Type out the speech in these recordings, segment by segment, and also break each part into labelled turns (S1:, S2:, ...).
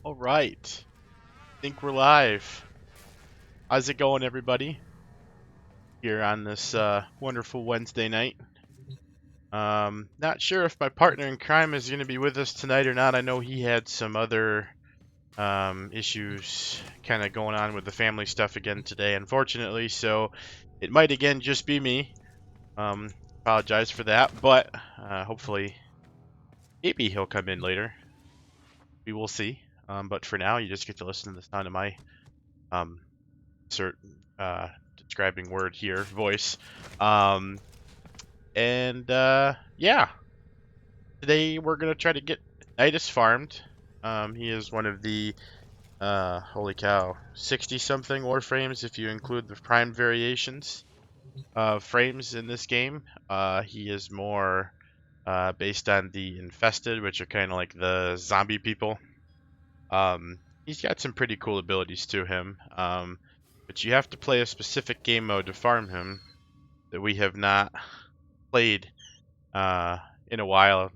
S1: All right, think we're live. How's it going, everybody? Here on this wonderful Wednesday night. Not sure if my partner in crime is going to be with us tonight or not. I know he had some other issues kind of going on with the family stuff again today, unfortunately. So it might again just be me. Apologize for that, but hopefully, maybe he'll come in later. We will see. But for now, you just get to listen to the sound of my certain describing word here, voice. Yeah, today we're gonna try to get Nidus farmed. He is one of the holy cow, 60-something Warframes if you include the prime variations of frames in this game. He is more based on the infested, which are kind of like the zombie people. He's got some pretty cool abilities to him. But you have to play a specific game mode to farm him that we have not played in a while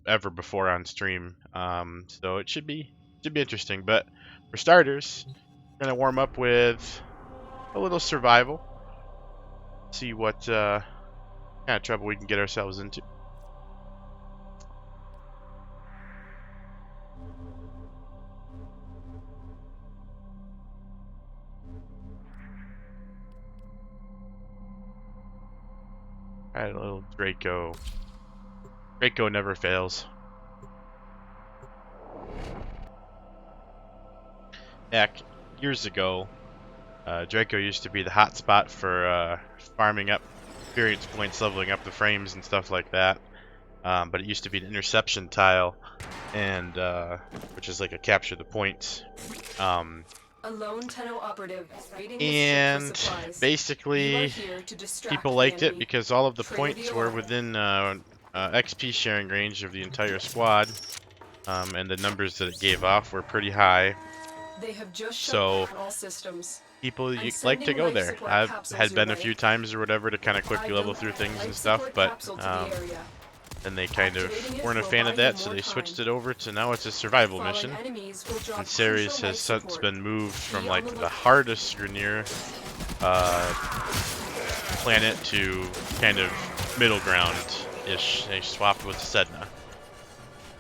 S1: ever before on stream. So it should be interesting. But for starters, we're gonna warm up with a little survival. See what kind of trouble we can get ourselves into. Alright, a little Draco. Draco never fails. Back years ago, Draco used to be the hot spot for farming up experience points, leveling up the frames and stuff like that. But it used to be an interception tile, and which is like a capture the points.
S2: A lone Tenno operative raiding
S1: And
S2: the ship for supplies.
S1: basically, people liked it because all of the points were within XP sharing range of the entire squad, and the numbers that it gave off were pretty high.
S2: They have just
S1: So
S2: all systems.
S1: people like to go there. I've had been a few times or whatever to kind of quickly level through things and stuff, but then they kind of weren't a fan of that, so they switched it over to now it's a survival mission. And Ceres has since been moved from like the hardest Grineer planet to kind of middle ground-ish. They swapped with Sedna.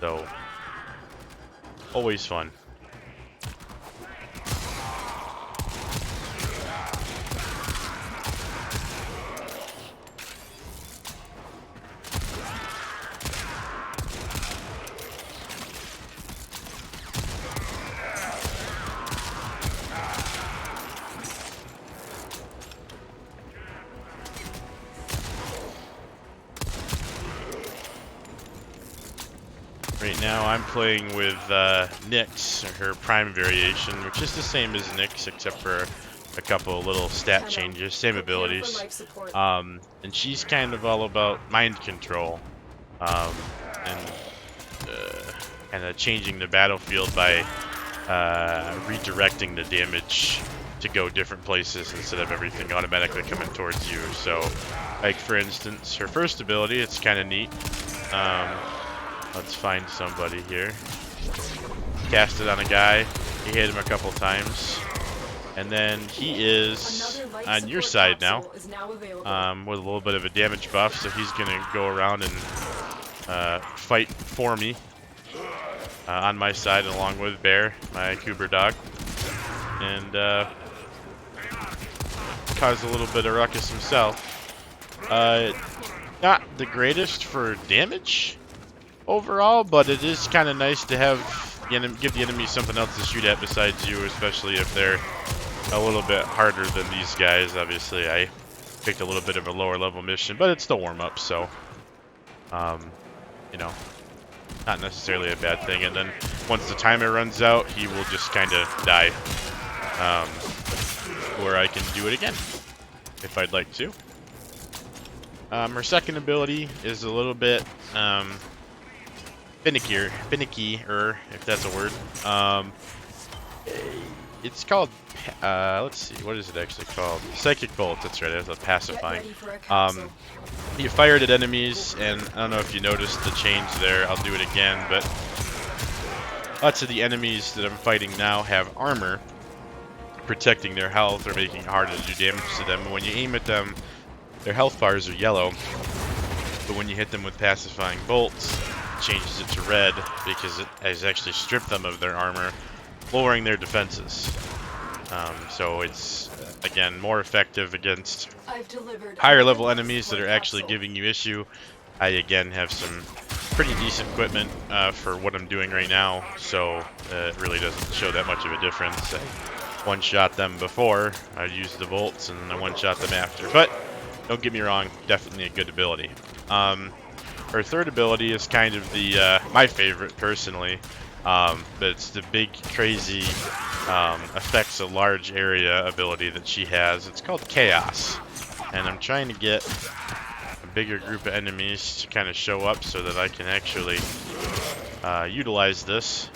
S1: So, always fun. Right now I'm playing with Nyx, her prime variation, which is the same as Nyx except for a couple of little stat changes, same abilities. And she's kind of all about mind control, and kind of changing the battlefield by redirecting the damage to go different places instead of everything automatically coming towards you. So, like for instance, her first ability, it's kind of neat. Let's find somebody here. Cast it on a guy. He hit him a couple times. And then he is on your side now, with a little bit of a damage buff, so he's going to go around and fight for me on my side, along with Bear, my Cooper dog. And cause a little bit of ruckus himself. Not the greatest for damage overall, but it is kind of nice to have give the enemy something else to shoot at besides you, especially if they're a little bit harder than these guys. Obviously, I picked a little bit of a lower level mission, but it's still warm up, so you know, not necessarily a bad thing. And then once the timer runs out, he will just kind of die, or I can do it again if I'd like to. Her second ability is a little bit finicky-er, if that's a word. It's called, let's see, what is it actually called? Psychic Bolt, that's right, it's a pacifying. You fire it at enemies, and I don't know if you noticed the change there, I'll do it again, but lots of the enemies that I'm fighting now have armor protecting their health or making it harder to do damage to them. And when you aim at them, their health bars are yellow, but when you hit them with pacifying bolts, it changes it to red because it has actually stripped them of their armor, lowering their defenses. So it's, again, more effective against higher level enemies that are actually giving you issue. I, again, have some pretty decent equipment for what I'm doing right now, so it really doesn't show that much of a difference. I one-shot them before, I used the bolts, and I one-shot them after. But don't get me wrong, definitely a good ability. Her third ability is kind of the my favorite personally, but it's the big, crazy, affects a large area ability that she has. It's called Chaos, and I'm trying to get a bigger group of enemies to kind of show up so that I can actually utilize this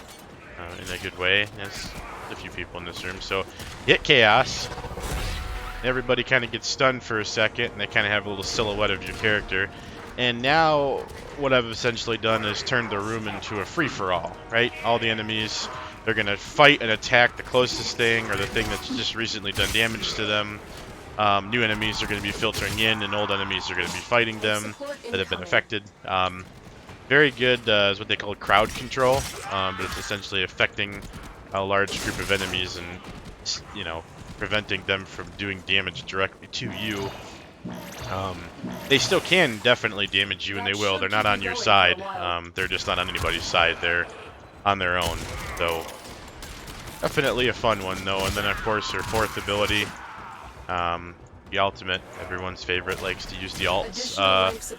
S1: in a good way. There's a few people in this room, so hit Chaos. Everybody kind of gets stunned for a second, and they kind of have a little silhouette of your character. And now, what I've essentially done is turned the room into a free-for-all, right? All the enemies, they're going to fight and attack the closest thing, or the thing that's just recently done damage to them. New enemies are going to be filtering in, and old enemies are going to be fighting them that have been affected. Very good is what they call crowd control, but it's essentially affecting a large group of enemies and, you know, preventing them from doing damage directly to you. They still can definitely damage you, and they will. They're not on your side. They're just not on anybody's side. They're on their own. So definitely a fun one, though. And then, of course, her fourth ability, the ultimate, everyone's favorite, likes to use the alts,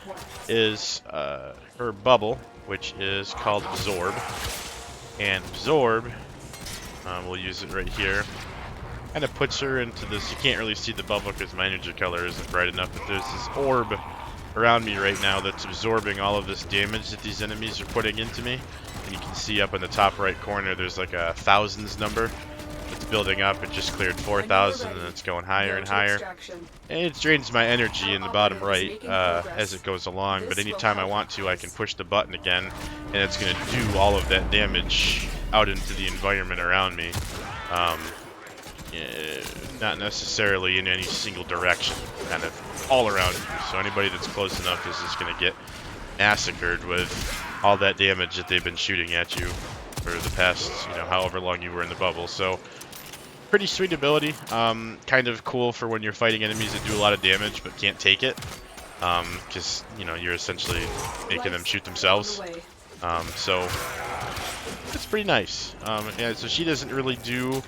S1: is her bubble, which is called Absorb. And Absorb, we'll use it right here. Kind of puts her into this, you can't really see the bubble because my energy color isn't bright enough, but there's this orb around me right now that's absorbing all of this damage that these enemies are putting into me. And you can see up in the top right corner there's like a thousands number that's building up. It just cleared 4,000 and it's going higher and higher. And it drains my energy in the bottom right as it goes along, but anytime I want to, I can push the button again and it's going to do all of that damage out into the environment around me. Not necessarily in any single direction, kind of all around you. So anybody that's close enough is just going to get massacred with all that damage that they've been shooting at you for the past, you know, however long you were in the bubble. So pretty sweet ability. Kind of cool for when you're fighting enemies that do a lot of damage but can't take it, because you know you're essentially making them shoot themselves. So it's pretty nice. Yeah, so she doesn't really do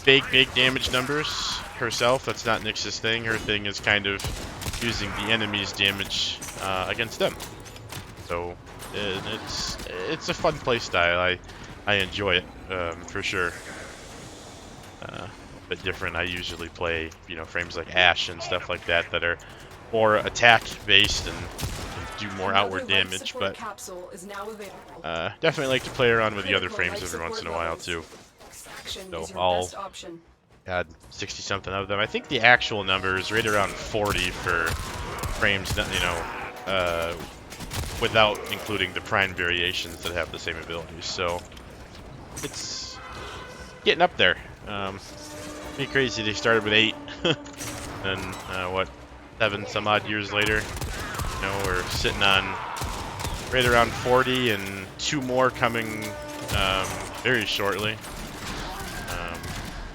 S1: big damage numbers herself. That's not Nyx's thing. Her thing is kind of using the enemy's damage against them. So it's a fun playstyle. I enjoy it for sure. A bit different. I usually play, you know, frames like Ashe and stuff like that that are more attack based and do more outward damage, but definitely like to play around with the other frames every once in a while too. So I'll add 60 something of them. I think the actual number is right around 40 for frames, you know, without including the prime variations that have the same abilities. So it's getting up there. Pretty crazy. They started with 8, and what, 7 some odd years later, you know, we're sitting on right around 40, and 2 more coming very shortly.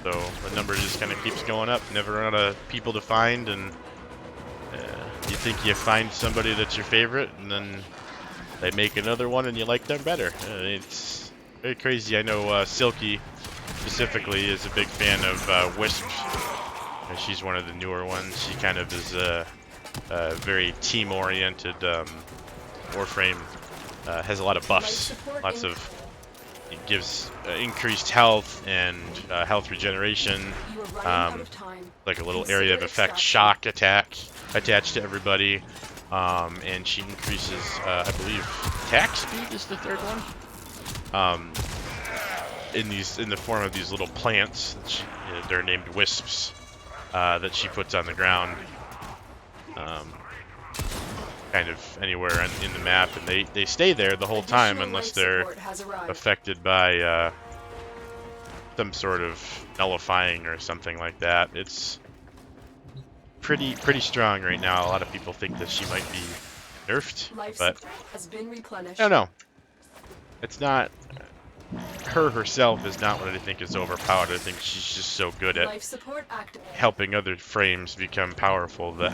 S1: So the number just kind of keeps going up. Never run out of people to find, and you think you find somebody that's your favorite, and then they make another one and you like them better. It's very crazy. I know Silky specifically is a big fan of Wisp. She's one of the newer ones. She kind of is a very team-oriented Warframe. Has a lot of buffs, lots of. It gives increased health and health regeneration, like a little area of effect shock attack attached to everybody, and she increases, I believe, attack speed is the third one. In the form of these little plants, they're named wisps, that she puts on the ground. kind of anywhere in the map, and they stay there the whole time unless they're affected by some sort of nullifying or something like that. It's pretty strong right now. A lot of people think that she might be nerfed, but I don't know. It's not. Her herself is not what I think is overpowered. I think she's just so good at helping other frames become powerful that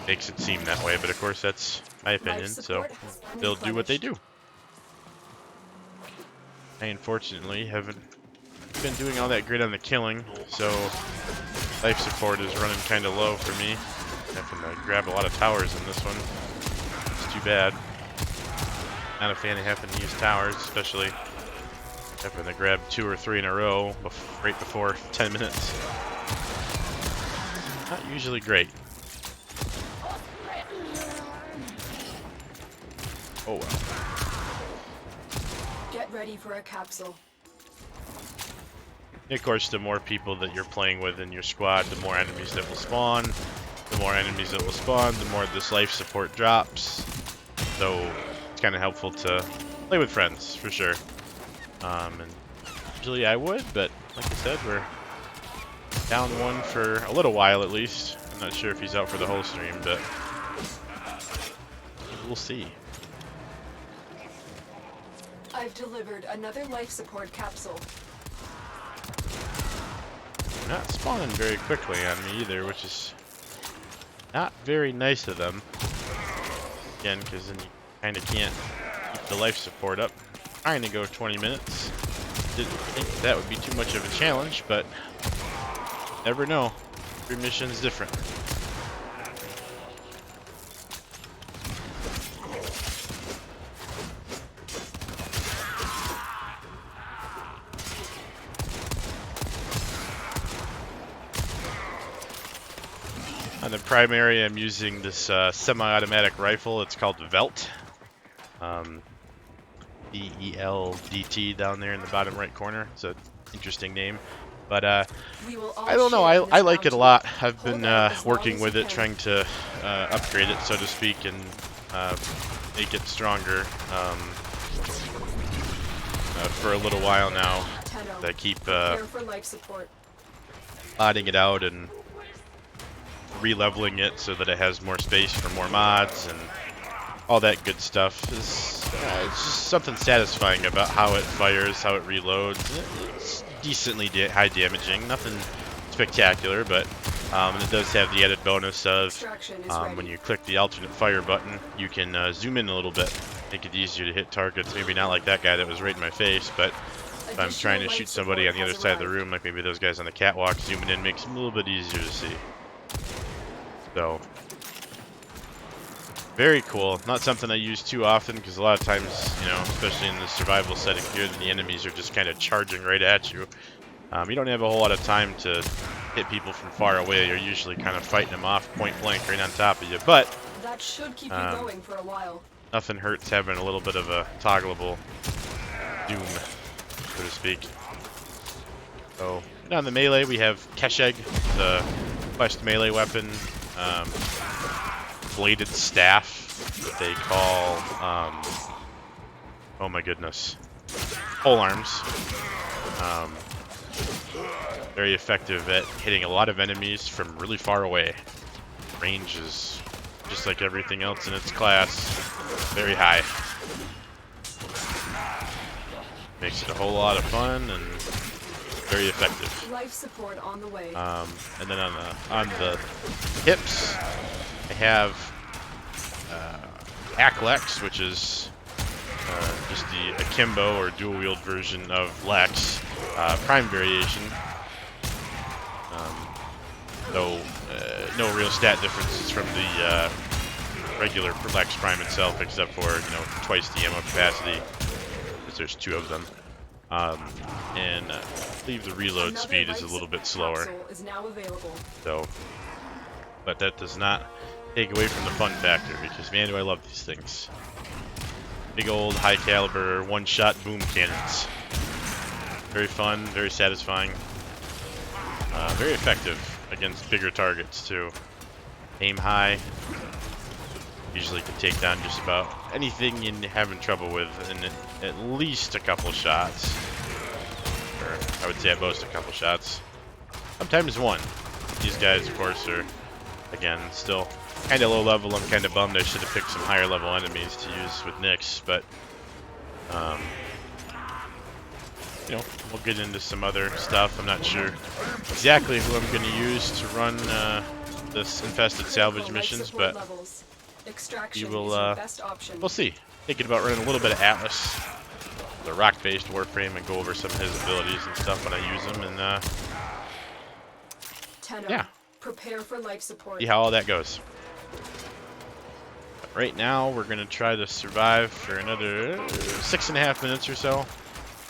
S1: makes it seem that way. But of course, that's my opinion, so they'll do what they do. I unfortunately haven't been doing all that great on the killing, so life support is running kind of low for me. Having to grab a lot of towers in this one. It's too bad. Not a fan of having to use towers, especially having to grab 2 or 3 in a row right before 10 minutes. Not usually great. Oh well.
S2: Get ready for a capsule.
S1: Of course, the more people that you're playing with in your squad, the more enemies that will spawn. The more enemies that will spawn, the more this life support drops. So it's kind of helpful to play with friends, for sure. And usually I would, but like I said, we're down one for a little while at least. I'm not sure if he's out for the whole stream, but we'll see.
S2: I've delivered another life support capsule.
S1: They're not spawning very quickly on me either, which is not very nice of them. Again, because then you kind of can't keep the life support up. Trying to go 20 minutes. Didn't think that would be too much of a challenge, but never know. Every mission's different. On the primary, I'm using this semi-automatic rifle. It's called Velt. D-E-L-D-T down there in the bottom right corner. It's an interesting name. But I don't know. I like it a lot. I've been working with it, trying to upgrade it, so to speak, and make it stronger for a little while now. I keep modding it out and re-leveling it so that it has more space for more mods and all that good stuff. It's just something satisfying about how it fires, how it reloads. It's decently high damaging, nothing spectacular, but it does have the added bonus of when you click the alternate fire button, you can zoom in a little bit, make it easier to hit targets. Maybe not like that guy that was right in my face, but if I'm trying to shoot somebody on the other side of the room, like maybe those guys on the catwalk, zooming in makes them a little bit easier to see. So, very cool. Not something I use too often because a lot of times, you know, especially in the survival setting here, the enemies are just kind of charging right at you. You don't have a whole lot of time to hit people from far away. You're usually kind of fighting them off point blank right on top of you. But
S2: that should keep you going for a while.
S1: Nothing hurts having a little bit of a toggleable doom, so to speak. So on the melee, we have Kesheg, the quest melee weapon. Bladed staff that they call, oh my goodness, pole arms. Very effective at hitting a lot of enemies from really far away. Range is, just like everything else in its class, very high. Makes it a whole lot of fun and very effective.
S2: Life support on the way.
S1: And then on the hips, I have Lex, which is just the akimbo or dual-wield version of Lex, prime variation. Though no real stat differences from the regular Lex Prime itself, except for, you know, twice the ammo capacity, because there's 2 of them. And I believe the reload speed is a little bit slower. So, but that does not take away from the fun factor, because man, do I love these things. Big old high caliber one-shot boom cannons. Very fun, very satisfying, very effective against bigger targets too. Aim high, Usually can take down just about anything you're having trouble with in at least a couple shots. Or I would say at most a couple shots. Sometimes one. These guys, of course, are, again, still kind of low level. I'm kind of bummed. I should have picked some higher level enemies to use with Nyx, but you know, we'll get into some other stuff. I'm not sure exactly who I'm going to use to run this infested salvage missions, but we will. We'll see. Thinking about running a little bit of Atlas, the rock-based Warframe, and go over some of his abilities and stuff when I use them, and yeah,
S2: prepare for life support.
S1: See how all that goes. But right now, we're gonna try to survive for another 6.5 minutes or so.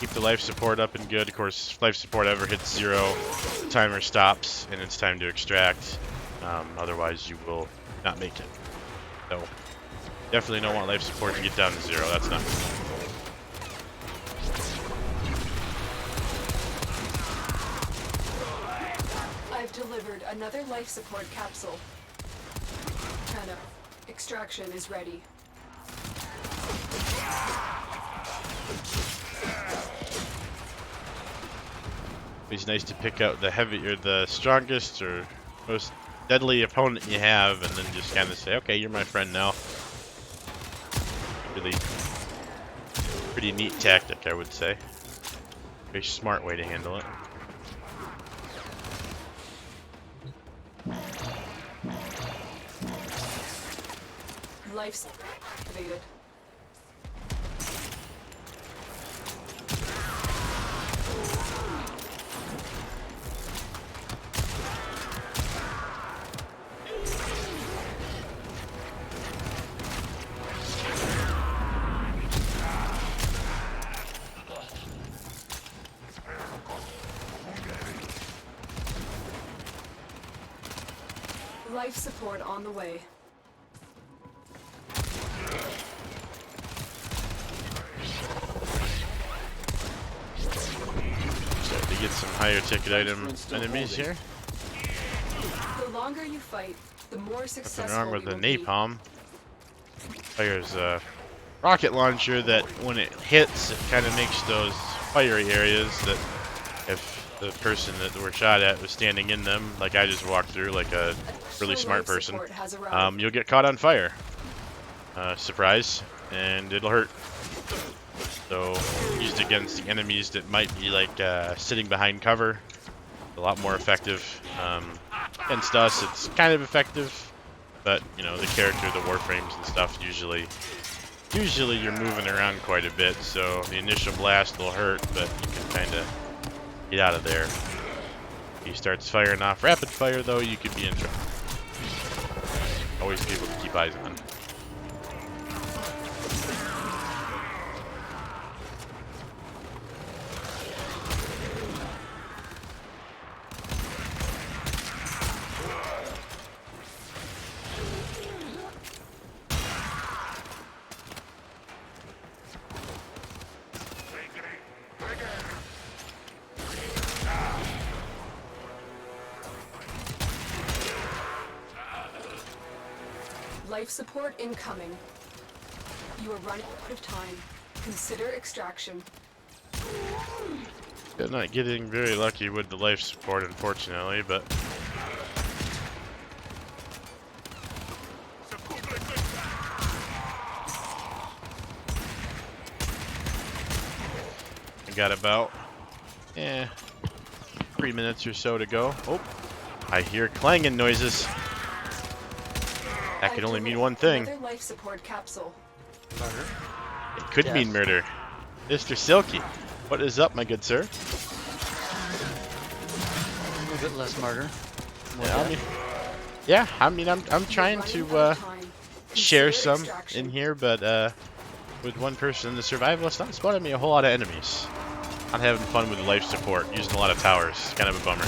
S1: Keep the life support up and good. Of course, if life support ever hits 0, the timer stops and it's time to extract. Otherwise, you will not make it. So, definitely don't want life support to get down to 0. That's not good.
S2: I've delivered another life support capsule. Tenno, extraction is ready.
S1: It's nice to pick out the heavy or the strongest or most deadly opponent you have, and then just kind of say, "Okay, you're my friend now." Really, pretty neat tactic, I would say. Very smart way to handle it.
S2: Life support activated. Life support on the way.
S1: Start to get some higher ticket item enemies here.
S2: The longer you fight, the more successful.
S1: Nothing wrong with the napalm. Fires a rocket launcher that when it hits, it kind of makes those fiery areas that if the person that we're shot at was standing in them, like I just walked through, like a really smart person, you'll get caught on fire. Surprise, and it'll hurt. So used against the enemies that might be like sitting behind cover, a lot more effective. Against us, it's kind of effective, but you know the character, the warframes and stuff, usually you're moving around quite a bit, so the initial blast will hurt, but you can kind of get out of there. If he starts firing off rapid fire, though, you could be in trouble. Always be able to keep eyes on.
S2: Life support incoming. You are running out of time. Consider extraction.
S1: Yeah, not getting very lucky with the life support, unfortunately, but I got about 3 minutes or so to go. Oh, I hear clanging noises. That could only mean one thing.
S2: Life support capsule.
S3: Murder?
S1: It could mean murder. Mr. Silky, what is up, my good sir?
S3: A little bit less murder.
S1: I mean, I'm trying to share some in here, but with one person in the survival, it's not spawning me a whole lot of enemies. I'm having fun with the life support, using a lot of towers. Kind of a bummer.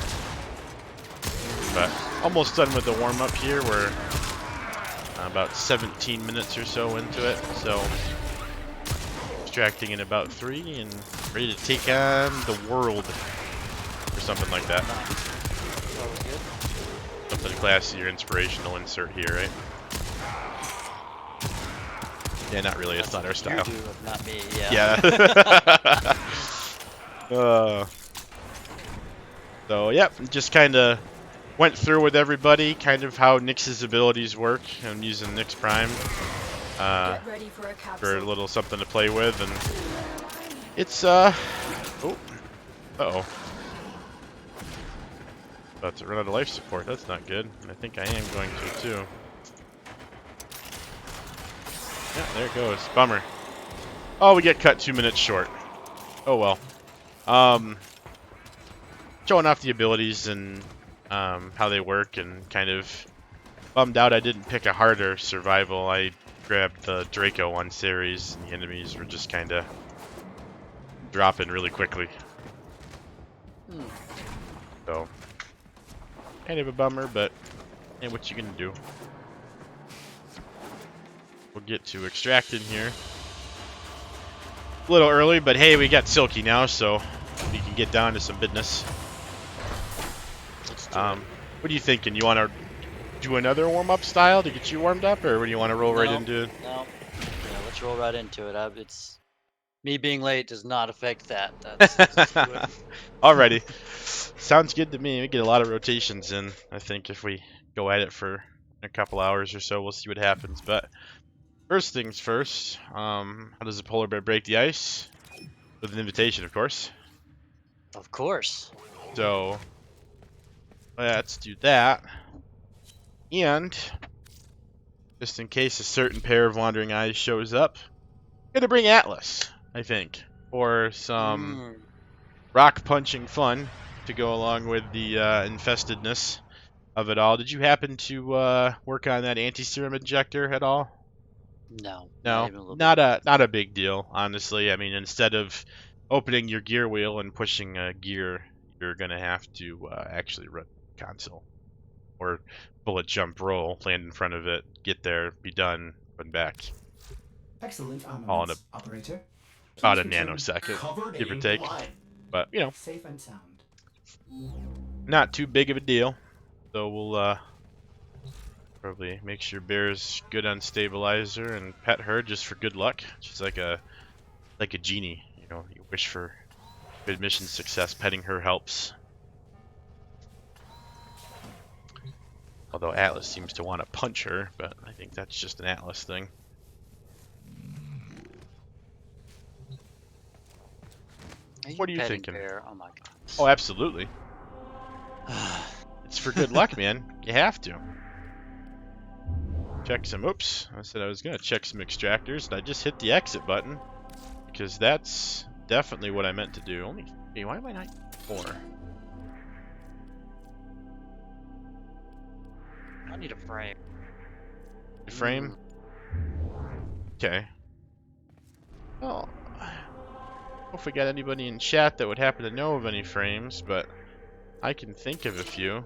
S1: But almost done with the warm up here. We're about 17 minutes or so into it, so extracting in about 3 and ready to take on the world or something like that. Something classy or inspirational insert here, right? Yeah, not really. It's not our
S3: You
S1: style.
S3: do, not me. Yeah.
S1: Yeah. So, yep, just kind of went through with everybody, kind of how Nyx's abilities work. I'm using Nyx Prime
S2: Get ready for a
S1: for a
S2: capsule.
S1: little something to play with, and it's, oh, uh-oh. About to run out of life support. That's not good. I think I am going to, too. Yeah, there it goes. Bummer. Oh, we get cut 2 minutes short. Oh, well. Showing off the abilities and how they work, and kind of bummed out I didn't pick a harder survival. I grabbed the Draco on series, and the enemies were just kind of dropping really quickly. So, kind of a bummer, but hey, what you gonna do? We'll get to extracting here. A little early, but hey, we got Silky now, so we can get down to some business. What are you thinking? You want to do another warm-up style to get you warmed up, or do you want to roll right into it?
S3: No. Yeah, let's roll right into it. It's me being late does not affect that. Let's do it.
S1: Alrighty. Sounds good to me. We get a lot of rotations in. I think if we go at it for a couple hours or so, we'll see what happens. But first things first, how does a polar bear break the ice? With an invitation, of course.
S3: Of course.
S1: So let's do that. And just in case a certain pair of wandering eyes shows up, I'm gonna bring Atlas, I think, for some rock punching fun to go along with the infestedness of it all. Did you happen to work on that anti-serum injector at all?
S3: No.
S1: No,
S3: Not even a little bit.
S1: not a big deal, honestly. I mean, instead of opening your gear wheel and pushing a gear, you're gonna have to actually run console or bullet jump roll, land in front of it, get there, be done, run back.
S4: Excellent
S1: All in
S4: operator.
S1: about a
S4: Please return
S1: nanosecond,
S4: covered
S1: give or
S4: in
S1: take.
S4: blood.
S1: But you know,
S4: Safe and sound.
S1: not too big of a deal. So we'll probably make sure Bear's good on stabilizer and pet her just for good luck. She's like a genie, you know. You wish for good mission success. Petting her helps. Although Atlas seems to want to punch her, but I think that's just an Atlas thing. What are you thinking?
S3: Bear? Oh my god.
S1: Oh, absolutely. It's for good luck, man. You have to. Check some. Oops. I said I was going to check some extractors, and I just hit the exit button. Because that's definitely what I meant to do. Only 3. Why am I not 4?
S3: I need a frame.
S1: The frame? Okay. Well, I don't know if we got anybody in chat that would happen to know of any frames, but I can think of a few.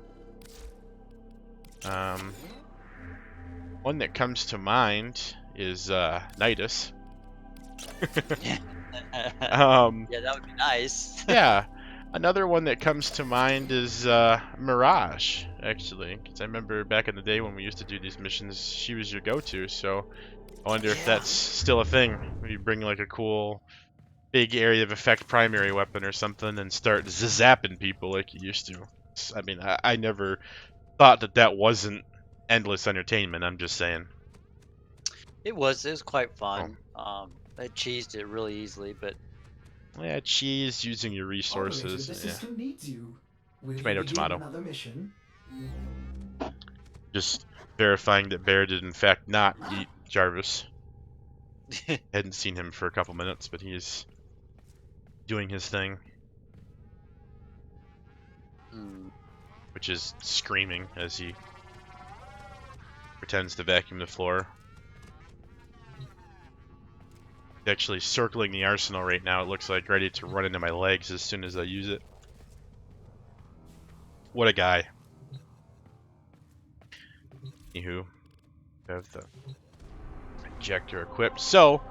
S1: One that comes to mind is Nidus.
S3: Yeah, that would be nice.
S1: Yeah. Another one that comes to mind is Mirage, actually. Because I remember back in the day when we used to do these missions, she was your go-to, so I wonder if that's still a thing. You bring like a cool big area of effect primary weapon or something and start zapping people like you used to. I mean, I never thought that wasn't endless entertainment, I'm just saying.
S3: It was quite fun. I cheesed it really easily, but
S1: Yeah, cheese, using your
S4: Operator,
S1: resources.
S4: the
S1: Yeah.
S4: system needs you. Will
S1: Tomato,
S4: you begin
S1: tomato.
S4: another mission?
S1: Just verifying that Bear did in fact not eat Jarvis. Hadn't seen him for a couple minutes, but he's doing his thing, which is screaming as he pretends to vacuum the floor. He's actually circling the arsenal right now, it looks like, ready to run into my legs as soon as I use it. What a guy. Anywho, have the injector equipped. So,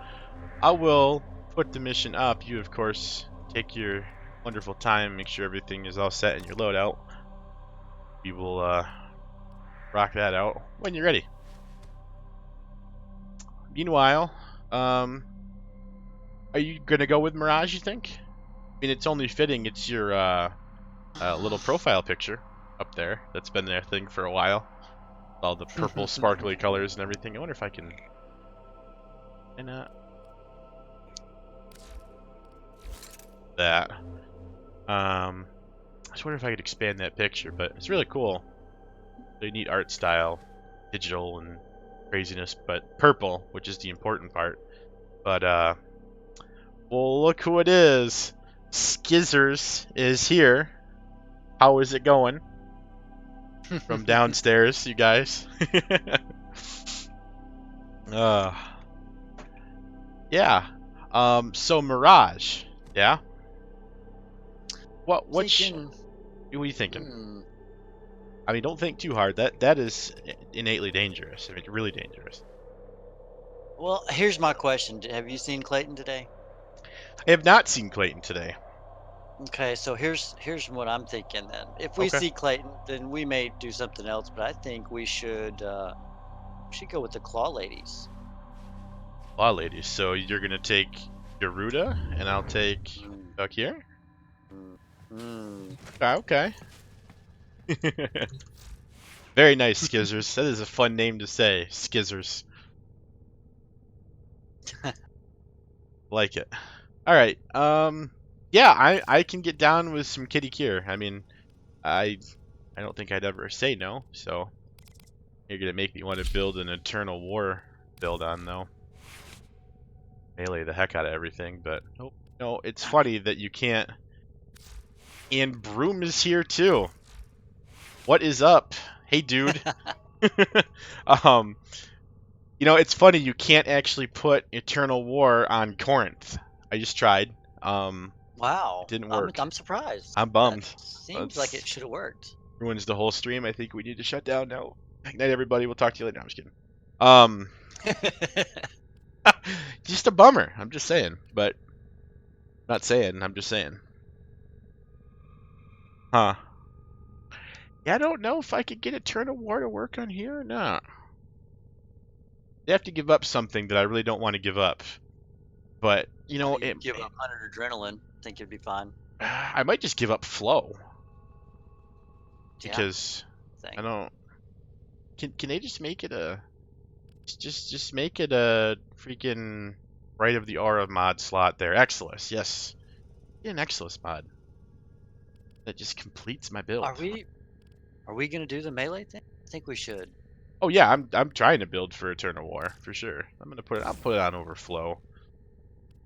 S1: I will put the mission up. You, of course, take your wonderful time, make sure everything is all set in your loadout. We will rock that out when you're ready. Meanwhile, Are you gonna go with Mirage, you think? I mean, it's only fitting. It's your little profile picture up there. That's been their thing for a while. All the purple sparkly colors and everything. I wonder if I can... And that. I just wonder if I could expand that picture, but it's really cool. Really neat art style, digital and craziness, but purple, which is the important part. But well, look who it is. Skizzers is here. How is it going? From downstairs, you guys. Yeah. So Mirage, yeah. What are you thinking? I mean, don't think too hard. That is innately dangerous. I mean, really dangerous.
S3: Well, here's my question. Have you seen Clayton today?
S1: I have not seen Clayton today.
S3: Okay, so here's what I'm thinking then. If we
S1: Okay.
S3: see Clayton, then we may do something else, but I think we should go with the Claw Ladies.
S1: Law ladies. So you're gonna take Garuda, and I'll take Duck here. Okay. Very nice, Skizzers. That is a fun name to say, Skizzers. Like it. All right. Yeah, I can get down with some kitty cure. I mean, I don't think I'd ever say no. So you're gonna make me want to build an Eternal War build on though. Melee the heck out of everything, but nope. No, it's funny that you can't. And Broom is here too. What is up? Hey, dude. You know, it's funny you can't actually put Eternal War on Corinth. I just tried.
S3: Wow.
S1: It didn't work.
S3: I'm surprised.
S1: I'm bummed.
S3: That seems like it should have worked.
S1: Ruins the whole stream. I think we need to shut down now. Good night, everybody. We'll talk to you later. No, I'm just kidding. Just a bummer. I'm just saying. But not saying. I'm just saying. Huh. Yeah, I don't know if I could get Eternal War to work on here or not. They have to give up something that I really don't want to give up. But, you know,
S3: You give up 100 adrenaline. Think you'd be fine.
S1: I might just give up flow.
S3: Yeah,
S1: Because I don't... Can they just make it a... Just make it a freaking right of the aura mod slot there. Exilus, yes. Get an Exilus mod. That just completes my build.
S3: Are we gonna do the melee thing? I think we should.
S1: Oh yeah, I'm trying to build for Eternal War for sure. I'll put it on overflow.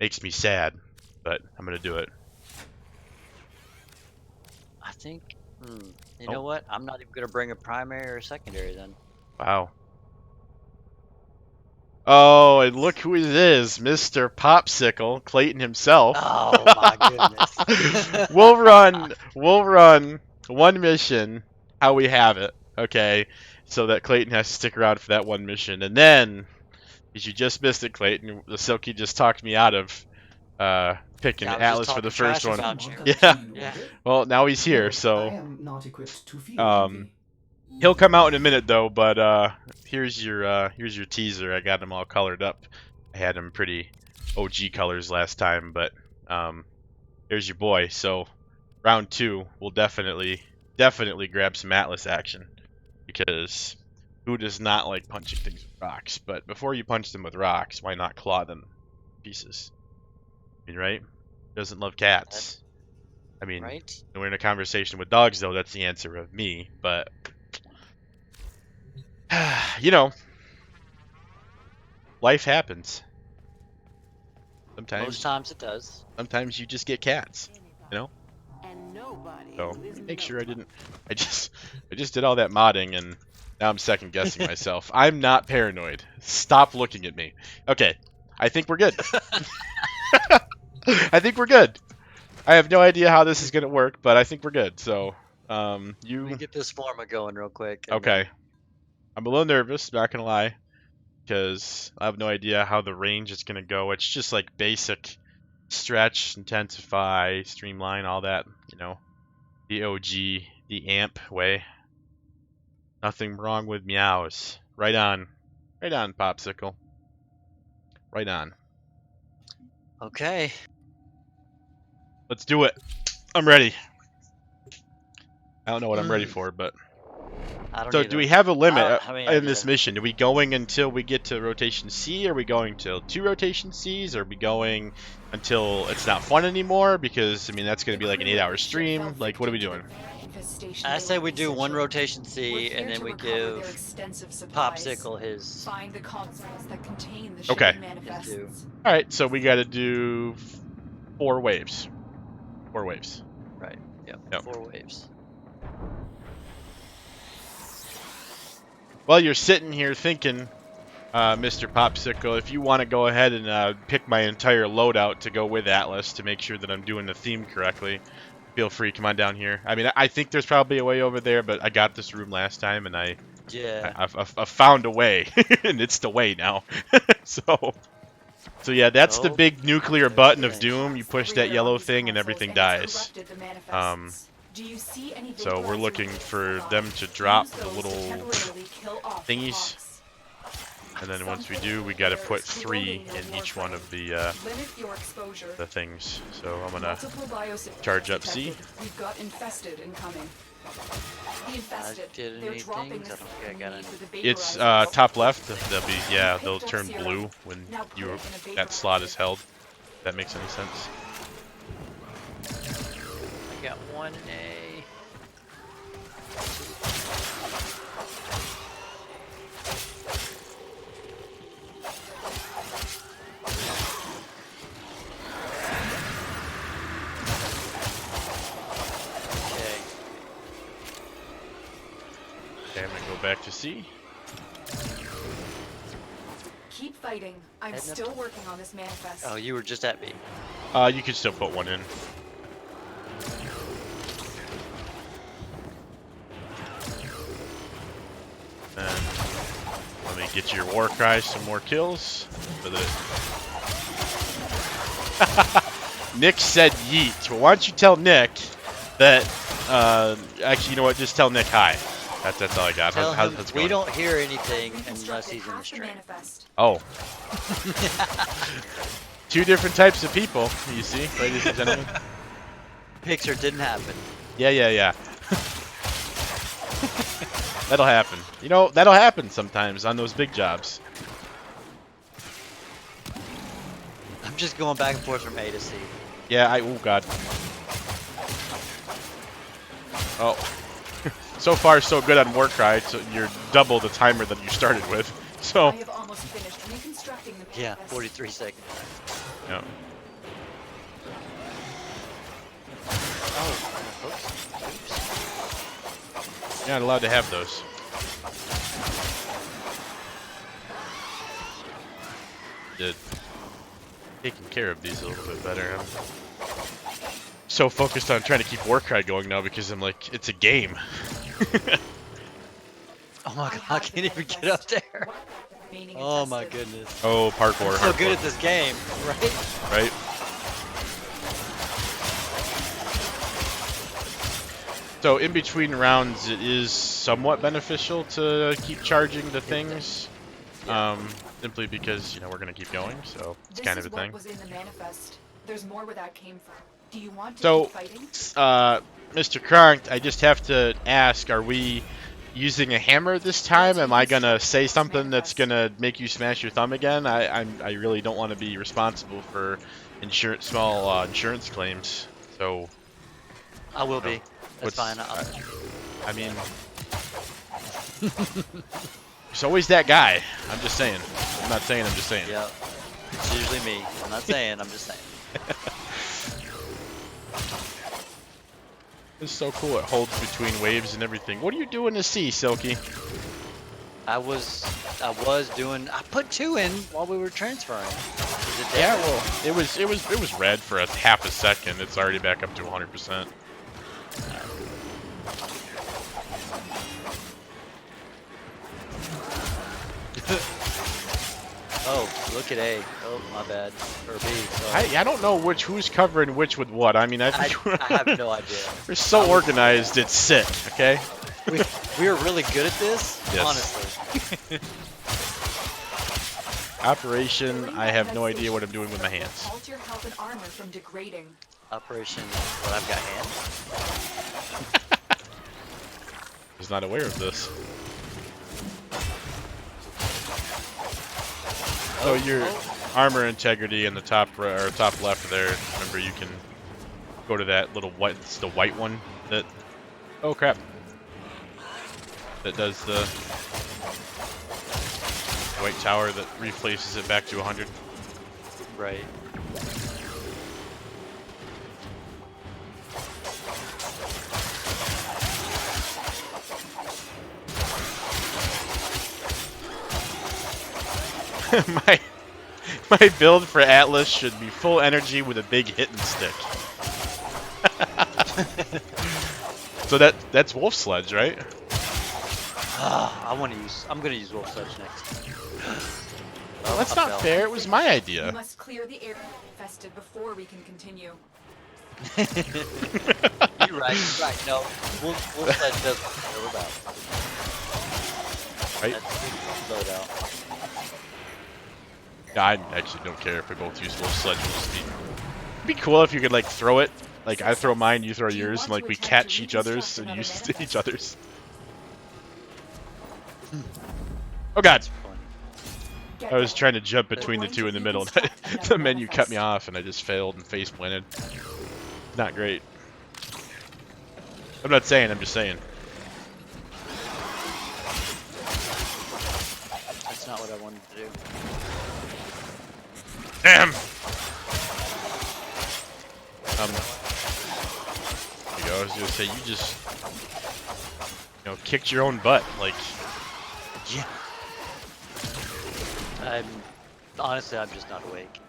S1: Makes me sad, but I'm gonna do it.
S3: I think. You know what? I'm not even gonna bring a primary or a secondary then.
S1: Wow. Oh, and look who it is, Mr. Popsicle, Clayton himself.
S3: Oh my goodness.
S1: We'll run one mission how we have it, okay? So that Clayton has to stick around for that one mission. And then, because you just missed it, Clayton, the Silky just talked me out of picking
S3: Yeah, I was
S1: Atlas
S3: just
S1: for the
S3: talking
S1: first
S3: trash
S1: one.
S3: about you.
S1: Yeah. Well, now he's here,
S4: I
S1: so
S4: am not equipped to feel envy.
S1: he'll come out in a minute though. But here's your teaser. I got him all colored up. I had him pretty OG colors last time, but here's your boy. So round 2, we'll definitely grab some Atlas action, because who does not like punching things with rocks? But before you punch them with rocks, why not claw them to pieces? I mean, right? Who doesn't love cats? I mean,
S3: Right?
S1: when we're in a conversation with dogs, though, that's the answer of me. But you know, life happens.
S3: Most times it does.
S1: Sometimes you just get cats. You know.
S5: And nobody
S1: So
S5: is
S1: make sure I
S5: nobody.
S1: didn't. I just did all that modding, and now I'm second guessing myself. I'm not paranoid. Stop looking at me. Okay, I think we're good. I think we're good. I have no idea how this is gonna work, but I think we're good. So,
S3: Let me get this Forma going real quick. and
S1: okay. I'm a little nervous, not gonna lie, because I have no idea how the range is gonna go. It's just like basic stretch, intensify, streamline, all that, you know, the OG, the amp way. Nothing wrong with meows. Right on, Popsicle. Right on.
S3: Okay.
S1: Let's do it. I'm ready. I don't know what I'm ready for, but...
S3: I don't
S1: So
S3: either.
S1: do we have a limit
S3: I mean,
S1: in this mission? Are we going until we get to rotation C? Are we going till 2 rotation Cs? Are we going until it's not fun anymore? Because, I mean, that's going to be like an 8-hour stream. Like, what are we doing?
S3: I say we do 1 rotation C, and then we give Popsicle his...
S2: Find the consoles that contain the
S1: Okay.
S2: shipping manifests.
S1: Alright, so we got to do 4 waves. 4 waves.
S3: Right. Yep.
S1: Yep.
S3: 4 waves.
S1: Well, you're sitting here thinking, Mr. Popsicle, if you want to go ahead and pick my entire loadout to go with Atlas to make sure that I'm doing the theme correctly, feel free. Come on down here. I mean, I think there's probably a way over there, but I got this room last time, and I found a way, and it's the way now. so yeah, that's the big nuclear button of doom. You push that yellow thing, and everything dies. So we're looking for them to drop the little thingies, and then once we do, we got to put 3 in each one of the things. So I'm gonna charge up C.
S2: We've got infested incoming. The infested,
S3: did
S2: they're
S3: any
S2: dropping
S3: things? I don't think I got any.
S1: It's top left. They'll turn blue when that slot is held. If that makes any sense.
S3: I got 1 A.
S1: Okay, I'm gonna go back to C.
S2: Keep fighting. I'm still working on this manifest.
S3: Oh, you were just at B.
S1: You could still put 1 in. And let me get your war cry some more kills. Nick said yeet. Well, why don't you tell Nick that, actually, you know what, just tell Nick hi. That's all I got.
S3: Tell
S1: how's
S3: him
S1: it going?
S3: we don't hear anything unless he's in the stream.
S1: Oh. 2 different types of people, you see, ladies and gentlemen.
S3: Picture didn't happen.
S1: Yeah. That'll happen. You know, that'll happen sometimes on those big jobs.
S3: I'm just going back and forth from A to C.
S1: Yeah, oh god. Oh. So far, so good on Warcry. So you're double the timer that you started with. So.
S2: I have almost finished reconstructing the
S3: Yeah,
S2: manifest.
S3: 43 seconds.
S1: Yeah.
S3: Oh, oops.
S1: You're not allowed to have those. Did taking care of these a little bit better. I'm so focused on trying to keep Warcry going now because I'm like, it's a game.
S3: Oh my god, I can't even get up there. Oh my goodness.
S1: Oh, parkour.
S3: I'm so good at this game, right?
S1: Right. So in between rounds, it is somewhat beneficial to keep charging the things, simply because we're gonna keep going. So it's kind of a thing.
S2: Was in the manifest. There's more where that came from. Do you want to
S1: So,
S2: keep fighting?
S1: Mr. Krank, I just have to ask: are we using a hammer this time? Am I gonna say something that's gonna make you smash your thumb again? I really don't want to be responsible for small insurance claims. So
S3: I will be. That's
S1: what's-
S3: fine.
S1: I mean, there's always that guy. I'm just saying. I'm not saying. I'm just saying.
S3: Yeah. It's usually me. I'm not saying. I'm just saying.
S1: It's so cool. It holds between waves and everything. What are you doing to see, Silky?
S3: I was doing. I put 2 in while we were transferring. Is it
S1: Yeah,
S3: dead?
S1: well, it was red for a half a second. It's already back up to 100%.
S3: Oh, look at A. Oh, my bad. Or B. Sorry.
S1: I don't know who's covering which with what. I mean, I think
S3: I have no idea.
S1: we're so organized. It's sick. Okay.
S3: We are really good at this.
S1: Yes.
S3: Honestly.
S1: Operation,
S2: Killing
S1: I
S2: that
S1: have no idea
S2: infestation
S1: what I'm doing with my
S2: will
S1: hands.
S2: halt your health and armor from degrading.
S3: Operation, what, I've got hands?
S1: I was not aware of this. So your armor integrity in the top or top left there. Remember, you can go to that little white. It's the white one that. Oh crap! That does the white tower that replaces it back to 100.
S3: Right.
S1: my build for Atlas should be full energy with a big hitting stick. So that's Wolf Sledge, right?
S3: I'm gonna use Wolf Sledge next.
S1: Well, that's
S3: I
S1: not
S3: fell.
S1: fair. It was my
S2: You
S1: idea.
S2: must clear the area infested before we can continue.
S3: You're right. No, Wolf Sledge does what we're about.
S1: Right?
S3: That's load out.
S1: Yeah, I actually don't care if we both use Wolf Sledge. It'd be cool if you could like throw it. Like I throw mine, you throw
S2: Do you
S1: yours,
S2: want
S1: and like
S2: to
S1: we
S2: attempt
S1: catch
S2: to
S1: each other's
S2: reconstruct
S1: and
S2: another
S1: use
S2: manifest?
S1: each other's. Oh god!
S2: Get
S1: I was
S2: ready.
S1: trying to jump
S2: We're
S1: between the
S2: going
S1: two
S2: to
S1: in the middle.
S2: reconstruct another
S1: The menu cut me
S2: manifest.
S1: off, and I just failed and face planted. Not great. I'm not saying. I'm just saying.
S3: That's not what I wanted to do.
S1: Damn. There you go. I was gonna say you just, kicked your own butt. Like, yeah.
S3: Honestly, I'm just not awake.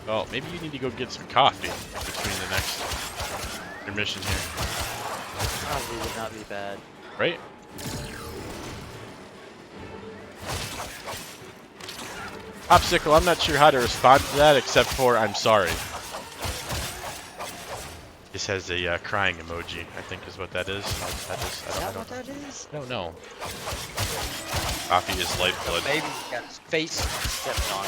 S1: Well, maybe you need to go get some coffee between the next intermission here,
S3: Probably would not be bad.
S1: right? Popsicle, I'm not sure how to respond to that except for I'm sorry. This has a crying emoji, I think is what that is. I don't know. Coffee is lifeblood.
S3: Maybe he got his face stepped on.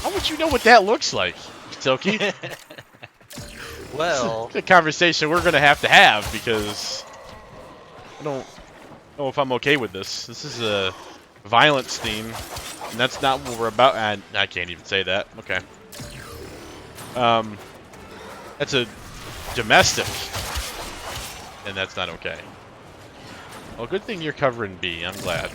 S1: How would you know what that looks like, Silky?
S3: Well,
S1: It's a conversation we're gonna have to have because I don't know if I'm okay with this. This is a violence theme, and that's not what we're about. And I can't even say that. Okay. That's a domestic, and that's not okay. Well, good thing you're covering B. I'm glad.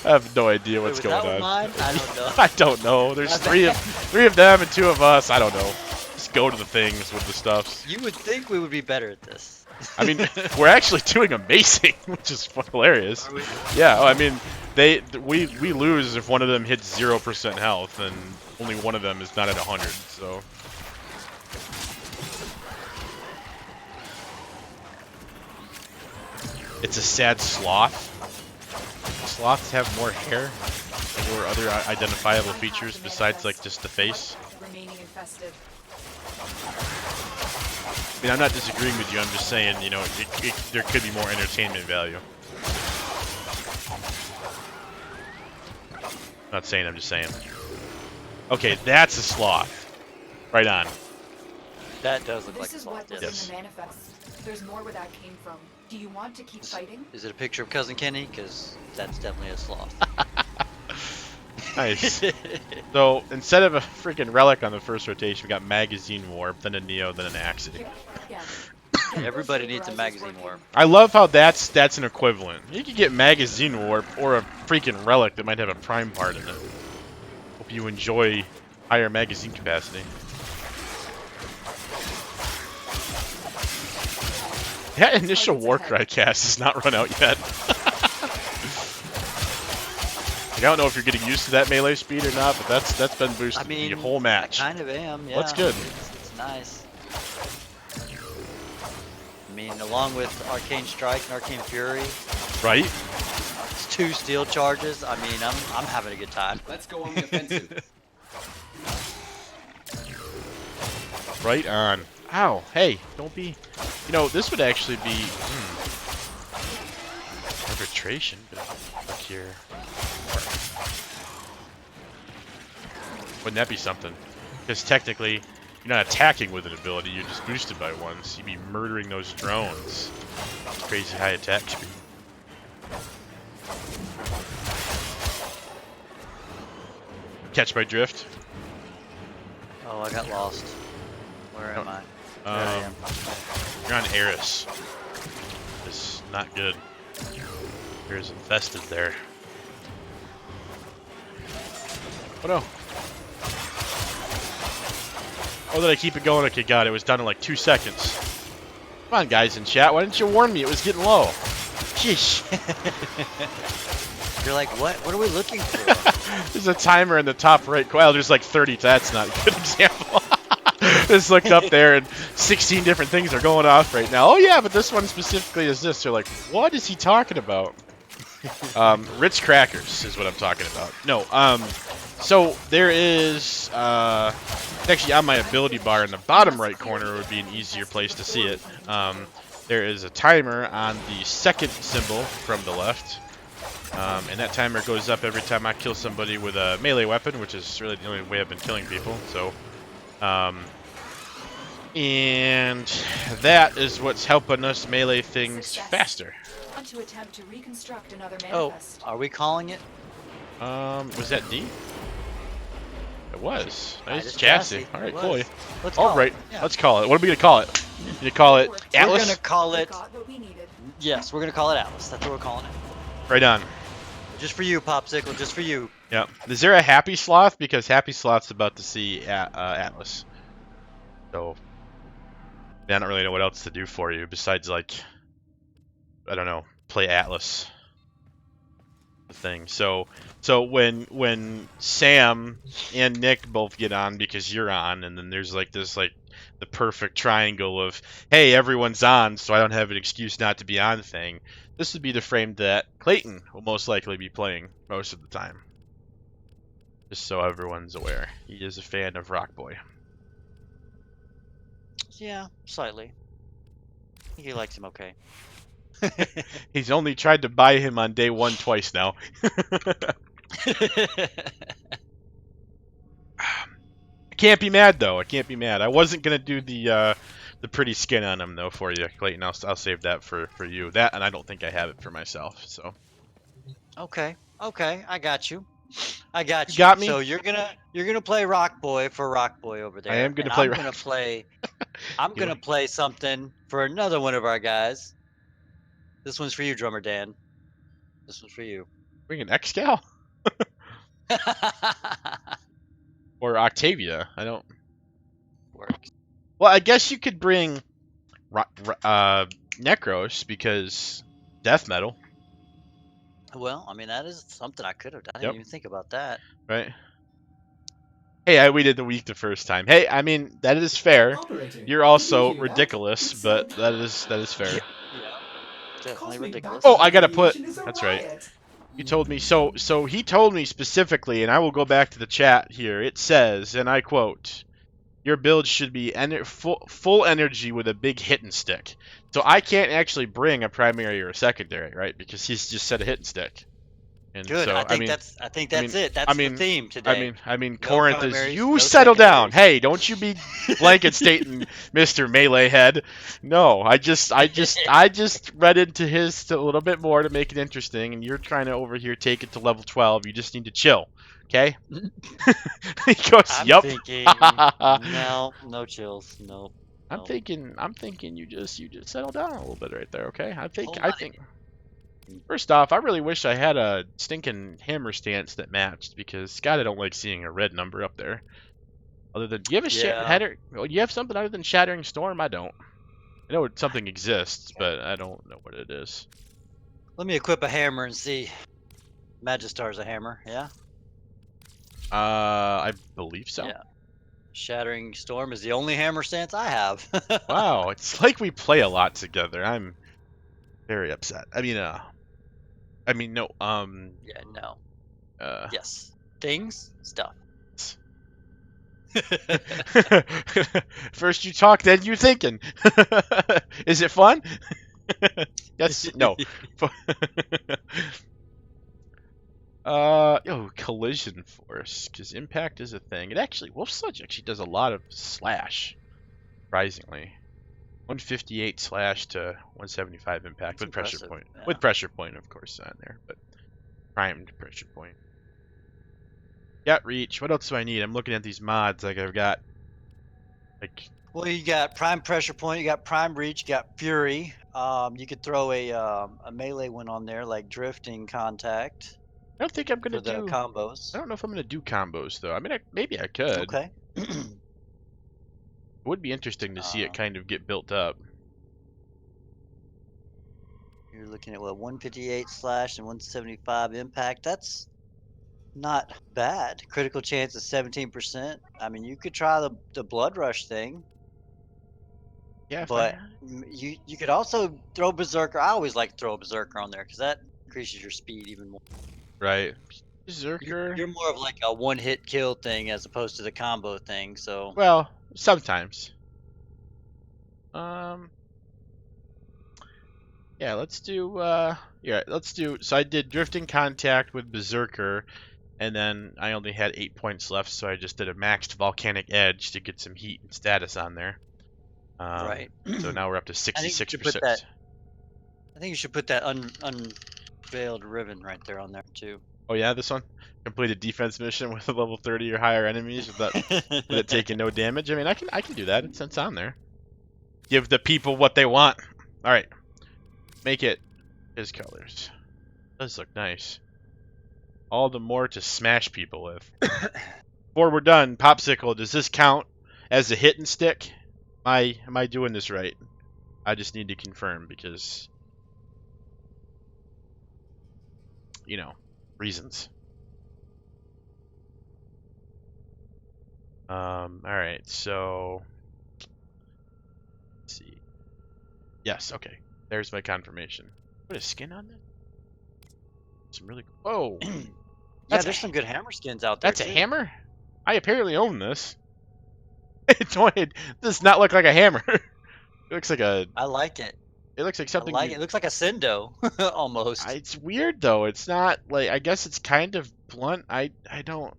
S1: I have no idea what's
S3: wait, was
S1: going
S3: that
S1: on.
S3: one mine? I don't know.
S1: I don't know. There's three of them and two of us. I don't know. Just go to the things with the stuffs.
S3: You would think we would be better at this.
S1: I mean, we're actually doing amazing, which is hilarious.
S3: Are we?
S1: Yeah, I mean, we lose if one of them hits 0% health, and only one of them is not at 100. So. It's a sad sloth. Sloths have more hair or other identifiable features besides like just the face.
S2: Remaining infested.
S1: I mean, I'm not disagreeing with you. I'm just saying, there could be more entertainment value. I'm not saying. I'm just saying. Okay, that's a sloth. Right on.
S3: That does look
S2: This
S3: like a
S2: is what
S3: sloth.
S2: was
S3: Yes.
S2: in the manifest. There's more where that came from. Do you want to keep fighting?
S3: Is it a picture of Cousin Kenny? Because that's definitely a sloth.
S1: Nice. So instead of a freaking relic on the first rotation, we got magazine warp, then a neo, then an axis.
S2: Yeah.
S3: Everybody needs a magazine warp.
S1: I love how that's an equivalent. You can get magazine warp or a freaking relic that might have a prime part in it. Hope you enjoy higher magazine capacity. That initial war cry cast has not run out yet. I don't know if you're getting used to that melee speed or not, but that's been boosted the whole match.
S3: I kind of am, yeah.
S1: That's good.
S3: It's nice. I mean, along with Arcane Strike and Arcane Fury,
S1: Right?
S3: it's 2 steel charges. I mean, I'm having a good time.
S4: Let's go on the offensive.
S1: Right on. Ow, hey, don't be... this would actually be... Infiltration? Look here. Wouldn't that be something? Because technically, you're not attacking with an ability, you're just boosted by one, so you'd be murdering those drones. Crazy high attack speed. Catch my drift?
S3: Oh, I got lost. Where am I? There I am.
S1: You're on Eris. It's not good. There's infested there. Oh no. Oh, did I keep it going? Okay, God, it was done in like 2 seconds. Come on, guys in chat. Why didn't you warn me? It was getting low. Sheesh.
S3: You're like, what? What are we looking for?
S1: There's a timer in the top right. Well, there's like 30. That's not a good example. Just looked up there and 16 different things are going off right now. Oh yeah, but this one specifically is this. You're like, what is he talking about? Ritz crackers is what I'm talking about. No, so there is, actually on my ability bar in the bottom right corner would be an easier place to see it. There is a timer on the second symbol from the left. And that timer goes up every time I kill somebody with a melee weapon, which is really the only way I've been killing people. So, and that is what's helping us melee things faster.
S2: To attempt to reconstruct another
S3: Oh,
S2: manifest.
S3: are we calling it?
S1: Was that D? It was. Nice
S3: Nidus
S1: chassis.
S3: chassis.
S1: All right,
S3: It
S1: cool.
S3: was. Let's call
S1: All right,
S3: it. Yeah.
S1: let's call it. What are we gonna call it? You call it
S2: We're
S3: We're
S1: Atlas?
S3: gonna call it.
S2: Got what we needed.
S3: Yes, we're gonna call it Atlas. That's what we're calling it.
S1: Right on.
S3: Just for you, Popsicle. Just for you.
S1: Yeah. Is there a Happy Sloth? Because Happy Sloth's about to see Atlas. So, I don't really know what else to do for you besides, like, I don't know, play Atlas. The thing. So when Sam and Nick both get on because you're on, and then there's like this, like, the perfect triangle of, hey, everyone's on, so I don't have an excuse not to be on thing. This would be the frame that Clayton will most likely be playing most of the time. Just so everyone's aware. He is a fan of Rock Boy.
S3: Yeah, slightly. I think he likes him okay.
S1: He's only tried to buy him on day 1 twice now. I can't be mad though. I can't be mad. I wasn't gonna do the pretty skin on him though for you, Clayton. I'll save that for you. That, and I don't think I have it for myself. So.
S3: Okay, I got you. I got you.
S1: You got me?
S3: So you're gonna play Rock Boy for Rock Boy over there.
S1: I am gonna
S3: and
S1: play
S3: I'm
S1: Rock-
S3: gonna play. I'm
S1: You
S3: gonna
S1: want-
S3: play something for another one of our guys. This one's for you, Drummer Dan. This one's for you.
S1: Bring an Excal or Octavia. I don't.
S3: Works.
S1: Well, I guess you could bring Necros because death metal,
S3: Well, I mean that is something I could have done. I
S1: Yep.
S3: didn't even think about that.
S1: right? Hey, we did the week the first time. Hey, I mean that is fair.
S4: Operator,
S1: You're also
S4: did you hear that?
S1: ridiculous,
S4: It's
S1: but that
S4: salvage.
S1: is fair.
S3: Yeah. Definitely
S4: Cosmic
S3: ridiculous.
S1: Oh, I gotta put-
S4: radiation is a
S1: that's right.
S4: riot.
S1: He told me so he told me specifically, and I will go back to the chat here. It says, and I quote, "Your build should be full energy with a big hit and stick." So I can't actually bring a primary or a secondary, right? Because he's just said a hit and stick. And
S3: Good.
S1: so
S3: I think
S1: mean,
S3: that's
S1: mean-
S3: it. That's
S1: I mean-
S3: the theme today.
S1: I mean,
S3: No
S1: Corinth is.
S3: primaries,
S1: You
S3: no
S1: settle down.
S3: secondaries.
S1: Hey, don't you be blanket stating Mr. Melee Head. No, I just read into his a little bit more to make it interesting, and you're trying to over here take it to level 12. You just need to chill, okay? He goes,
S3: I'm
S1: "Yup."
S3: thinking no chills. No.
S1: I'm thinking you just settle down a little bit right there, okay? I think
S3: Hold on.
S1: first off, I really wish I had a stinking hammer stance that matched, because God, I don't like seeing a red number up there. Other than, do you have a
S3: Yeah.
S1: header? Well, you have something other than Shattering Storm? I don't. I know something exists, but I don't know what it is.
S3: Let me equip a hammer and see. Magistar's a hammer, yeah?
S1: I believe so.
S3: Yeah. Shattering Storm is the only hammer stance I have.
S1: Wow, it's like we play a lot together. I'm very upset. I mean, no.
S3: Yeah, no.
S1: Uh,
S3: Yes. Things, stuff.
S1: First you talk, then you thinking. Is it fun? Yes, no. Collision force, because impact is a thing. It actually, Wolf Sludge actually does a lot of slash, surprisingly. 158 slash to 175 impact
S3: That's
S1: with pressure
S3: impressive,
S1: point.
S3: yeah.
S1: With pressure point, of course, on there, but primed pressure point. Got reach. What else do I need? I'm looking at these mods. Like I've got, like,
S3: Well, you got prime pressure point, you got prime reach, you got fury. You could throw a melee one on there, like drifting contact
S1: I don't think I'm gonna
S3: for the
S1: do.
S3: combos.
S1: I don't know if I'm gonna do combos though. I mean, maybe I could.
S3: Okay.
S1: It would be interesting to see it kind of get built up.
S3: You're looking at what, 158 slash and 175 impact. That's not bad. Critical chance is 17%. I mean, you could try the blood rush thing,
S1: Yeah, if
S3: but you could also throw berserker. I always like to throw a berserker on there because that increases your speed even more.
S1: right. Berserker.
S3: You're more of like a one-hit kill thing as opposed to the combo thing. So
S1: Well, sometimes. Yeah, let's do. Let's do. So I did drifting contact with berserker, and then I only had 8 points left, so I just did a maxed volcanic edge to get some heat and status on there.
S3: right.
S1: So now we're up to
S3: I think you should
S1: 66%.
S3: put that. I think you should put that unveiled ribbon right there on there too.
S1: Oh yeah, this one. Complete a defense mission with a level 30 or higher enemies without with it taking no damage. I mean, I can do that. It's on there. Give the people what they want. All right. Make it his colors. Does look nice. All the more to smash people with. Before we're done, Popsicle, does this count as a hit and stick? Am I doing this right? I just need to confirm because, you know, reasons. All right, so let's see. Yes, okay. There's my confirmation. Put a skin on this? Some really. Whoa.
S3: Yeah, there's some good hammer skins out there.
S1: That's a
S3: too.
S1: hammer? I apparently own this. It does not look like a hammer. It looks like a.
S3: I like it.
S1: It looks like
S3: I
S1: something.
S3: like it. It looks like a Sendo almost.
S1: It's weird though. It's not like. I guess it's kind of blunt. I don't.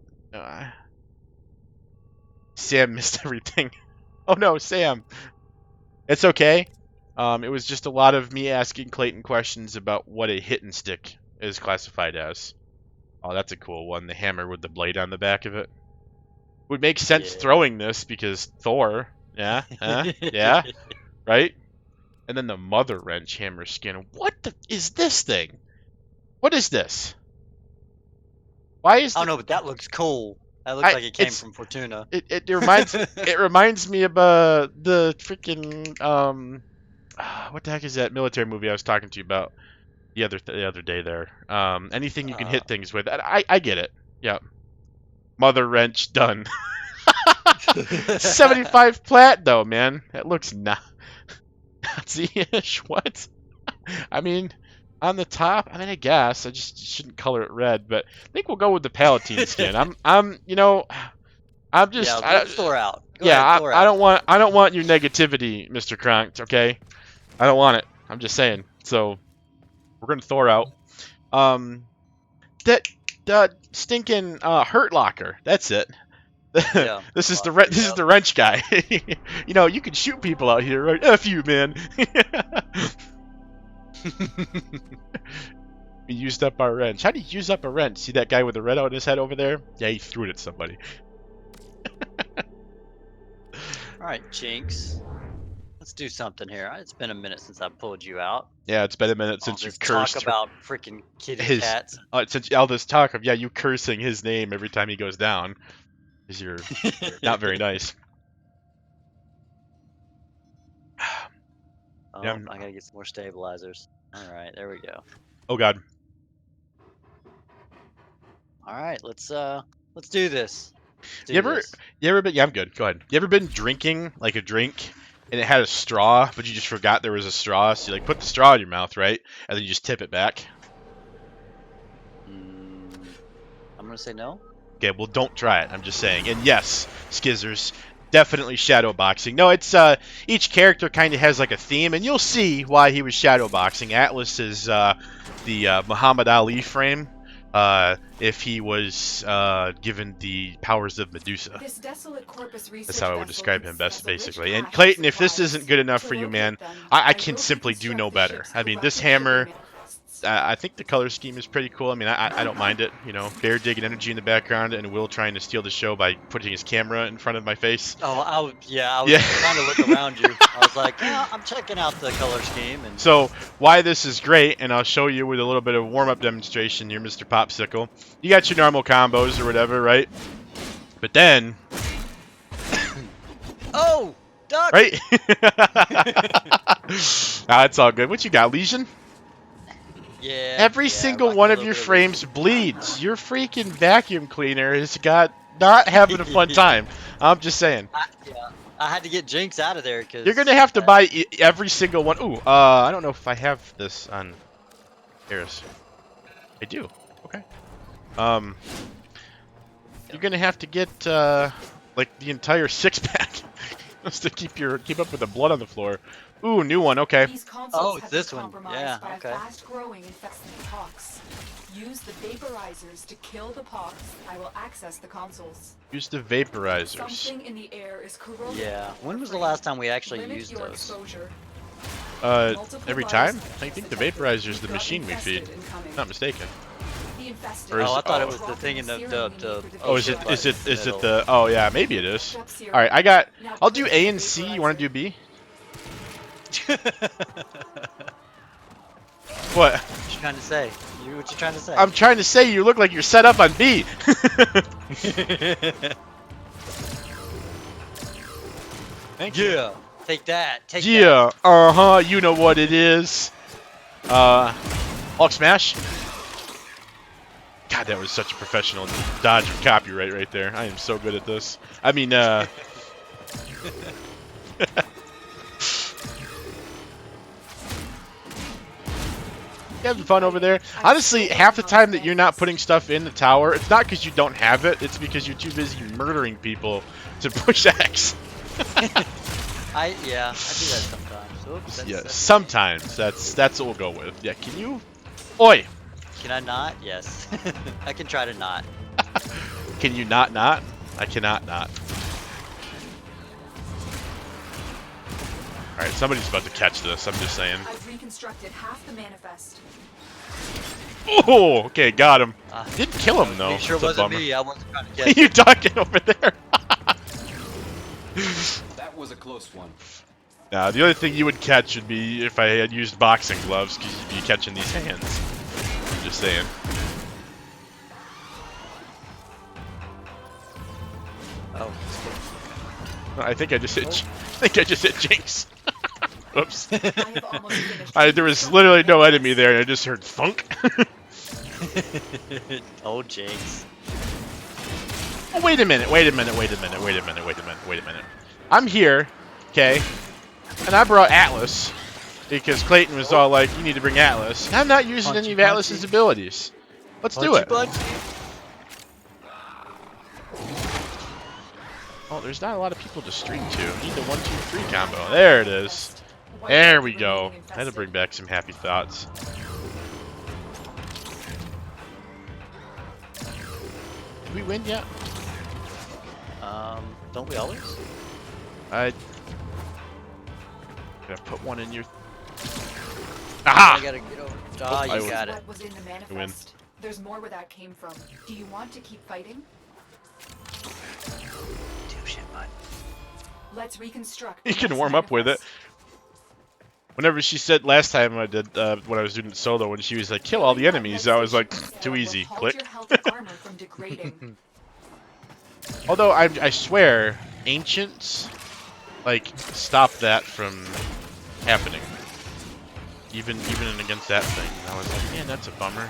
S1: Sam missed everything. Oh no, Sam. It's okay. It was just a lot of me asking Clayton questions about what a hit and stick is classified as. Oh, that's a cool one. The hammer with the blade on the back of it. Would make sense throwing this because Thor. Yeah, yeah, right? And then the mother wrench hammer skin. What is this thing? What is this? Why is
S3: I don't know, but that looks cool. That looks like it came from Fortuna.
S1: It reminds me of the freaking what the heck is that military movie I was talking to you about the other day there? Anything you can hit things with. I get it. Yeah. Mother wrench done. 75 plat though, man. That looks Nazi-ish. What? I mean, on the top, I mean, I guess I just shouldn't color it red, but I think we'll go with the Palatine skin. I'm just.
S3: Yeah, let's Thor out. Go
S1: Yeah,
S3: ahead, Thor
S1: I
S3: out.
S1: don't want your negativity, Mr. Kronk. Okay, I don't want it. I'm just saying. So we're gonna Thor out. That stinking Hurt Locker. That's it.
S3: Yeah,
S1: this is the wrench guy. You know, you can shoot people out here, right? F you, man. We used up our wrench. How do you use up a wrench? See that guy with the red out in his head over there? Yeah, he threw it at somebody.
S3: All right, Jinx. Let's do something here. It's been a minute since I pulled you out.
S1: Yeah, it's been a minute since you cursed.
S3: Talk about freaking kitty cats.
S1: Since all this talk of you cursing his name every time he goes down, because you're not very nice.
S3: Oh,
S1: Yeah,
S3: I gotta get some more stabilizers. All right, there we go.
S1: Oh God.
S3: All right, let's do this.
S1: You ever been? Yeah, I'm good. Go ahead. You ever been drinking like a drink and it had a straw, but you just forgot there was a straw? So you like put the straw in your mouth, right? And then you just tip it back.
S3: I'm gonna say no.
S1: Okay, well don't try it. I'm just saying. And yes, Skizzers, definitely shadow boxing. No, it's each character kind of has like a theme, and you'll see why he was shadow boxing. Atlas is the Muhammad Ali frame. If he was given the powers of Medusa.
S2: This desolate corpus
S1: That's how I would
S2: vessel
S1: describe him best,
S2: consists of a rich
S1: basically. And
S2: cache of
S1: Clayton, if this
S2: supplies.
S1: isn't good enough
S2: To
S1: for you,
S2: locate
S1: man,
S2: them,
S1: I can
S2: will
S1: simply do
S2: reconstruct
S1: no
S2: the
S1: better.
S2: ship's
S1: I mean, this
S2: corrupted shipping
S1: hammer,
S2: manifests.
S1: I think the color scheme is pretty cool. I mean, I don't mind it. You know, Bear digging energy in the background and Will trying to steal the show by putting his camera in front of my face.
S3: Oh, I was
S1: Yeah.
S3: trying to look around you. I was like, yeah, I'm checking out the color scheme. And
S1: So, why this is great, and I'll show you with a little bit of warm-up demonstration here, Mr. Popsicle. You got your normal combos or whatever, right? But then,
S3: oh, duck!
S1: right? It's all good. What you got, Legion?
S3: Yeah.
S1: Every
S3: yeah,
S1: single
S3: rocking
S1: one
S3: a
S1: of
S3: little
S1: your
S3: bit
S1: frames bleeds. Your freaking vacuum cleaner has got not having a fun time. I'm just saying.
S3: I had to get Jinx out of there because
S1: You're gonna have to buy every single one. Ooh, I don't know if I have this on Eris. I do. Okay. You're gonna have to get like the entire 6-pack just to keep up with the blood on the floor. Ooh, new one. Okay.
S2: These consoles
S3: Oh,
S2: have
S3: this
S2: been
S3: one.
S2: compromised
S3: Yeah,
S2: by
S3: okay.
S2: a fast-growing infested pox. Use the vaporizers to kill the pox. I will access the consoles.
S1: Use the vaporizers.
S2: Something in the air is corroding.
S3: Yeah. When was the last time we actually
S2: Limit
S3: used
S2: your
S3: those?
S2: exposure.
S1: Every time? I think the vaporizer is the machine we feed. Not mistaken.
S2: The infested.
S1: Or is
S3: Oh, I
S1: it-
S3: thought
S1: oh.
S3: it was the thing in the
S1: Oh, is
S3: ship
S1: it
S3: button middle.
S1: Oh yeah, maybe it is. All right, I got. I'll do A and C. You want to do B? What?
S3: What you trying to say? What you trying to say?
S1: I'm trying to say you look like you're set up on B. Thank you.
S3: Yeah. Take that. Take that.
S1: Yeah. You know what it is. Hulk smash. God, that was such a professional dodge of copyright right there. I am so good at this. I mean, You having fun over there? Honestly, half the time that you're not putting stuff in the tower, it's not because you don't have it, it's because you're too busy murdering people to push X.
S3: I do that sometimes. Oops, that's,
S1: Yeah,
S3: that's-
S1: sometimes. That's what we'll go with. Yeah, can you? Oi!
S3: Can I not? Yes. I can try to not.
S1: Can you not? I cannot not. Alright, somebody's about to catch this, I'm just saying.
S2: I've reconstructed half the manifest.
S1: Oh, okay, got him.
S3: Ah,
S1: Didn't kill him, though.
S3: Make sure it
S1: That's a
S3: wasn't
S1: bummer.
S3: me. I wasn't trying to catch
S1: You ducking over there.
S4: That was a close one.
S1: Now, the other thing you would catch would be if I had used boxing gloves, because you'd be catching these hands. I'm just saying.
S3: Oh,
S1: I think I just hit. I think I just hit Jinx. Oops.
S2: I have almost finished.
S1: There was literally no enemy there, and I just heard thunk.
S3: oh, Jinx.
S1: Oh, wait a minute. I'm here, okay, and I brought Atlas because Clayton was all like, "You need to bring Atlas." And I'm not using any of Atlas's abilities. Let's do it. Oh, there's not a lot of people to stream to. I need the 1, 2, 3 combo. There it is. There we go. I had to bring back some happy thoughts. Did we win yet?
S3: Don't we always?
S1: I gotta put one in your. Aha!
S3: I gotta get over.
S1: Oh,
S3: Oh,
S1: I
S3: you
S1: was-
S3: got it.
S2: What was in the manifest? There's more where that came from. Do you want to keep fighting? Let's reconstruct.
S1: You
S2: the
S1: can
S2: next
S1: warm up with it.
S2: manifest.
S1: Whenever she said last time I did when I was doing solo, when she was like, "Kill all the enemies," I was like, "Too easy."
S2: Will halt
S1: Click.
S2: your health and armor from degrading.
S1: Although I swear, ancients like stop that from happening. Even against that thing, I was like, man, that's a bummer.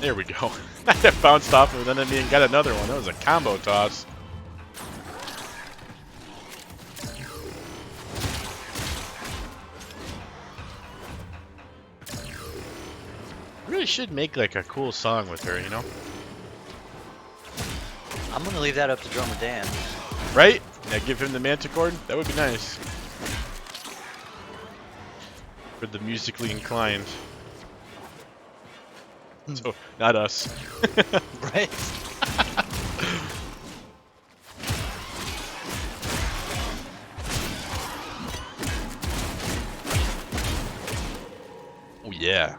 S1: There we go. That bounced off of an enemy and got another one. That was a combo toss. should make like a cool song with her, you know?
S3: I'm gonna leave that up to drummer Dan.
S1: Right? Yeah, give him the manticore. That would be nice. For the musically inclined. So, not us.
S3: Right?
S1: Oh yeah.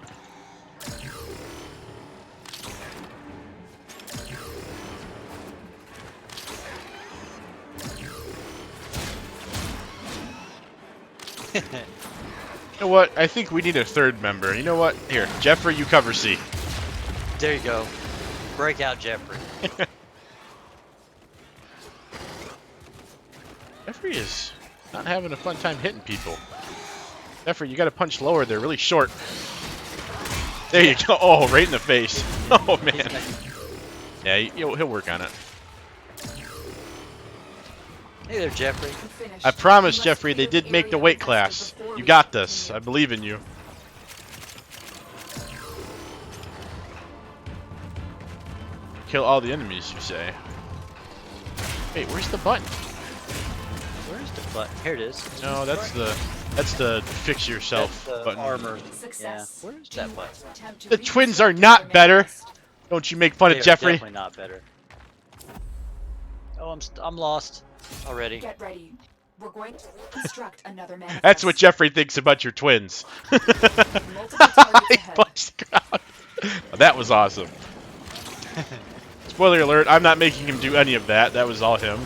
S1: You know what? I think we need a third member. You know what? Here, Jeffrey, you cover C.
S3: There you go. Break out Jeffrey.
S1: Jeffrey is not having a fun time hitting people. Jeffrey, you gotta punch lower. They're really short. There you go. Oh, right in the face. Oh, man. Yeah, he'll work on it.
S3: Hey there, Jeffrey.
S1: I promise, Jeffrey, they did make the weight class. You got this. I believe in you. Kill all the enemies, you say. Wait, where's the button?
S3: Where's the button? Here it is.
S1: No, that's the fix yourself
S3: That's the
S1: button.
S3: armor.
S2: Success.
S3: Yeah. Where's that button?
S1: The twins are not better. Don't you make fun of
S3: They're
S1: Jeffrey?
S3: Definitely not better. Oh, I'm lost already.
S2: Get ready. We're going to construct another manifest.
S1: That's what Jeffrey thinks about your twins.
S2: Multiple targets
S1: He
S2: ahead.
S1: punched the ground. That was awesome. Spoiler alert, I'm not making him do any of that. That was all him.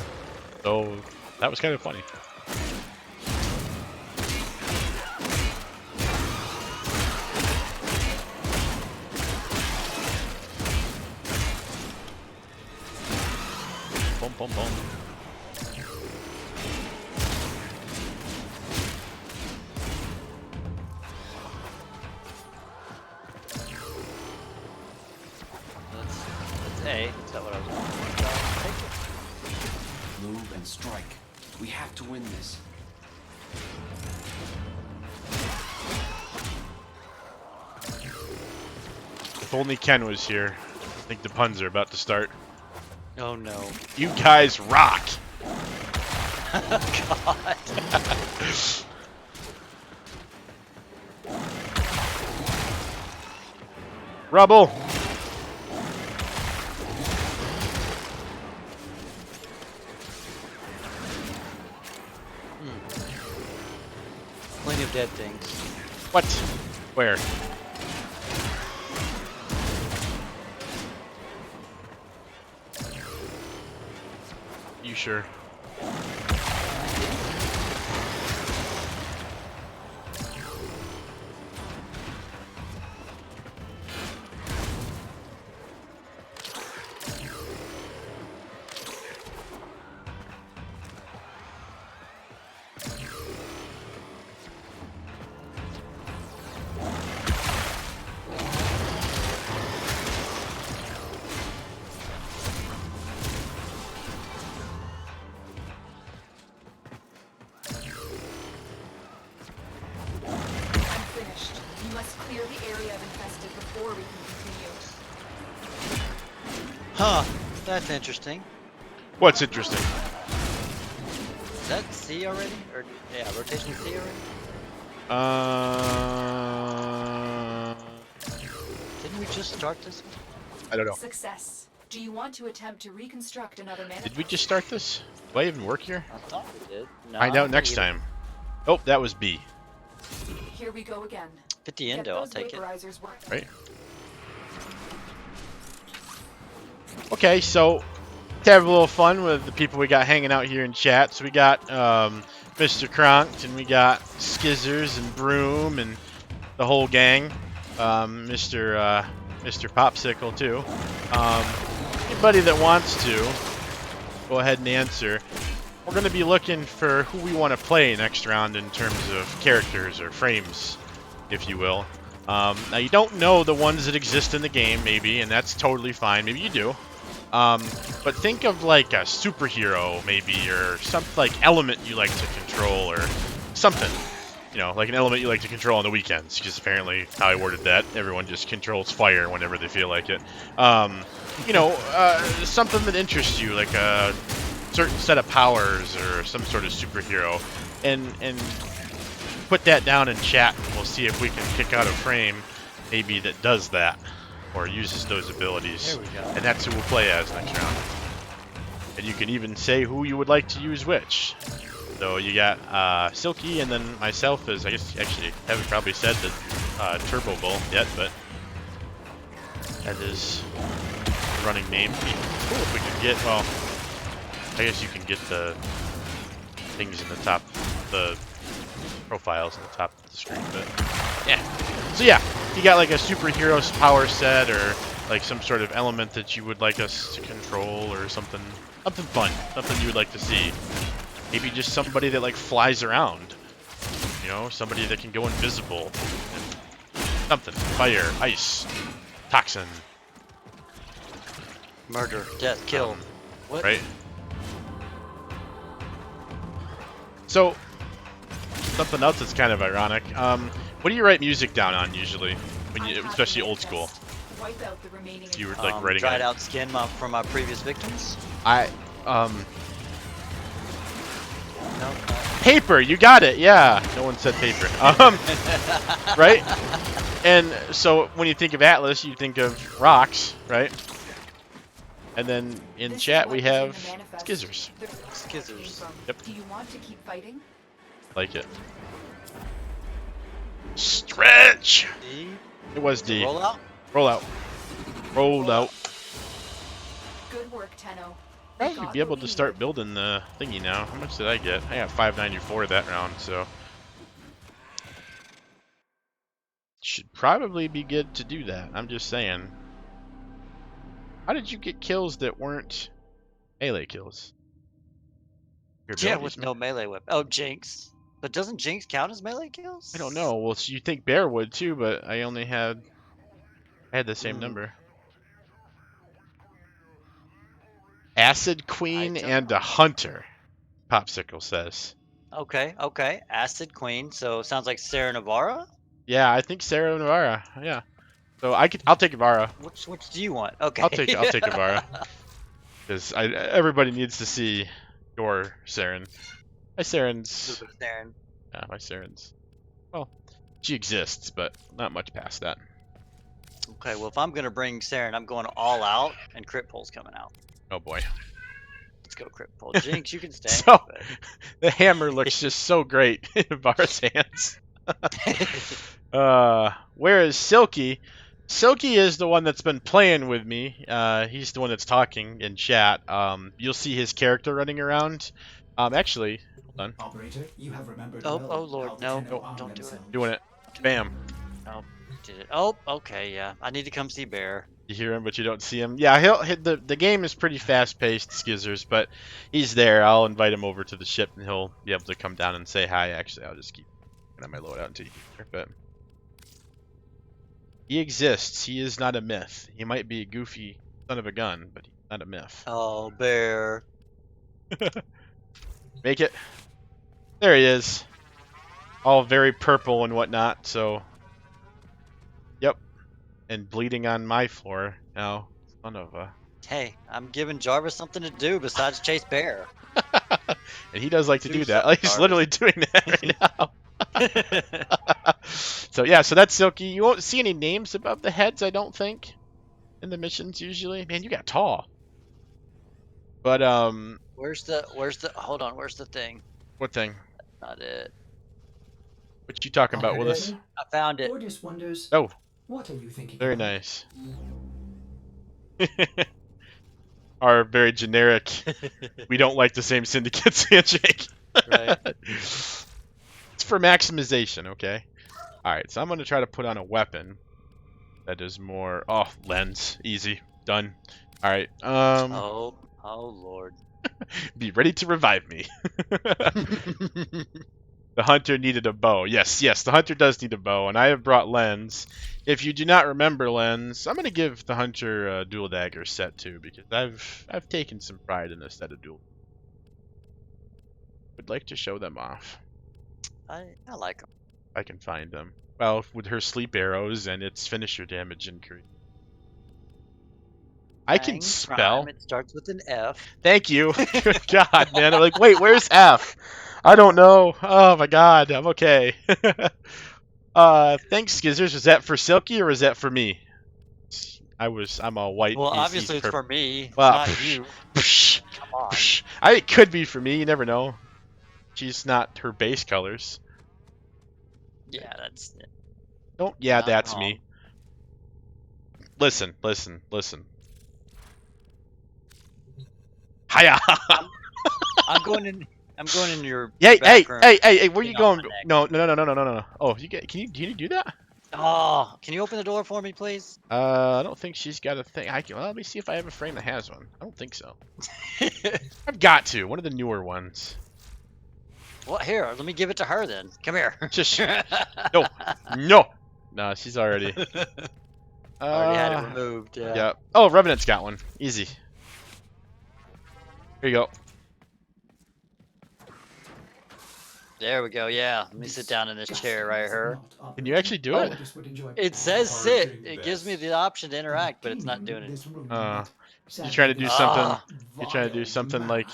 S1: So, that was kind of funny. Boom, boom, boom.
S3: That's A. Is that what I was going
S4: Move and strike. We have to win this.
S1: If only Ken was here. I think the puns are about to start.
S3: Oh no.
S1: You guys rock!
S3: God.
S1: Rubble!
S3: Plenty of dead things.
S1: What? Where? You sure?
S2: Unfinished. You must clear the area of infested before we can continue.
S3: Huh. That's interesting.
S1: What's interesting?
S3: Is that C already? Or yeah, rotation C already? Didn't we just start this one?
S1: I don't know.
S2: Success. Do you want to attempt to reconstruct another manifest?
S1: Did we just start this? Do I even work here?
S3: I thought we did. No,
S1: Find
S3: I
S1: out
S3: don't
S1: next
S3: think
S1: time. Oh, that was B.
S2: Here we go again.
S3: 50
S2: Get
S3: endo, I'll
S2: those
S3: take it.
S2: vaporizers working.
S1: Right. Okay, so to have a little fun with the people we got hanging out here in chat. So we got Mr. Cronked, and we got Skizzers and Broom and the whole gang. Mr. Popsicle too. Anybody that wants to, go ahead and answer. We're going to be looking for who we want to play next round in terms of characters or frames, if you will. Now, you don't know the ones that exist in the game, maybe, and that's totally fine. Maybe you do. But think of like a superhero, maybe, or some like element you like to control, or something. you know, like an element you like to control on the weekends, because apparently how I worded that, everyone just controls fire whenever they feel like it. You know, something that interests you, like a certain set of powers or some sort of superhero, and put that down in chat, and we'll see if we can pick out a frame maybe that does that or uses those abilities.
S3: There we go.
S1: And that's who we'll play as next round. And you can even say who you would like to use which. So you got Silky and then myself as, I guess, actually, haven't probably said the Turbo Bull yet, but that is the running name. It'd be cool if we could get, well, I guess you can get the things in the top, the profiles in the top of the screen, but yeah. So yeah, you got like a superhero's power set or like some sort of element that you would like us to control or something fun, something you would like to see. Maybe just somebody that like flies around, you know, somebody that can go invisible, something, fire, ice, toxin,
S3: Murder, death, kill. What?
S1: right? So something else that's kind of ironic. What do you write music down on usually, when you, especially old school?
S2: Wipe out the remaining.
S1: If you were like writing
S3: Dried
S1: on,
S3: out skin from my previous victims. No.
S1: Paper, you got it. Yeah, no one said paper. Right? And so when you think of Atlas, you think of rocks, right? And then in chat we have skizzers.
S3: Skizzers.
S1: Yep.
S2: Do you want to keep fighting?
S1: Like it. Stretch.
S3: D.
S1: It was D.
S3: Roll out.
S1: Roll out. Roll out.
S2: Good work, Tenno.
S1: I should be able to start building the thingy now. How much did I get? I got 594 that round, so should probably be good to do that. I'm just saying. How did you get kills that weren't melee kills? Your
S3: Yeah,
S1: abilities,
S3: with no melee weapon. Oh, Jinx. But doesn't Jinx count as melee kills?
S1: I don't know. Well, so you think Bear would too, but I only had the same number. Acid Queen and a Hunter, Popsicle says.
S3: Okay, okay. Acid Queen. So sounds like Sarah Navarra.
S1: Yeah, I think Sarah Navarra. Yeah. So I'll take Navarra.
S3: Which do you want? Okay.
S1: I'll take Navarra. Because everybody needs to see your Saren. My Saren's
S3: Saren.
S1: yeah, my Saren's. Well, she exists, but not much past that.
S3: Okay, well if I'm gonna bring Saren, I'm going all out, and Crit Pull's coming out.
S1: Oh boy.
S3: Let's go Crit Pull. Jinx, you can stay.
S1: So the hammer looks just so great in Navarra's hands. Whereas Silky is the one that's been playing with me. He's the one that's talking in chat. You'll see his character running around. Actually, hold on.
S5: Operator, you have remembered
S3: Oh,
S5: well
S3: oh lord,
S5: how the
S3: no,
S5: Tenno arm
S3: don't do it.
S5: themselves.
S1: Doing it. Bam.
S3: Oh, did it? Oh, okay, yeah. I need to come see Bear.
S1: You hear him, but you don't see him. Yeah, he'll hit the game is pretty fast-paced, Skizzers, but he's there. I'll invite him over to the ship, and he'll be able to come down and say hi. Actually, I'll just keep on my loadout until you get there. But he exists. He is not a myth. He might be a goofy son of a gun, but he's not a myth.
S3: Oh, Bear.
S1: Make it. There he is. All very purple and whatnot. So, yep. And bleeding on my floor now. Son of a.
S3: Hey, I'm giving Jarvis something to do besides chase Bear.
S1: And he does like to
S3: Do
S1: do that.
S3: something,
S1: He's
S3: Jarvis.
S1: literally doing that right now. So yeah, so that's Silky. You won't see any names above the heads, I don't think, in the missions usually. Man, you got tall. But
S3: Where's the hold on, where's the thing?
S1: what thing?
S3: Not it.
S1: What you talking about, Willis?
S5: Operator,
S3: I found it.
S5: Ordis wonders.
S1: Oh,
S5: What are you thinking?
S1: very
S5: about?
S1: nice. Our very generic. We don't like the same syndicates handshake.
S3: Right.
S1: It's for maximization, okay? Alright, so I'm going to try to put on a weapon that is more... Oh, lens. Easy. Done. Alright,
S3: Oh lord.
S1: be ready to revive me. The hunter needed a bow. Yes, the hunter does need a bow, and I have brought lens. If you do not remember lens, I'm going to give the hunter a dual dagger set too, because I've taken some pride in this set of dual. Would like to show them off.
S3: I like him.
S1: I can find them. Well, with her sleep arrows and its finisher damage increase. I can
S3: Fang
S1: spell.
S3: Prime, it starts with an F.
S1: Thank you. Good God, man. I'm like, wait, where's F? I don't know. Oh my God, I'm okay. Thanks, Skizzers. Was that for Silky or was that for me? I'm all white.
S3: Well,
S1: He's
S3: obviously it's
S1: purple.
S3: for me,
S1: Well,
S3: not
S1: psh,
S3: you.
S1: psh,
S3: Come on.
S1: psh. It could be for me. You never know. She's not her base colors.
S3: Yeah, that's
S1: Don't. Yeah,
S3: not
S1: that's
S3: wrong.
S1: me. Listen. Hiya.
S3: I'm going in. I'm going in your
S1: Hey,
S3: back room.
S1: hey, where you
S3: Get off
S1: going?
S3: my neck.
S1: No. Oh, can you do that?
S3: Oh, can you open the door for me, please?
S1: I don't think she's got a thing. Well, let me see if I have a frame that has one. I don't think so. I've got to. One of the newer ones.
S3: Well, here, let me give it to her then. Come here.
S1: Just no. No, she's already.
S3: Already had it removed. Yeah.
S1: Yeah. Oh, Revenant's got one. Easy. Here you go.
S3: There we go. Yeah. Let me sit down in this chair right here.
S1: Can you actually do it?
S3: It says sit. It gives me the option to interact, but it's not doing it.
S1: You trying to do something?
S3: Ah.
S1: You trying to do something like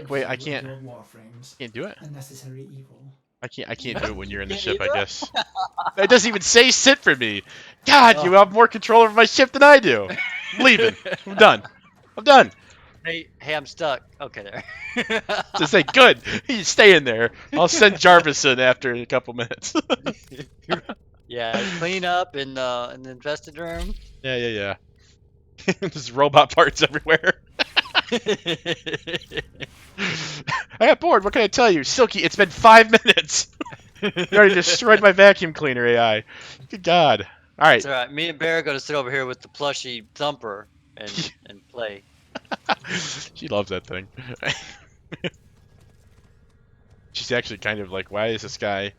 S1: wait, I can't do it. I can't do it when you're in the ship, I guess. It doesn't even say sit for me. God, you have more control over my ship than I do. I'm leaving. I'm done.
S3: Hey, I'm stuck. Okay, there.
S1: To say good, you stay in there. I'll send Jarvis in after a couple minutes.
S3: Yeah, clean up in the infested room.
S1: Yeah. There's robot parts everywhere. I got bored. What can I tell you? Silky, it's been 5 minutes. You already destroyed my vacuum cleaner AI. Good God. All right.
S3: It's all right. Me and Bear are gonna sit over here with the plushy thumper and play.
S1: She loves that thing. She's actually kind of like, why is this guy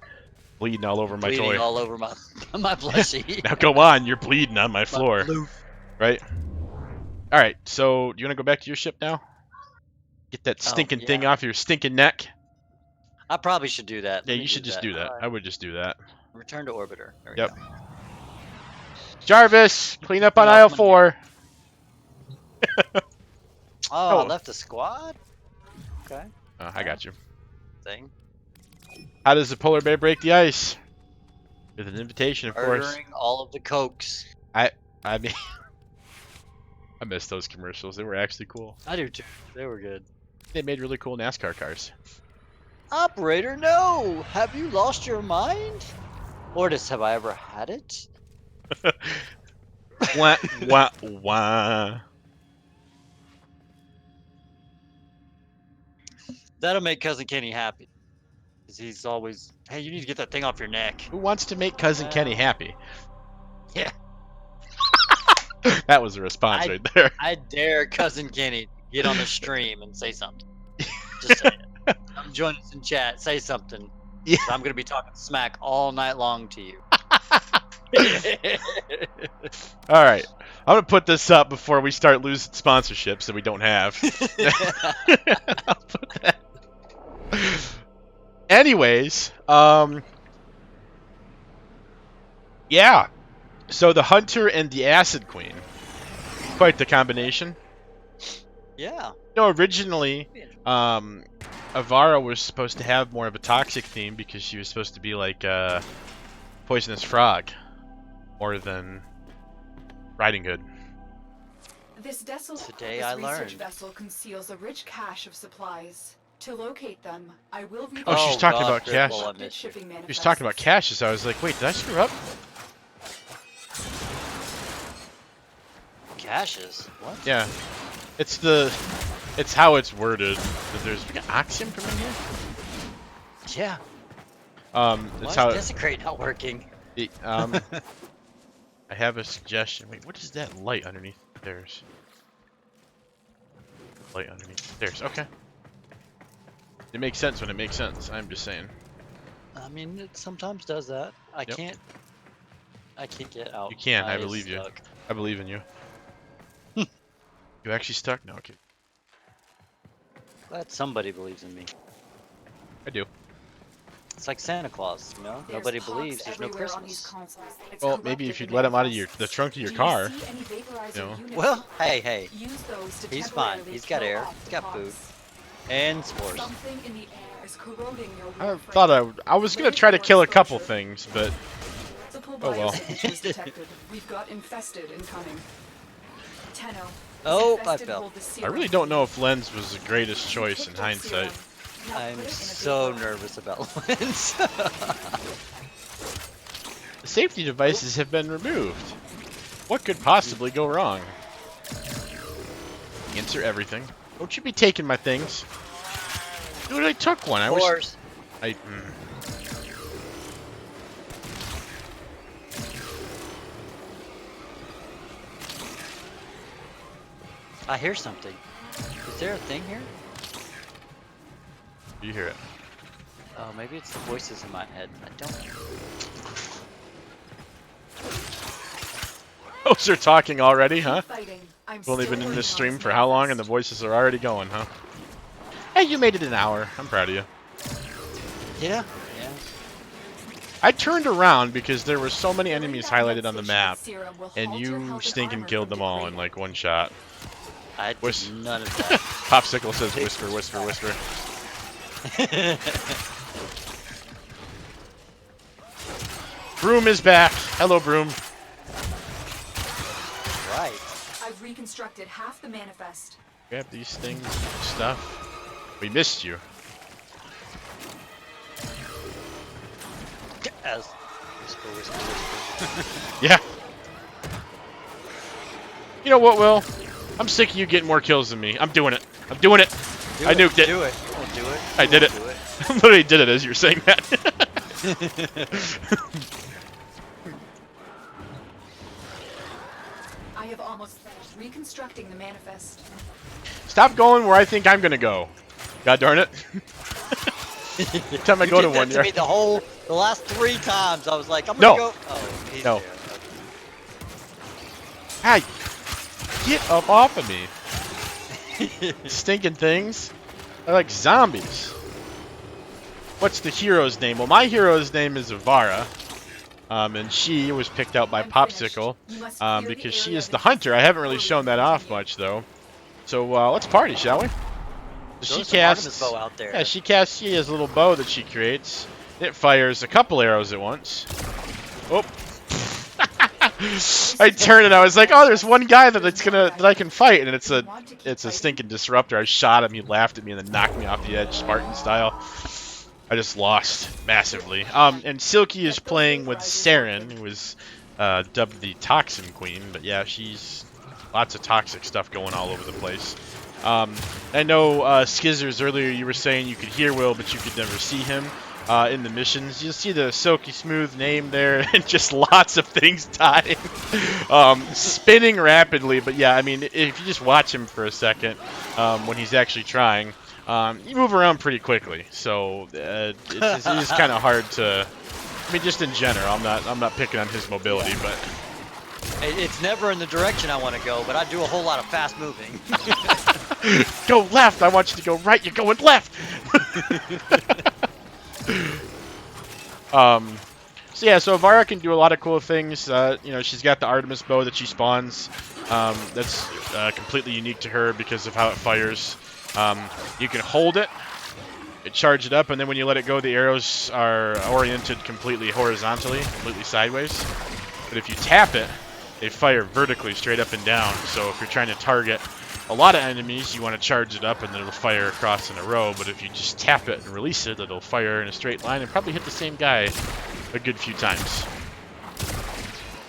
S1: bleeding all over my
S3: Bleeding
S1: toy?
S3: all over my plushie.
S1: Now go on, you're bleeding on my floor. Right? Alright, so do you want to go back to your ship now? Get that stinking thing off your stinking neck?
S3: I probably should do that.
S1: Yeah, you should just do that. I would just do that.
S3: Return to orbiter. There we
S1: Yep.
S3: go.
S1: Jarvis, clean up on
S3: Get
S1: aisle
S3: off my
S1: 4.
S3: Oh, I left the squad? Okay.
S1: Oh, I got you.
S3: Thing.
S1: How does the polar bear break the ice? With an invitation, of course.
S3: Ordering all of the cokes.
S1: I mean, I miss those commercials. They were actually cool.
S3: I do too. They were good.
S1: They made really cool NASCAR cars.
S3: Operator, no! Have you lost your mind? Mortis, have I ever had it?
S1: Wah, wah, wah.
S3: That'll make Cousin Kenny happy. Because he's always, hey, you need to get that thing off your neck.
S1: Who wants to make Cousin Kenny happy?
S3: Yeah.
S1: That was a response right there.
S3: I dare Cousin Kenny get on the stream and say something. Just say it. I'm joining us in chat. Say something.
S1: Yeah.
S3: I'm going to be talking smack all night long to you.
S1: All right. I'm going to put this up before we start losing sponsorships that we don't have. I'll put that. Anyways, yeah. So the Hunter and the Acid Queen. Quite the combination.
S3: Yeah.
S1: No, originally, Avara was supposed to have more of a toxic theme because she was supposed to be like a poisonous frog, more than Riding Hood.
S2: This desolate
S3: Today I
S2: research
S3: learned.
S2: vessel conceals a rich cache of supplies. To locate them, I will read
S1: Oh, she's talking about cash.
S3: Crystal, I missed you.
S2: shipping
S1: She was talking about caches. I was like, wait, did I screw up?
S3: Caches? What?
S1: Yeah, it's how it's worded. There's we got Oxium from in here.
S3: Yeah.
S1: It's
S3: Why
S1: how
S3: is Desecrate not working?
S1: I have a suggestion. Wait, what is that light underneath theirs? Light underneath theirs. Okay. It makes sense when it makes sense. I'm just saying.
S3: I mean, it sometimes does that. I
S1: Yep.
S3: can't get out.
S1: You can. I
S3: is
S1: believe you.
S3: stuck.
S1: I believe in you. You actually stuck? No, okay.
S3: Glad somebody believes in me.
S1: I do.
S3: It's like Santa Claus, you know?
S2: There's
S3: Nobody
S2: pox
S3: believes there's no
S2: everywhere on these
S3: Christmas.
S2: consoles. It's
S1: Well, maybe
S2: corrupted
S1: if you'd
S2: the
S1: let him out of
S2: manifest.
S1: the trunk of your
S2: Do
S1: car.
S2: you see any vaporizer
S1: You know.
S2: units?
S3: Well, hey.
S2: Use those to
S3: He's fine.
S2: temporarily
S3: He's got
S2: kill
S3: air.
S2: off
S3: He's
S2: the
S3: got
S2: pox.
S3: food. And spores.
S2: Something in the air is corroding your
S1: I
S2: Warframe.
S1: thought I was gonna try to kill a couple things, but
S2: Multiple
S1: oh well.
S2: biosignatures detected. We've got infested incoming. Tenno.
S3: Oh,
S2: This
S3: I
S2: infested
S3: fell.
S2: hold the
S1: I
S2: serum.
S1: really don't know if lens was the greatest choice in
S2: Picked up
S1: hindsight.
S2: serum. Now
S3: I'm
S2: put it in a
S3: so
S2: vaporizer.
S3: nervous about Lens.
S1: The safety devices have been removed. What could possibly go wrong? Answer everything. Don't you be taking my things. Dude, I took one. I wish.
S3: Spores. I hear something. Is there a thing here?
S1: You hear it.
S3: Oh, maybe it's the voices in my head. I don't.
S1: Those are talking already, huh?
S2: Keep fighting. I'm
S1: We've only
S2: still
S1: been in
S2: working
S1: this
S2: on
S1: stream
S2: this
S1: for how long, and the
S2: manifest.
S1: voices are already going, huh? Hey, you made it an hour. I'm proud of you.
S3: Yeah.
S1: I turned around because there were so many
S2: Filling
S1: enemies
S2: that
S1: highlighted on the
S2: med
S1: map,
S2: station serum will
S1: and
S2: halt your
S1: you
S2: health and
S1: stinking
S2: armor
S1: killed
S2: from
S1: them all in
S2: degrading.
S1: like one shot.
S3: I did
S1: Whis-
S3: none of that.
S1: Popsicle says whisper, whisper, whisper. Broom is back. Hello, Broom.
S3: Right.
S2: I've reconstructed half the manifest.
S1: Grab these things and stuff. We missed you.
S3: As whisper, whisper, whisper.
S1: Yeah. You know what, Will? I'm sick of you getting more kills than me. I'm doing it. I'm doing it.
S3: Do
S1: I nuked it.
S3: Do it. You won't do it.
S1: I
S3: You
S1: did
S3: won't
S1: it.
S3: do it.
S1: I literally did it as you were saying that.
S2: I have almost finished reconstructing the manifest.
S1: Stop going where I think I'm gonna go. God darn it. Every time I
S3: You
S1: go
S3: did
S1: to
S3: that
S1: one,
S3: to
S1: you're...
S3: me the last 3 times. I was like, I'm
S1: No.
S3: gonna go. Oh, he's
S1: No.
S3: there.
S1: Hey, get up off of me. Stinking things. They're like zombies. What's the hero's name? Well, my hero's name is Avara. And she was picked out by
S2: I'm
S1: Popsicle
S2: finished. You must clear the
S1: because she
S2: area
S1: is
S2: of
S1: the hunter. I haven't really
S2: before we
S1: shown that off
S2: continue.
S1: much, though. So let's party, shall we?
S3: Throw
S1: She
S3: some Artemis
S1: casts.
S3: bow out there.
S1: Yeah, she has a little bow that she creates. It fires a couple arrows at once. Oh. I turned and I was like, oh, there's one guy that I can fight, and it's a stinking disruptor. I shot him, he laughed at me, and then knocked me off the edge, Spartan style. I just lost massively. And Silky is playing with Saren, who was dubbed the Toxin Queen, but yeah, she's lots of toxic stuff going all over the place. I know Skizzers earlier you were saying you could hear Will, but you could never see him. In the missions, you'll see the Silky Smooth name there, and just lots of things dying, spinning rapidly. But yeah, I mean, if you just watch him for a second, when he's actually trying, you move around pretty quickly. So it is kind of hard to. I mean, just in general, I'm not picking on his mobility, but
S3: It's never in the direction I want to go, but I do a whole lot of fast moving.
S1: go left. I want you to go right. You're going left. So yeah, so Avara can do a lot of cool things. You know, she's got the Artemis bow that she spawns. That's completely unique to her because of how it fires. You can hold it, charge it up, and then when you let it go, the arrows are oriented completely horizontally, completely sideways. But if you tap it, they fire vertically, straight up and down. So if you're trying to target a lot of enemies, you want to charge it up and then it'll fire across in a row, but if you just tap it and release it, it'll fire in a straight line and probably hit the same guy a good few times.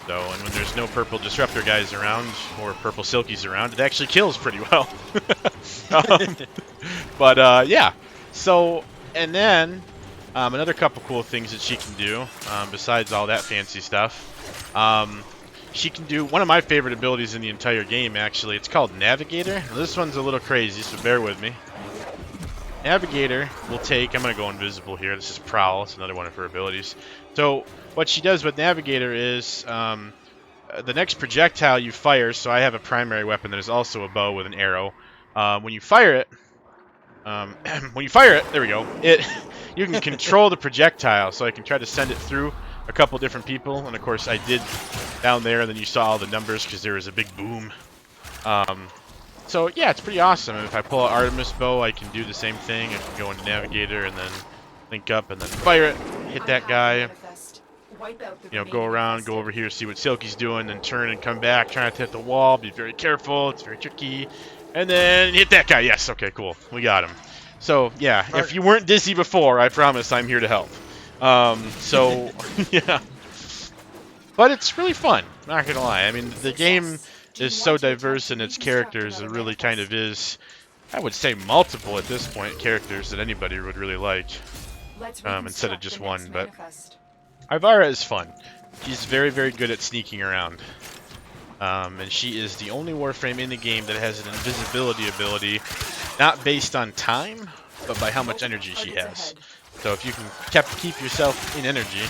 S1: So, and when there's no purple disruptor guys around, or purple silkies around, it actually kills pretty well. Yeah. So, and then, another couple cool things that she can do, besides all that fancy stuff. She can do one of my favorite abilities in the entire game, actually. It's called Navigator. Now, this one's a little crazy, so bear with me. Navigator will take... I'm going to go invisible here. This is Prowl. It's another one of her abilities. So what she does with Navigator is the next projectile you fire, so I have a primary weapon that is also a bow with an arrow. When you fire it, when you fire it, there we go. You can control the projectile, so I can try to send it through a couple different people, and of course I did down there, and then you saw all the numbers because there was a big boom. So yeah, it's pretty awesome. If I pull out Artemis bow, I can do the same thing. I can go into Navigator and then link up and then fire it, hit that guy. You know, go around, go over here, see what Silky's doing, then turn and come back, try not to hit the wall. Be very careful. It's very tricky. And then hit that guy. Yes. Okay. Cool. We got him. So yeah, if you weren't dizzy before, I promise I'm here to help. So yeah, but it's really fun. Not gonna lie. I mean, the game is so diverse in its characters. It really kind of is. I would say multiple at this point characters that anybody would really like, instead of just one. But Ivara is fun. She's very, very good at sneaking around. And she is the only Warframe in the game that has an invisibility ability, not based on time, but by how much energy she has. So if you can keep yourself in energy,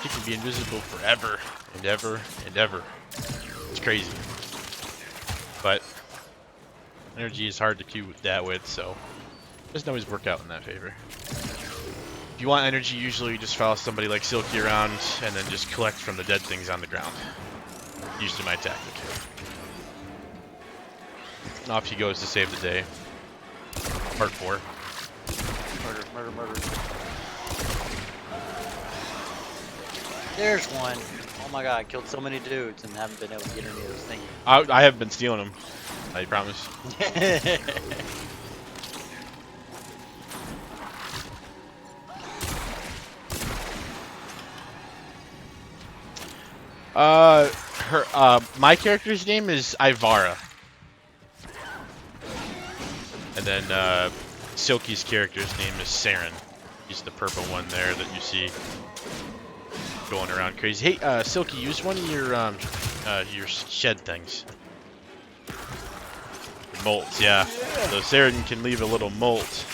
S1: you can be invisible forever and ever and ever. It's crazy. But energy is hard to queue that with, so it doesn't always work out in that favor. If you want energy, usually you just follow somebody like Silky around and then just collect from the dead things on the ground. Usually my tactic. And off he goes to save the day. Part 4.
S3: Murder, murder, murder. There's one. Oh my god, I killed so many dudes and haven't been able to get any of those things.
S1: I have been stealing them. I promise. My character's name is Ivara. And then, Silky's character's name is Saren. He's the purple one there that you see going around crazy. Hey, Silky, use one of your shed things. Molts, yeah. So Saren can leave a little molt.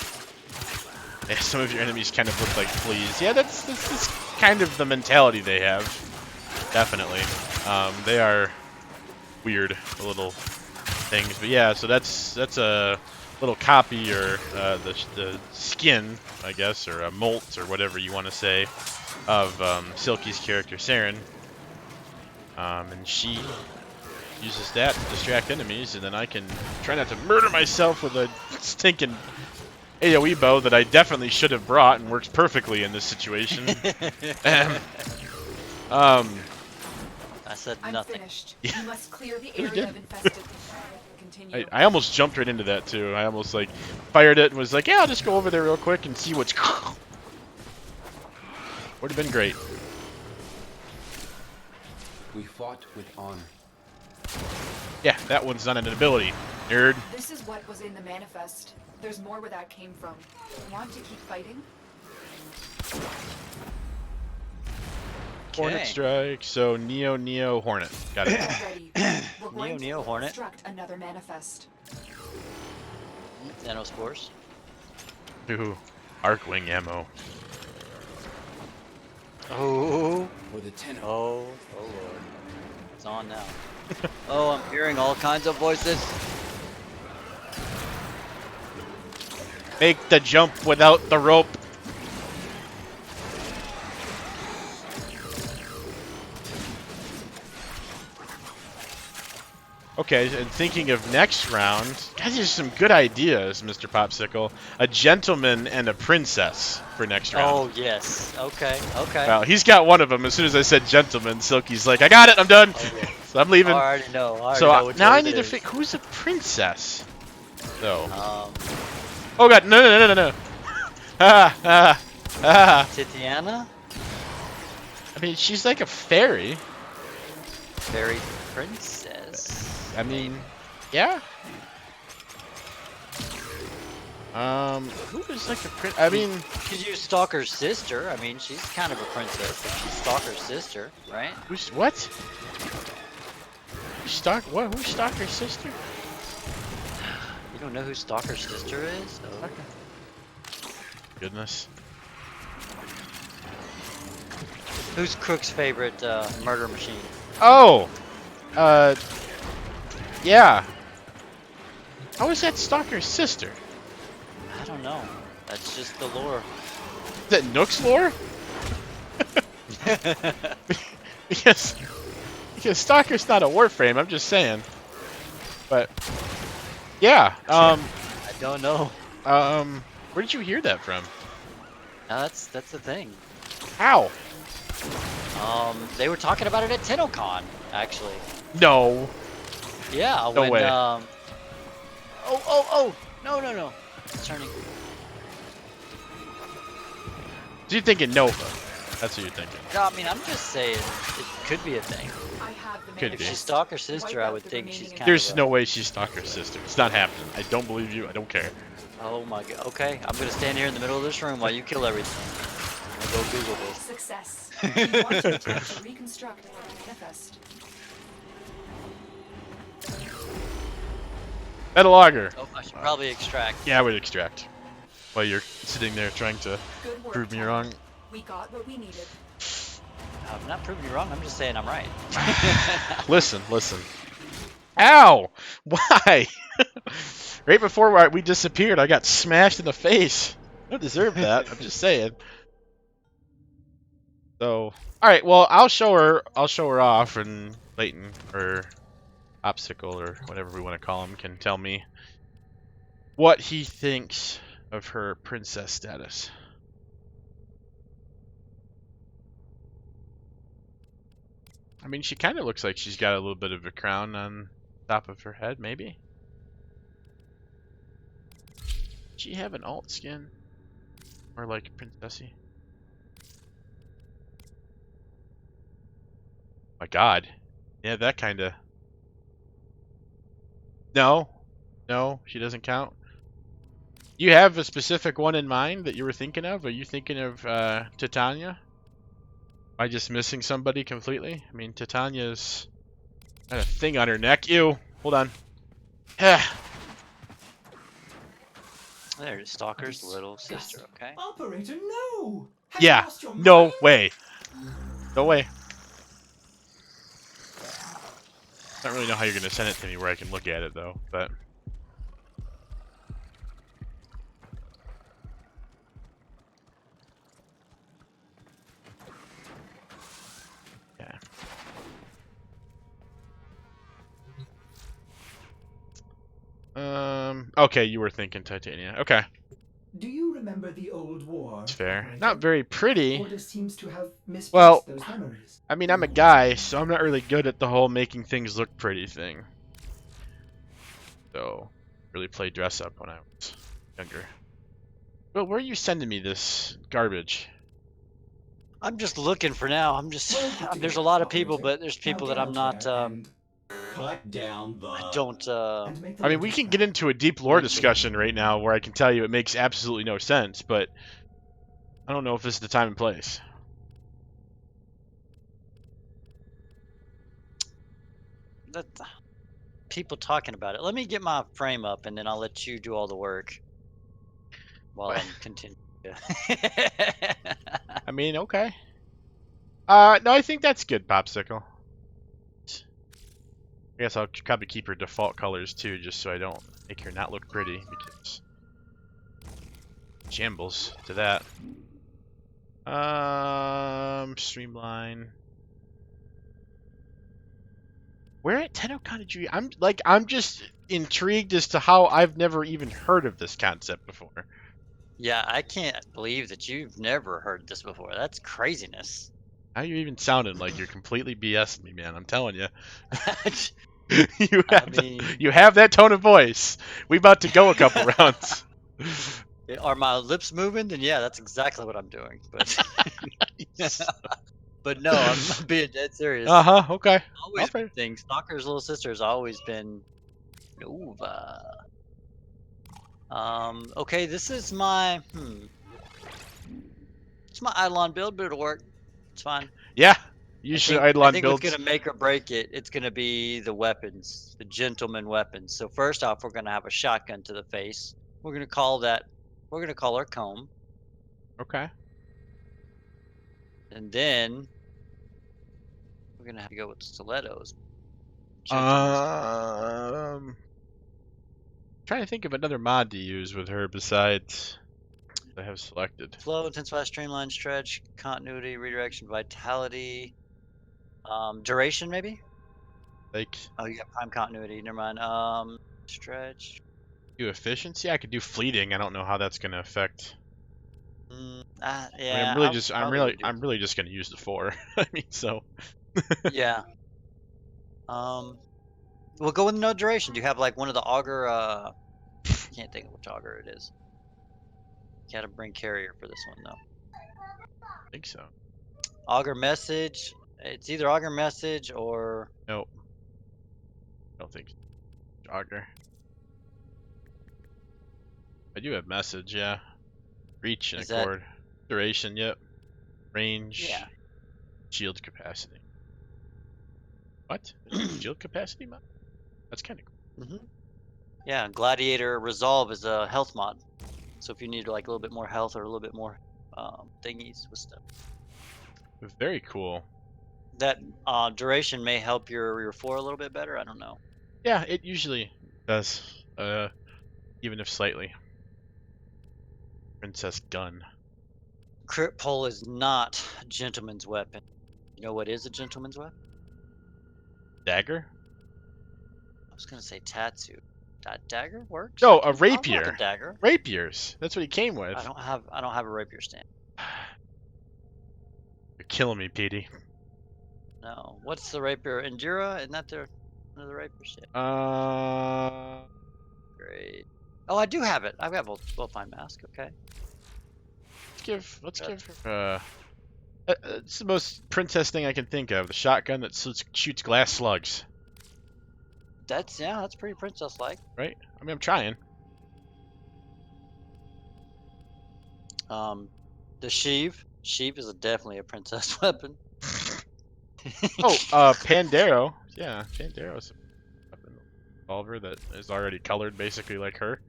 S1: Yeah, some of your enemies kind of look like fleas. Yeah, that's kind of the mentality they have. Definitely. They are weird little things, but yeah. So that's a little copy, or the skin, I guess, or a molt, or whatever you want to say, of Silky's character Saren. And she uses that to distract enemies, and then I can try not to murder myself with a stinking AoE bow that I definitely should have brought and works perfectly in this situation.
S3: I said
S2: I'm
S3: nothing.
S2: finished.
S1: Yeah.
S2: You must clear the
S1: You
S2: area
S1: did.
S2: of infested. Continue.
S1: I almost jumped right into that too. I almost like fired it and was like, yeah, I'll just go over there real quick and see what's. Would have been great.
S4: We fought with honor.
S1: Yeah, that one's not an ability, nerd.
S2: This is what was in the manifest. There's more where that came from. Want to keep fighting?
S1: Hornet
S3: Okay.
S1: strike. So Neo Hornet. Got it.
S2: Ready. We're going
S3: Neo
S2: to
S3: Hornet.
S2: construct another manifest.
S3: Nanospores.
S1: Ooh, Arcwing ammo.
S3: Oh.
S4: For the ten.
S3: Oh. Oh lord. It's on now. Oh, I'm hearing all kinds of voices.
S1: Make the jump without the rope. Okay, and thinking of next round, guys, there's some good ideas, Mr. Popsicle. A gentleman and a princess for next round.
S3: Oh yes. Okay. Okay.
S1: Well, he's got one of them. As soon as I said gentleman, Silky's like, I got it, I'm done.
S3: Okay.
S1: So I'm leaving.
S3: I already know. I already
S1: So
S3: know which
S1: now
S3: one
S1: I
S3: it
S1: need to
S3: is.
S1: figure who's a princess, though. Oh god, no. Ah.
S3: Titiana,
S1: I mean, she's like a fairy.
S3: fairy princess.
S1: I mean, yeah. Who is like a prince? I mean,
S3: Because you Stalker's sister. I mean, she's kind of a princess. If she's Stalker's sister, right?
S1: who's what? Who's Stalker's sister?
S3: You don't know who Stalker's sister is? Oh.
S1: Goodness.
S3: Who's Crook's favorite murder machine?
S1: Oh, yeah. How is that Stalker's sister?
S3: don't know. That's just the lore.
S1: Is that Nook's lore? because Stalker's not a Warframe. I'm just saying. But yeah.
S3: I don't know.
S1: Where did you hear that from?
S3: No, that's the thing.
S1: How?
S3: They were talking about it at TennoCon, actually.
S1: No.
S3: Yeah,
S1: No
S3: when
S1: way.
S3: oh, no. It's turning.
S1: So you're thinking Nova. That's what you're thinking.
S3: No, I mean, I'm just saying it could be a thing.
S2: I have the
S1: Could
S3: If
S1: be.
S3: she's Stalker's sister, I would think she's kind
S1: There's
S3: of.
S1: no way she's Stalker's sister. It's not happening. I don't believe you. I don't care.
S3: Oh my god. Okay, I'm gonna stand here in the middle of this room while you kill everything. I'm gonna go Google this.
S2: Success. You want to attempt to reconstruct the manifest.
S1: Metal Auger.
S3: Oh, I should probably extract.
S1: Yeah, I would extract. While you're sitting there trying to
S2: Good work,
S1: prove me
S2: Tom.
S1: wrong.
S2: We got what we needed.
S3: I'm not proving you wrong. I'm just saying I'm right.
S1: Listen. Ow! Why? Right before we disappeared, I got smashed in the face. I don't deserve that. I'm just saying. So, all right. Well, I'll show her off, and Leighton or Obstacle or whatever we want to call him can tell me what he thinks of her princess status. I mean, she kind of looks like she's got a little bit of a crown on top of her head, maybe. Does she have an alt skin? Or like princessy? My god. Yeah, that kind of... No, she doesn't count. You have a specific one in mind that you were thinking of? Are you thinking of Titania? Am I just missing somebody completely? I mean, Titania's got a thing on her neck. Ew. Hold on.
S3: There's Stalker's little sister. Okay.
S5: Operator, no! Have you
S1: Yeah.
S5: lost your
S1: No
S5: mind?
S1: way. No way. I don't really know how you're going to send it to me where I can look at it, though, but... Okay, you were thinking Titania. Okay.
S5: Do you remember the old war?
S1: It's fair.
S5: operator?
S1: Not very pretty.
S5: Order seems to have misplaced
S1: Well,
S5: those memories.
S1: I mean, I'm a guy, so I'm not really good at the whole making things look pretty thing. So, really played dress up when I was younger. Well, where are you sending me this garbage?
S3: I'm just looking for now. I'm just.
S5: Well,
S3: There's a lot of people,
S5: operator.
S3: but there's
S5: Now
S3: people
S5: get
S3: that I'm
S5: out
S3: not.
S5: there and
S4: Cut down the.
S3: I don't.
S5: and make the
S1: I mean, we
S5: latest
S1: can get
S5: map.
S1: into a deep lore
S3: Like the-
S1: discussion right now where I can tell you it makes absolutely no sense, but I don't know if this is the time and place.
S3: That, people talking about it. Let me get my frame up, and then I'll let you do all the work. While I'm continuing.
S1: I mean, okay. No, I think that's good, Popsicle. I guess I'll probably keep her default colors too, just so I don't make her not look pretty, because shambles to that. Streamline. Where at TennoCon did you? I'm just intrigued as to how I've never even heard of this concept before.
S3: Yeah, I can't believe that you've never heard this before. That's craziness.
S1: How you even sounding like you're completely BSing me, man? I'm telling you.
S3: I mean,
S1: You have that tone of voice. We about to go a couple rounds.
S3: are my lips moving? Then yeah, that's exactly what I'm doing. But but no, I'm being dead serious.
S1: Okay.
S3: Always
S1: Okay.
S3: been Stalker's little sister has always been Nova. Okay, this is my it's my Eidolon build, but it'll work. It's fine.
S1: Yeah. You should
S3: I
S1: Eidolon
S3: think
S1: builds.
S3: what's gonna make or break it, it's gonna be the weapons, the gentleman weapons. So first off, we're gonna have a shotgun to the face. We're gonna call her comb,
S1: Okay.
S3: and then we're gonna have to go with stilettos.
S1: trying to think of another mod to use with her besides I have selected.
S3: Flow, intensify, streamline, stretch, continuity, redirection, vitality, duration maybe.
S1: Like,
S3: Oh, you got prime continuity. Never mind. Stretch.
S1: do efficiency? I could do fleeting. I don't know how that's gonna affect.
S3: Yeah.
S1: I mean, I'm
S3: Do.
S1: really just gonna use the 4. I mean, so.
S3: Yeah. We'll go with no duration. Do you have like one of the auger? Can't think of which auger it is. You gotta bring carrier for this one though.
S1: I think so.
S3: Auger message. It's either auger message or.
S1: Nope. I don't think so. Jogger. I do have message, yeah. Reach and
S3: Is that-
S1: accord. Duration, yep. Range.
S3: Yeah.
S1: Shield capacity. What? Shield capacity mod? That's kind of cool.
S3: Yeah, Gladiator Resolve is a health mod. So if you need like a little bit more health or a little bit more thingies with stuff.
S1: Very cool.
S3: That duration may help your floor a little bit better. I don't know.
S1: Yeah, it usually does. Even if slightly. Princess gun.
S3: Crit pole is not a gentleman's weapon. You know what is a gentleman's weapon?
S1: Dagger?
S3: I was gonna say tattoo. That dagger works.
S1: No,
S3: I
S1: a
S3: can- I'll rock
S1: rapier.
S3: a dagger.
S1: Rapiers. That's what he came with.
S3: I don't have a rapier stand.
S1: You're killing me, Petey.
S3: No. What's the rapier? Endura? Isn't that another rapier stand? Great. Oh, I do have it. I've got Wolfine mask. Okay.
S1: Let's give her. It's the most princess thing I can think of. The shotgun that shoots glass slugs.
S3: That's pretty princess-like.
S1: Right? I mean, I'm trying.
S3: The sheave. Sheave is definitely a princess weapon.
S1: Oh, Pandero. Yeah, Pandero's a revolver that is already colored basically like her.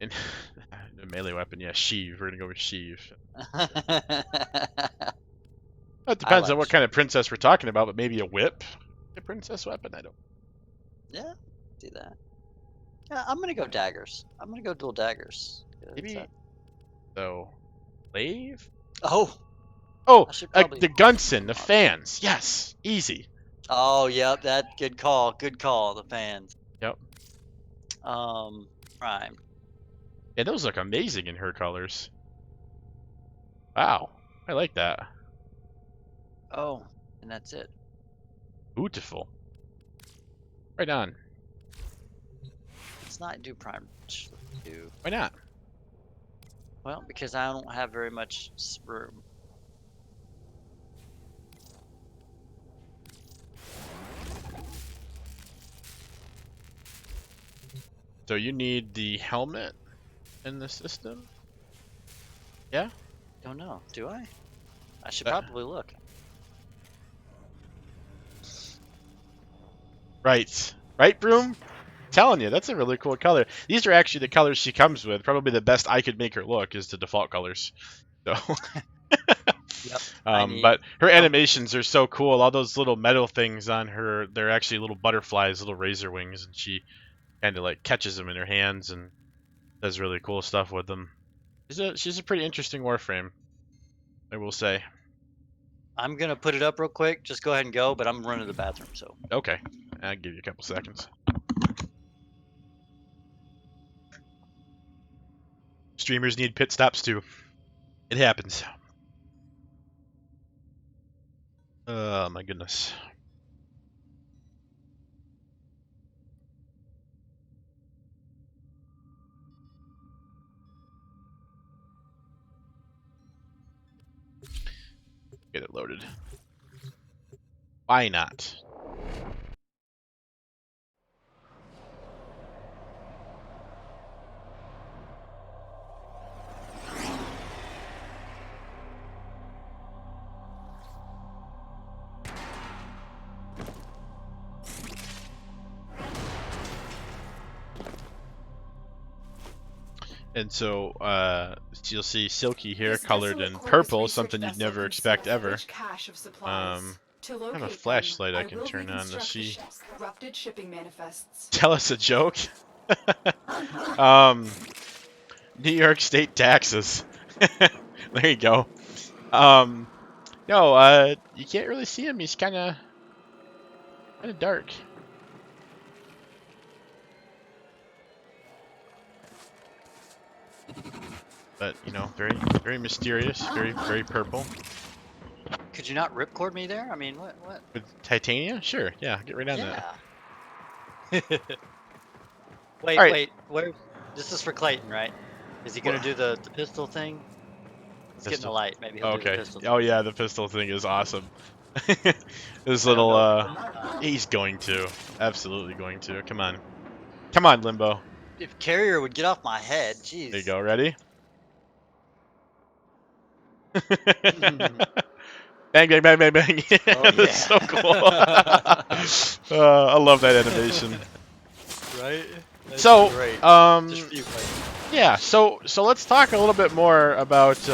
S1: And a melee weapon, yeah, sheave. We're gonna go with sheave. It depends on what kind of princess we're talking about, but maybe a whip, a princess weapon. I don't.
S3: Yeah, do that. Yeah, I'm gonna go daggers. I'm gonna go dual daggers.
S1: Maybe. So, glaive.
S3: Oh.
S1: Oh,
S3: I should probably-
S1: the Gunson, the fans. Yes, easy.
S3: Oh, yep. That good call. Good call. The fans.
S1: Yep.
S3: Prime.
S1: Yeah, those look amazing in her colors. Wow, I like that.
S3: Oh, and that's it.
S1: Beautiful. Right on.
S3: Let's not do prime. Do
S1: Why not?
S3: well because I don't have very much room.
S1: So you need the helmet in the system? Yeah?
S3: Don't know. Do I? I should
S1: That-
S3: probably look.
S1: Right. Right, Broom? Telling you, that's a really cool color. These are actually the colors she comes with. Probably the best I could make her look is the default colors. So.
S3: Yep.
S1: But her animations are so cool. All those little metal things on her, they're actually little butterflies, little razor wings, and she kind of like catches them in her hands and does really cool stuff with them. She's a pretty interesting Warframe, I will say.
S3: I'm gonna put it up real quick. Just go ahead and go, but I'm running to the bathroom, so.
S1: Okay, I'll give you a couple seconds. Streamers need pit stops too. It happens. Oh my goodness. Get it loaded. Why not? And so you'll see Silky here
S2: This
S1: colored
S2: vessel
S1: in
S2: Corvus
S1: purple,
S2: research
S1: something you'd
S2: vessel
S1: never
S2: can
S1: expect
S2: salvage
S1: ever.
S2: cache of supplies. To
S1: I
S2: locate
S1: have a
S2: them,
S1: flashlight I
S2: I
S1: can
S2: will
S1: turn on to
S2: reconstruct the
S1: see.
S2: ship's corrupted shipping manifests.
S1: Tell us a joke. um, New York State taxes. There you go. No, you can't really see him. He's kind of dark. But you know, very mysterious, very purple.
S3: Could you not ripcord me there? I mean, what?
S1: With titania? Sure. Yeah, get right on that.
S3: Yeah.
S1: All right.
S3: Wait. Where? This is for Clayton, right? Is he gonna do the pistol thing? Let's get in the
S1: Pistol.
S3: light. Maybe he'll do the
S1: Okay.
S3: pistol
S1: Oh
S3: thing.
S1: yeah, the pistol thing is awesome. This
S3: I don't
S1: little
S3: know.
S1: he's going to. Absolutely going to. Come on. Come on, Limbo.
S3: If Carrier would get off my head,
S1: There you
S3: jeez.
S1: go. Ready? Bang, bang, bang, bang, bang.
S3: Oh yeah.
S1: That's so cool. I love that animation.
S3: Right? That's
S1: So,
S3: great.
S1: um,
S3: Just for you, Clayton.
S1: yeah, so let's talk a little bit more about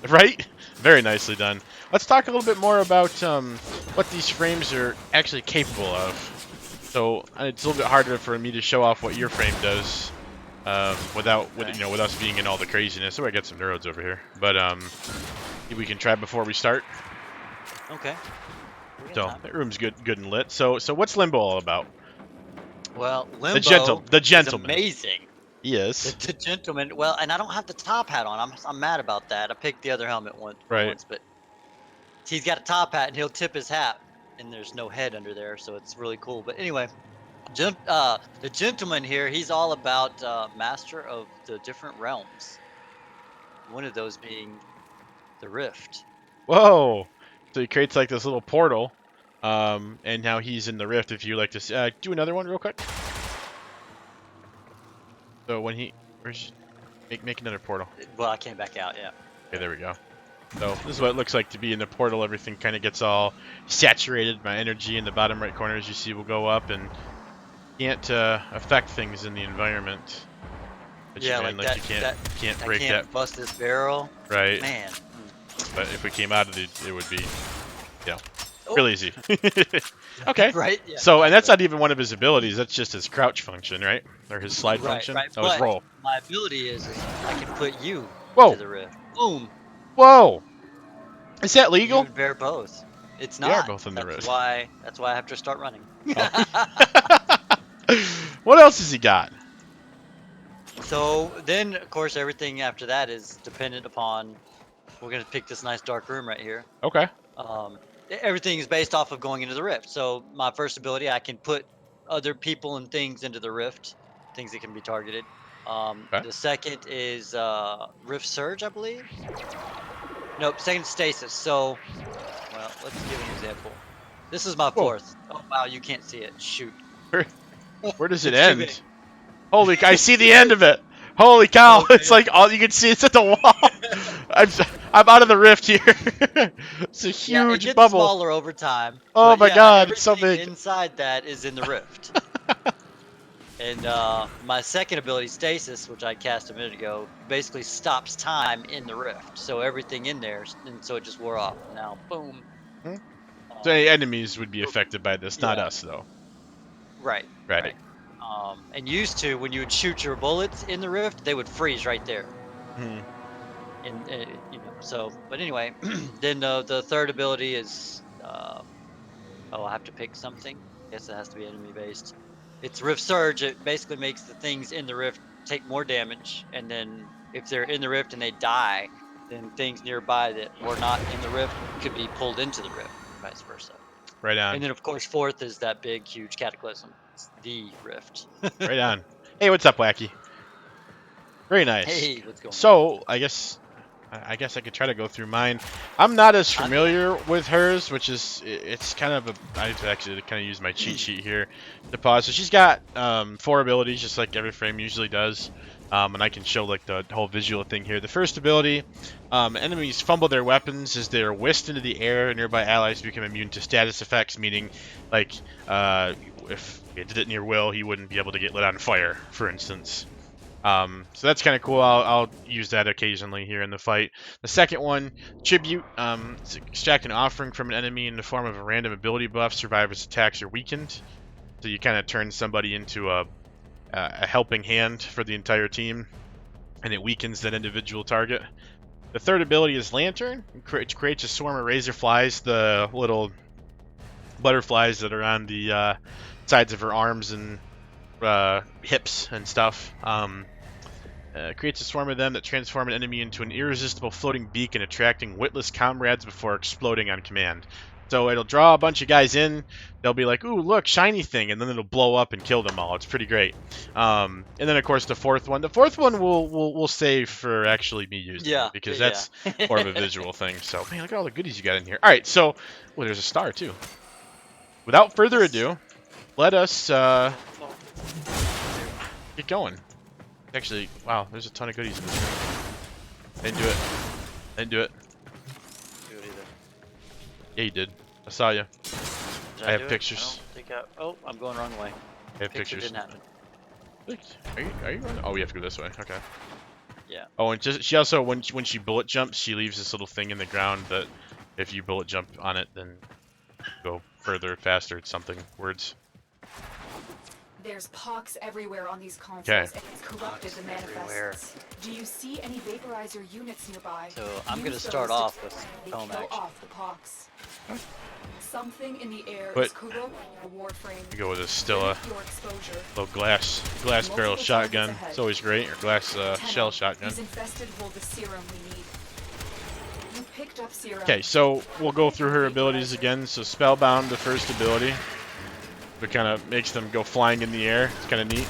S1: right? Very nicely done. Let's talk a little bit more about what these frames are actually capable of. So it's a little bit harder for me to show off what your frame does without
S3: Okay.
S1: you know, with us being in all the craziness. So I got some neurodes over here, but we can try before we start.
S3: Okay. We got
S1: So
S3: time.
S1: that room's good and lit. So what's Limbo all about?
S3: Well, Limbo
S1: The
S3: is
S1: gentleman.
S3: amazing.
S1: Yes.
S3: The gentleman. Well, and I don't have the top hat on. I'm mad about that. I picked the other helmet once,
S1: Right.
S3: but he's got a top hat and he'll tip his hat, and there's no head under there, so it's really cool. But anyway, the gentleman here, he's all about master of the different realms. One of those being the Rift.
S1: Whoa! So he creates like this little portal, and now he's in the rift. If you like to do another one real quick. So when make another portal.
S3: Well, I came back out. Yeah.
S1: Okay, there we go. So this is what it looks like to be in the portal. Everything kind of gets all saturated. My energy in the bottom right corner, as you see, will go up, and can't affect things in the environment. But
S3: Yeah,
S1: you can,
S3: like that.
S1: you can't
S3: I
S1: break
S3: can't
S1: that.
S3: bust this barrel.
S1: Right.
S3: Man.
S1: But if we came out of it would be,
S3: Oh,
S1: real easy. Okay.
S3: Right. Yeah.
S1: So, and that's not even one of his abilities. That's just his crouch function, right? Or his slide
S3: Right,
S1: function.
S3: right.
S1: Oh, his
S3: But
S1: roll.
S3: my ability is I can put you
S1: Whoa.
S3: to the rift. Boom.
S1: Whoa. Is that
S3: You
S1: legal?
S3: and bear both. It's
S1: We
S3: not.
S1: are both in the rift.
S3: That's why I have to start running.
S1: What else has he got?
S3: So then, of course, everything after that is dependent upon. We're gonna pick this nice dark room right here.
S1: Okay.
S3: Everything is based off of going into the rift. So my first ability, I can put other people and things into the rift, things that can be targeted.
S1: Okay.
S3: The second is rift surge, I believe. Nope, second stasis. So, well, let's give an example. This is my fourth. Oh wow, you can't see it. Shoot.
S1: Where does it
S3: It's too
S1: end?
S3: big.
S1: Holy, I see the end of it. Holy cow!
S3: Okay.
S1: It's like all you can see. It's at the wall. I'm out of the rift here. It's a
S3: Yeah, it
S1: huge
S3: gets
S1: bubble.
S3: smaller over time.
S1: Oh
S3: but
S1: my
S3: yeah,
S1: God, it's so
S3: everything
S1: big.
S3: Inside that is in the rift. And my second ability, stasis, which I cast a minute ago, basically stops time in the rift. So everything in there, and so it just wore off. Now, boom.
S1: Hmm. So any enemies would be affected by this, not
S3: Yeah.
S1: us though.
S3: Right.
S1: Right.
S3: And used to, when you would shoot your bullets in the rift, they would freeze right there.
S1: Hmm.
S3: And you know, so. But anyway, then the third ability is. Oh, I have to pick something. Guess it has to be enemy based. It's Rift Surge. It basically makes the things in the rift take more damage, and then if they're in the rift and they die, then things nearby that were not in the rift could be pulled into the rift, vice versa.
S1: Right on.
S3: And then of course fourth is that big, huge cataclysm. It's the rift.
S1: Right on. Hey, what's up, Wacky? Very nice.
S3: Hey, what's going on?
S1: So, I guess I could try to go through mine. I'm not as familiar with hers, which is, it's kind of I have to actually kind of use my cheat sheet here to pause. So she's got 4 abilities, just like every frame usually does. And I can show like the whole visual thing here. The first ability, enemies fumble their weapons as they are whisked into the air, and nearby allies become immune to status effects, meaning like if it did it near Will, he wouldn't be able to get lit on fire, for instance. So that's kind of cool. I'll use that occasionally here in the fight. The second one, Tribute. It's extract an offering from an enemy in the form of a random ability buff. Survivors' attacks are weakened. So you kind of turn somebody into a helping hand for the entire team, and it weakens that individual target. The third ability is Lantern. It creates a swarm of razor flies, the little butterflies that are on the sides of her arms and hips and stuff. Creates a swarm of them that transform an enemy into an irresistible floating beacon, attracting witless comrades before exploding on command. So it'll draw a bunch of guys in. They'll be like, "Ooh, look, shiny thing," and then it'll blow up and kill them all. It's pretty great. And then of course the fourth one. The fourth one we'll save for actually me using it, because that's more of a visual thing. So man, look at all the goodies you got in here. All right, so well, there's a star too. Without further ado, let us get going. Actually, wow, there's a ton of goodies in this thing. Didn't do it. Didn't do it.
S3: Do it either.
S1: Yeah, you did. I saw you.
S3: Did
S1: I have
S3: do it?
S1: pictures.
S3: I don't think oh, I'm going the wrong way.
S1: I have
S3: Picture
S1: pictures.
S3: didn't happen.
S1: Are you running? Oh, we have to go this way. Okay.
S3: Yeah.
S1: Oh, and just, she also, when she bullet jumps, she leaves this little thing in the ground that if you bullet jump on it, then go further, faster. It's something. Words.
S2: There's pox everywhere on these consoles,
S1: Okay.
S2: and it's corrupted the manifests. Do you see any vaporizer units nearby?
S3: So I'm gonna
S2: Use
S3: start
S2: those to
S3: off with foam
S2: kill
S3: action.
S2: off the pox. Something in the air
S1: But-
S2: is corrupting the Warframe.
S1: You go with a Stilla.
S2: Limit your exposure.
S1: Little glass barrel shotgun. It's always great. Or glass shell shotgun.
S2: These infested hold the serum we need. You picked up serum.
S1: Okay, so we'll go through her abilities again. So Spellbound, the first ability. It kind of makes them go flying in the air. It's kind of neat.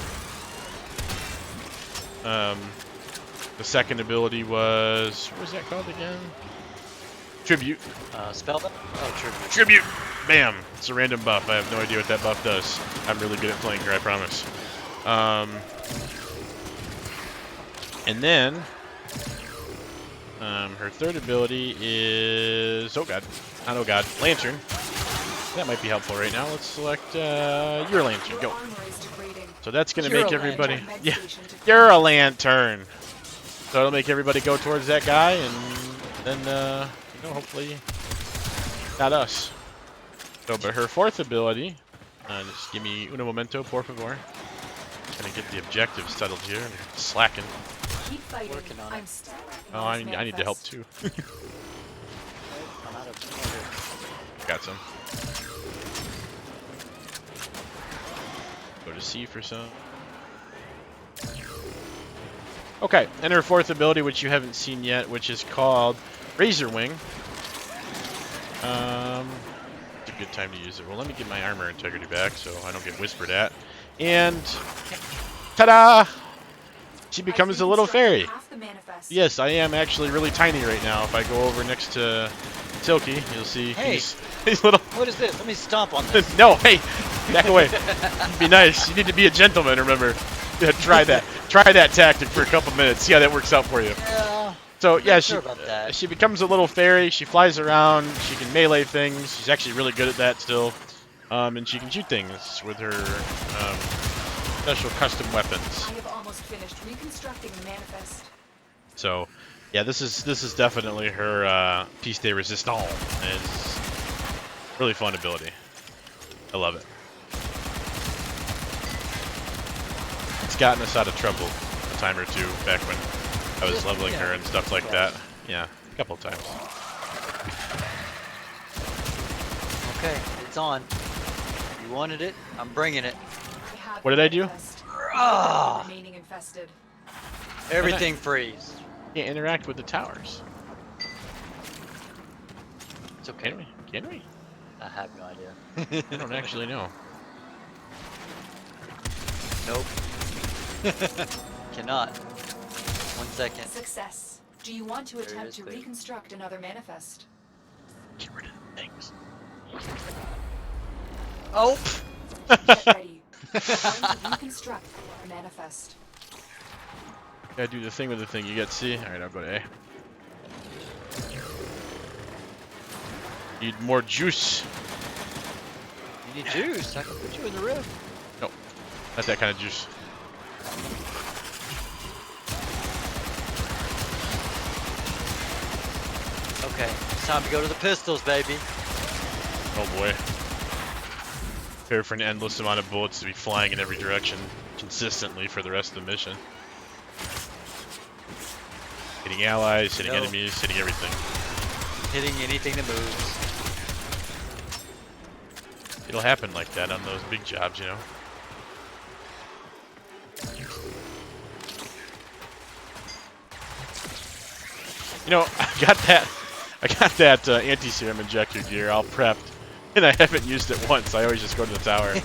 S1: The second ability was, what was that called again? Tribute.
S3: Spellbound? Oh, tribute.
S1: Tribute! Bam! It's a random buff. I have no idea what that buff does. I'm really good at playing her, I promise. And then, her third ability is, oh god, not oh god, Lantern. That might be helpful right now. Let's select your Lantern.
S2: Your
S1: Go.
S2: armor is degrading.
S1: So that's going to
S3: You're
S1: make
S3: a
S1: everybody...
S2: Med
S1: Yeah,
S2: station to-
S1: you're a Lantern. So it'll make everybody go towards that guy, and then, you know, hopefully not us. So, but her fourth ability, just give me uno momento, por favor. Gonna get the objectives settled here. I'm slacking.
S2: Keep fighting.
S3: Working on it.
S2: I'm stuck.
S1: Oh, I need to help too.
S3: I'm out of
S1: Got some. Go to C for some. Okay, and her fourth ability, which you haven't seen yet, which is called Razor Wing. It's a good time to use it. Well, let me get my armor integrity back so I don't get whispered at. And ta-da! She becomes a little fairy.
S2: Half the manifest.
S1: Yes, I am actually really tiny right now. If I go over next to Silky, you'll see
S3: Hey.
S1: he's little.
S3: What is this? Let me stomp on this.
S1: No, hey, back away. Be nice. You need to be a gentleman, remember. Yeah, try that. Try that tactic for a couple minutes. See how that works out for you.
S3: Yeah.
S1: So yeah,
S3: Not
S1: she
S3: sure about that.
S1: she becomes a little fairy. She flies around. She can melee things. She's actually really good at that still. And she can shoot things with her special custom weapons.
S2: I have almost finished reconstructing the manifest.
S1: So, yeah, this is definitely her piece de resistance. It's really fun ability. I love it. It's gotten us out of trouble a time or two back when I was leveling her and stuff like that. Yeah, a couple of times.
S3: Okay, it's on. You wanted it? I'm bringing it.
S2: I have
S1: What
S2: the
S1: did I do?
S2: manifest.
S3: Ah!
S2: Remaining infested.
S3: Everything freeze.
S1: Can't interact with the towers.
S3: It's okay.
S1: Can we? Can we?
S3: I have no idea.
S1: I don't actually know.
S3: Nope. Cannot. 1 second.
S2: Success. Do you want to
S3: There it
S2: attempt
S3: is
S2: to
S3: there.
S2: reconstruct another manifest?
S1: Get rid of the things.
S3: Oh!
S2: Get ready. We're going to reconstruct a manifest.
S1: Gotta do the thing with the thing. You got C? Alright, I'll go to A. Need more juice.
S3: You need juice. I can put you in the room.
S1: Nope. Not that kind of juice.
S3: Okay, it's time to go to the pistols, baby.
S1: Oh boy. Prepare for an endless amount of bullets to be flying in every direction consistently for the rest of the mission. Hitting allies, hitting enemies, hitting everything.
S3: Hitting anything that moves.
S1: It'll happen like that on those big jobs, you know. You know, I got that anti-serum injector gear all prepped, and I haven't used it once. I always just go to the tower.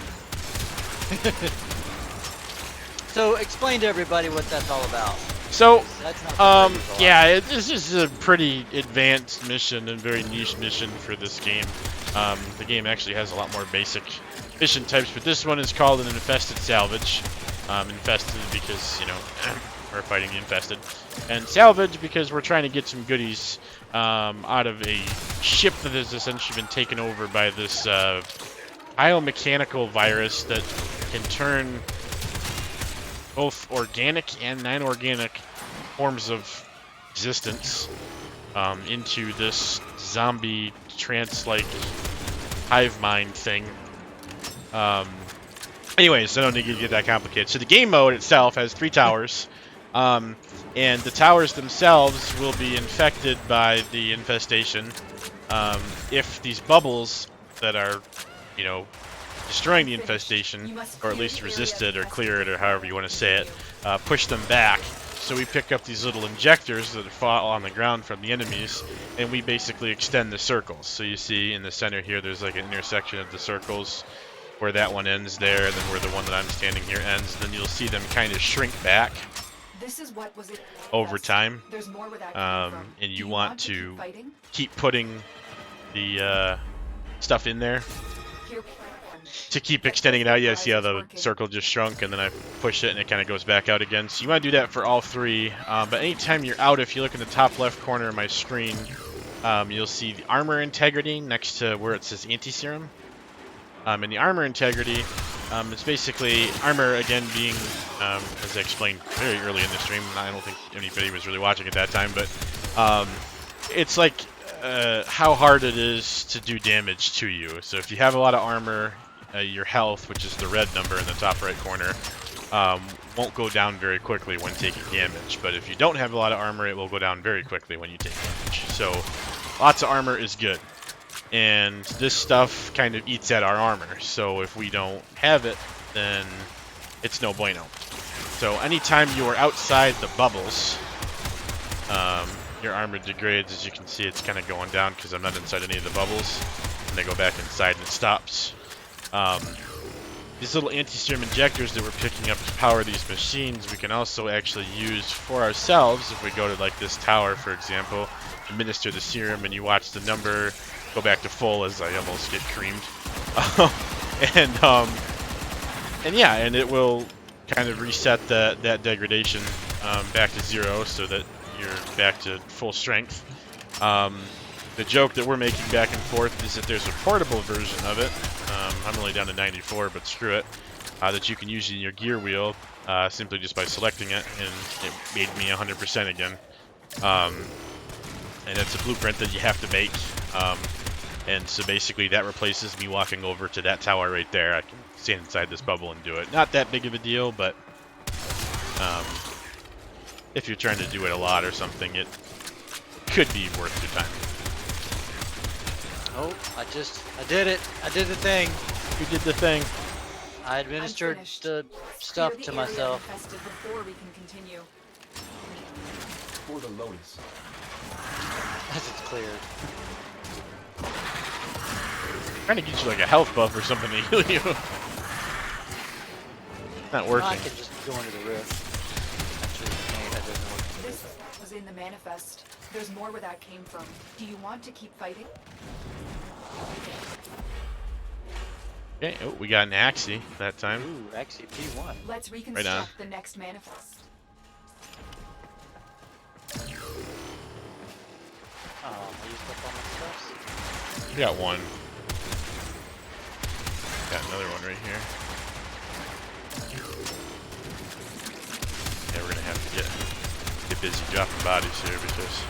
S3: So explain to everybody what that's all about.
S1: So,
S3: That's not something I use a lot.
S1: yeah, this is a pretty advanced mission and very niche mission for this game. The game actually has a lot more basic mission types, but this one is called an infested salvage. Infested because, you know, we're fighting the infested. And salvage because we're trying to get some goodies out of a ship that has essentially been taken over by this biomechanical virus that can turn both organic and non-organic forms of existence into this zombie trance-like hive mind thing. Anyways, I don't need to get that complicated. So the game mode itself has 3 towers, and the towers themselves will be infected by the infestation. If these bubbles that are, you know, destroying the infestation, or at least resist it or clear it or however you want to say it, push them back. So we pick up these little injectors that fall on the ground from the enemies, and we basically extend the circles. So you see in the center here, there's like an intersection of the circles where that one ends there, and then where the one that I'm standing here ends. And then you'll see them kind of shrink back
S2: This is what was it
S1: over time.
S2: There's more where that came from.
S1: And
S2: Do
S1: you want
S2: keep
S1: to
S2: fighting?
S1: keep putting the stuff in there
S2: Here-
S1: to keep extending it out. Yeah, see how the circle just shrunk, and then I push it and it kind of goes back out again. So you want to do that for all 3. But anytime you're out, if you look in the top left corner of my screen, you'll see the armor integrity next to where it says anti-serum. And the armor integrity, it's basically armor, again, being, as I explained very early in the stream, I don't think anybody was really watching at that time, but it's like how hard it is to do damage to you. So if you have a lot of armor, your health, which is the red number in the top right corner, won't go down very quickly when taking damage. But if you don't have a lot of armor, it will go down very quickly when you take damage. So lots of armor is good. And this stuff kind of eats at our armor. So if we don't have it, then it's no bueno. So anytime you are outside the bubbles, your armor degrades. As you can see, it's kind of going down because I'm not inside any of the bubbles. And they go back inside and it stops. These little anti-serum injectors that we're picking up to power these machines, we can also actually use for ourselves. If we go to like this tower, for example, administer the serum, and you watch the number go back to full as I almost get creamed. And yeah, and it will kind of reset that degradation back to 0 so that you're back to full strength. The joke that we're making back and forth is that there's a portable version of it. I'm only down to 94, but screw it. That you can use in your gear wheel simply just by selecting it, and it made me 100% again. And it's a blueprint that you have to make. And so basically that replaces me walking over to that tower right there. I can stand inside this bubble and do it. Not that big of a deal, but if you're trying to do it a lot or something, it could be worth your time.
S3: Oh, I did it. I did the thing.
S1: You did the thing.
S3: I administered
S2: finished.
S3: the
S2: Clear
S3: stuff
S2: the
S3: to
S2: area
S3: myself.
S2: infested before we can continue.
S4: For the Lotus.
S3: As it's cleared.
S1: Trying to get you like a health buff or something to heal you. Not working.
S3: I could just go into the rift. Actually, no, that doesn't work.
S2: This was in the manifest. There's more where that came from. Do you want to keep fighting?
S1: Okay, oh, we got an Axie that time.
S3: Ooh, actually P1.
S2: Let's
S1: on.
S2: reconstruct the next manifest.
S3: Oh, I used up all my stuff.
S1: We got one. Got another one right here. Yeah, we're gonna have to get busy dropping bodies here because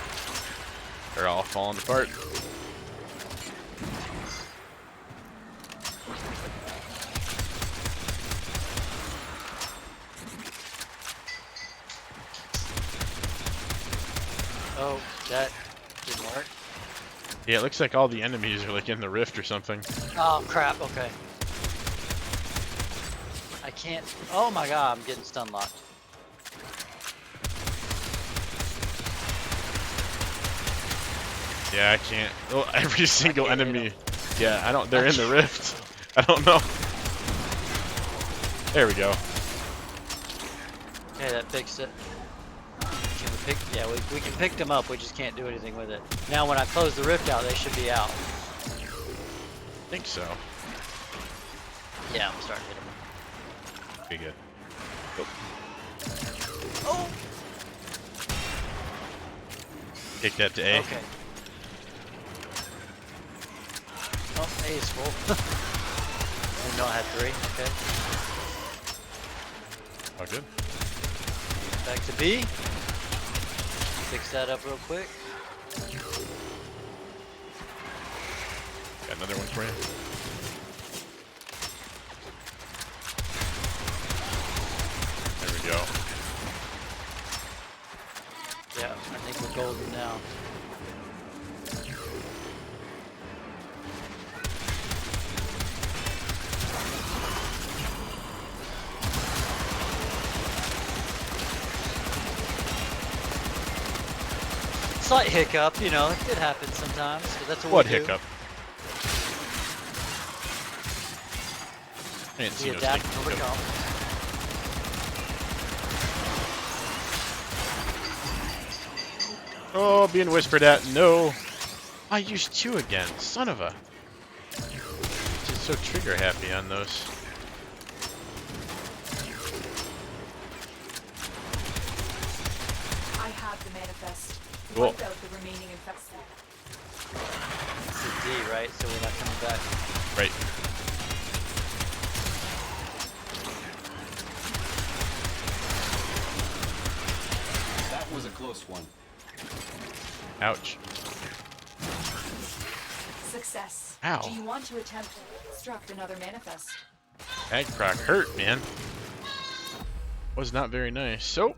S1: They're all falling apart.
S3: Oh, that didn't work.
S1: Yeah, it looks like all the enemies are like in the rift or something.
S3: Oh crap, okay. I can't. Oh my god, I'm getting stun locked.
S1: Yeah, I can't. Well, every single
S3: can't hit
S1: enemy.
S3: 'em.
S1: Yeah, I don't. They're in the rift. I don't know. There we go.
S3: Okay, that fixed it. Can we pick? Yeah, we can pick them up. We just can't do anything with it. Now, when I close the rift out, they should be out.
S1: I think so.
S3: Yeah, I'm starting to hit them.
S1: Pretty good.
S3: Oh.
S1: Take that to A.
S3: Okay. Oh, A is full. We don't have 3. Okay.
S1: Oh, good.
S3: Back to B. Fix that up real quick.
S1: Got another one for you. There we go.
S3: Yeah, I think we're golden now. Slight hiccup, you know, it happens sometimes. But that's
S1: What
S3: what we do.
S1: hiccup? I didn't see
S3: We
S1: no
S3: adapt
S1: stick.
S3: and overcome.
S1: Oh, being whispered at. No. I used 2 again. Son of a. Just so trigger happy on those.
S2: I have the manifest.
S1: Cool.
S2: Wipe out the remaining infested.
S3: It's a D, right? So we're not coming back.
S1: Right.
S4: That was a close one.
S1: Ouch.
S2: Success.
S1: Ow.
S2: Do you want to attempt to construct another manifest?
S1: Ag proc hurt, man. Was not very nice. So,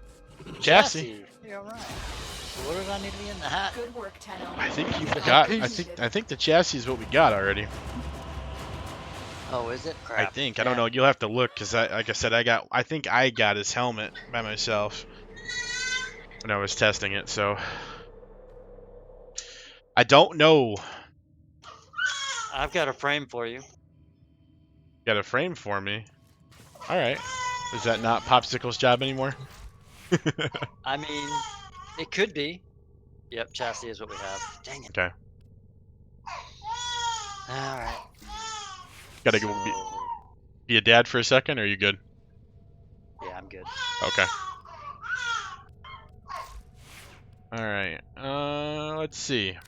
S1: chassis.
S3: You're alright. So what do I need to be in the hat?
S2: Good work, Tenno.
S1: I think you've got. I think the chassis is what we got already.
S3: Oh, is it?
S1: I
S3: Crap.
S1: think. I don't know. You'll have to look because like I said, I think I got his helmet by myself when I was testing it. So I don't know.
S3: I've got a frame for you.
S1: Got a frame for me. All right. Is that not Popsicle's job anymore?
S3: I mean, it could be. Yep, chassis is what we have. Dang it.
S1: Okay.
S3: Alright.
S1: Gotta go be a dad for a second, or are you good?
S3: Yeah, I'm good.
S1: Okay. All right. Let's see.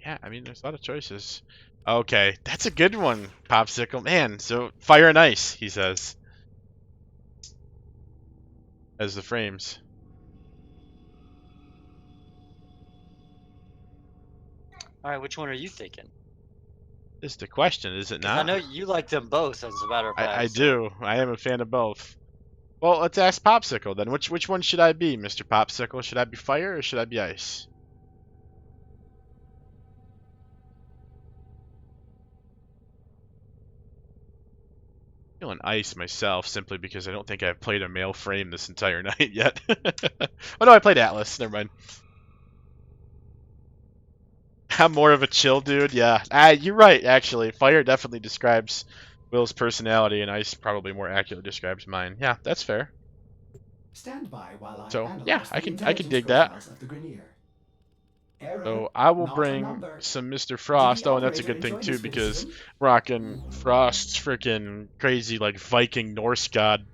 S1: Yeah, I mean, there's a lot of choices. Okay, that's a good one, Popsicle. Man, so fire and ice, he says. As the frames.
S3: Alright, which one are you thinking?
S1: Is the question, is it
S3: 'Cause I
S1: not?
S3: know you like them both, as a matter of fact.
S1: I
S3: so-
S1: do. I am a fan of both. Well, let's ask Popsicle then. Which one should I be, Mr. Popsicle? Should I be fire or should I be ice? Feeling ice myself, simply because I don't think I've played a male frame this entire night yet. Oh no, I played Atlas. Never mind. I'm more of a chill dude. Yeah, you're right. Actually, fire definitely describes Will's personality, and ice probably more accurately describes mine. Yeah, that's fair.
S5: Stand by while I
S1: So,
S5: analyze
S1: yeah,
S5: the
S1: I can
S5: intelligence
S1: dig that.
S5: profiles of the Grenier. Error,
S1: So I will
S5: not a
S1: bring
S5: number.
S1: some Mr. Frost.
S5: Did the
S1: Oh, and that's a
S5: operator
S1: good thing
S5: enjoy
S1: too
S5: this
S1: because
S5: criticism?
S1: rocking Frost's freaking crazy like Viking Norse god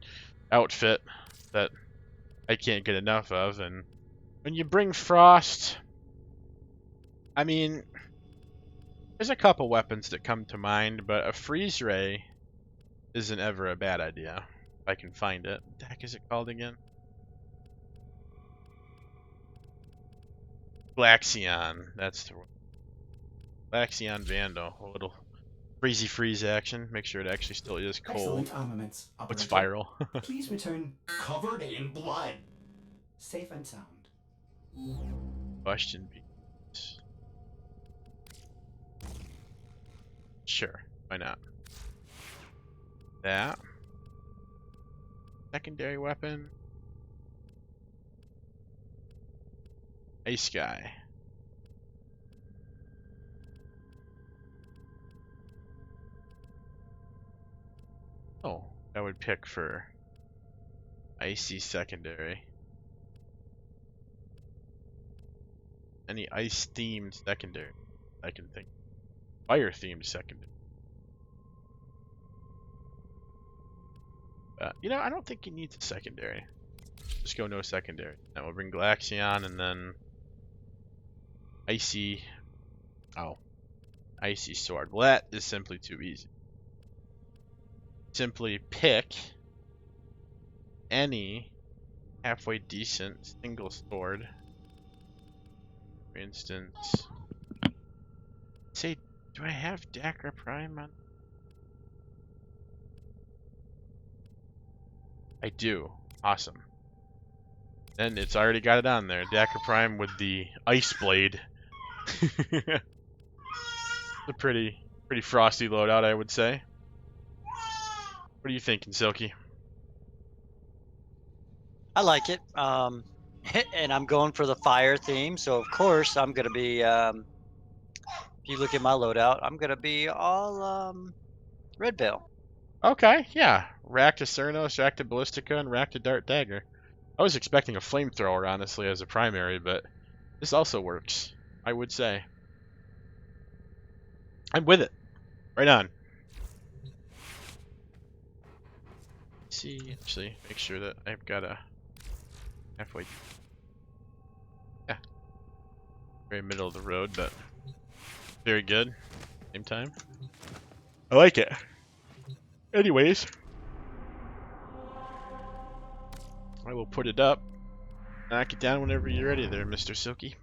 S1: outfit that I can't get enough of. And when you bring Frost, I mean, there's a couple weapons that come to mind, but a freeze ray isn't ever a bad idea if I can find it. What the heck is it called again? Glaxion. That's the Glaxion Vandal. A little freezy freeze action. Make sure it actually still is cold.
S5: Excellent armaments,
S1: What's
S5: operator.
S1: viral?
S5: Please return covered in blood. Safe and sound.
S1: Question beats. Sure, why not? That. Secondary weapon. Ice guy. Oh, I would pick for icy secondary. Any ice themed secondary I can think. Fire themed secondary. You know, I don't think he needs a secondary. Just go no secondary. Now we'll bring Glaxion and then icy. Oh, icy sword. Well, that is simply too easy. Simply pick any halfway decent single sword. For instance, say, do I have Dacra Prime on? I do. Awesome. And it's already got it on there. Dacra Prime with the Ice Blade. A pretty frosty loadout, I would say. What are you thinking, Silky?
S3: I like it. And I'm going for the fire theme, so of course I'm gonna be. If you look at my loadout, I'm gonna be all red veil.
S1: Okay, yeah. Rack to Cernos, Rack to Ballistica, and Rack to Dart Dagger. I was expecting a flamethrower, honestly, as a primary, but this also works, I would say. I'm with it. Right on. Let's see, actually, make sure that I've got a halfway. Yeah. Very middle of the road, but very good. Same time. I like it. Anyways. I will put it up. Knock it down whenever you're ready there, Mr. Silky.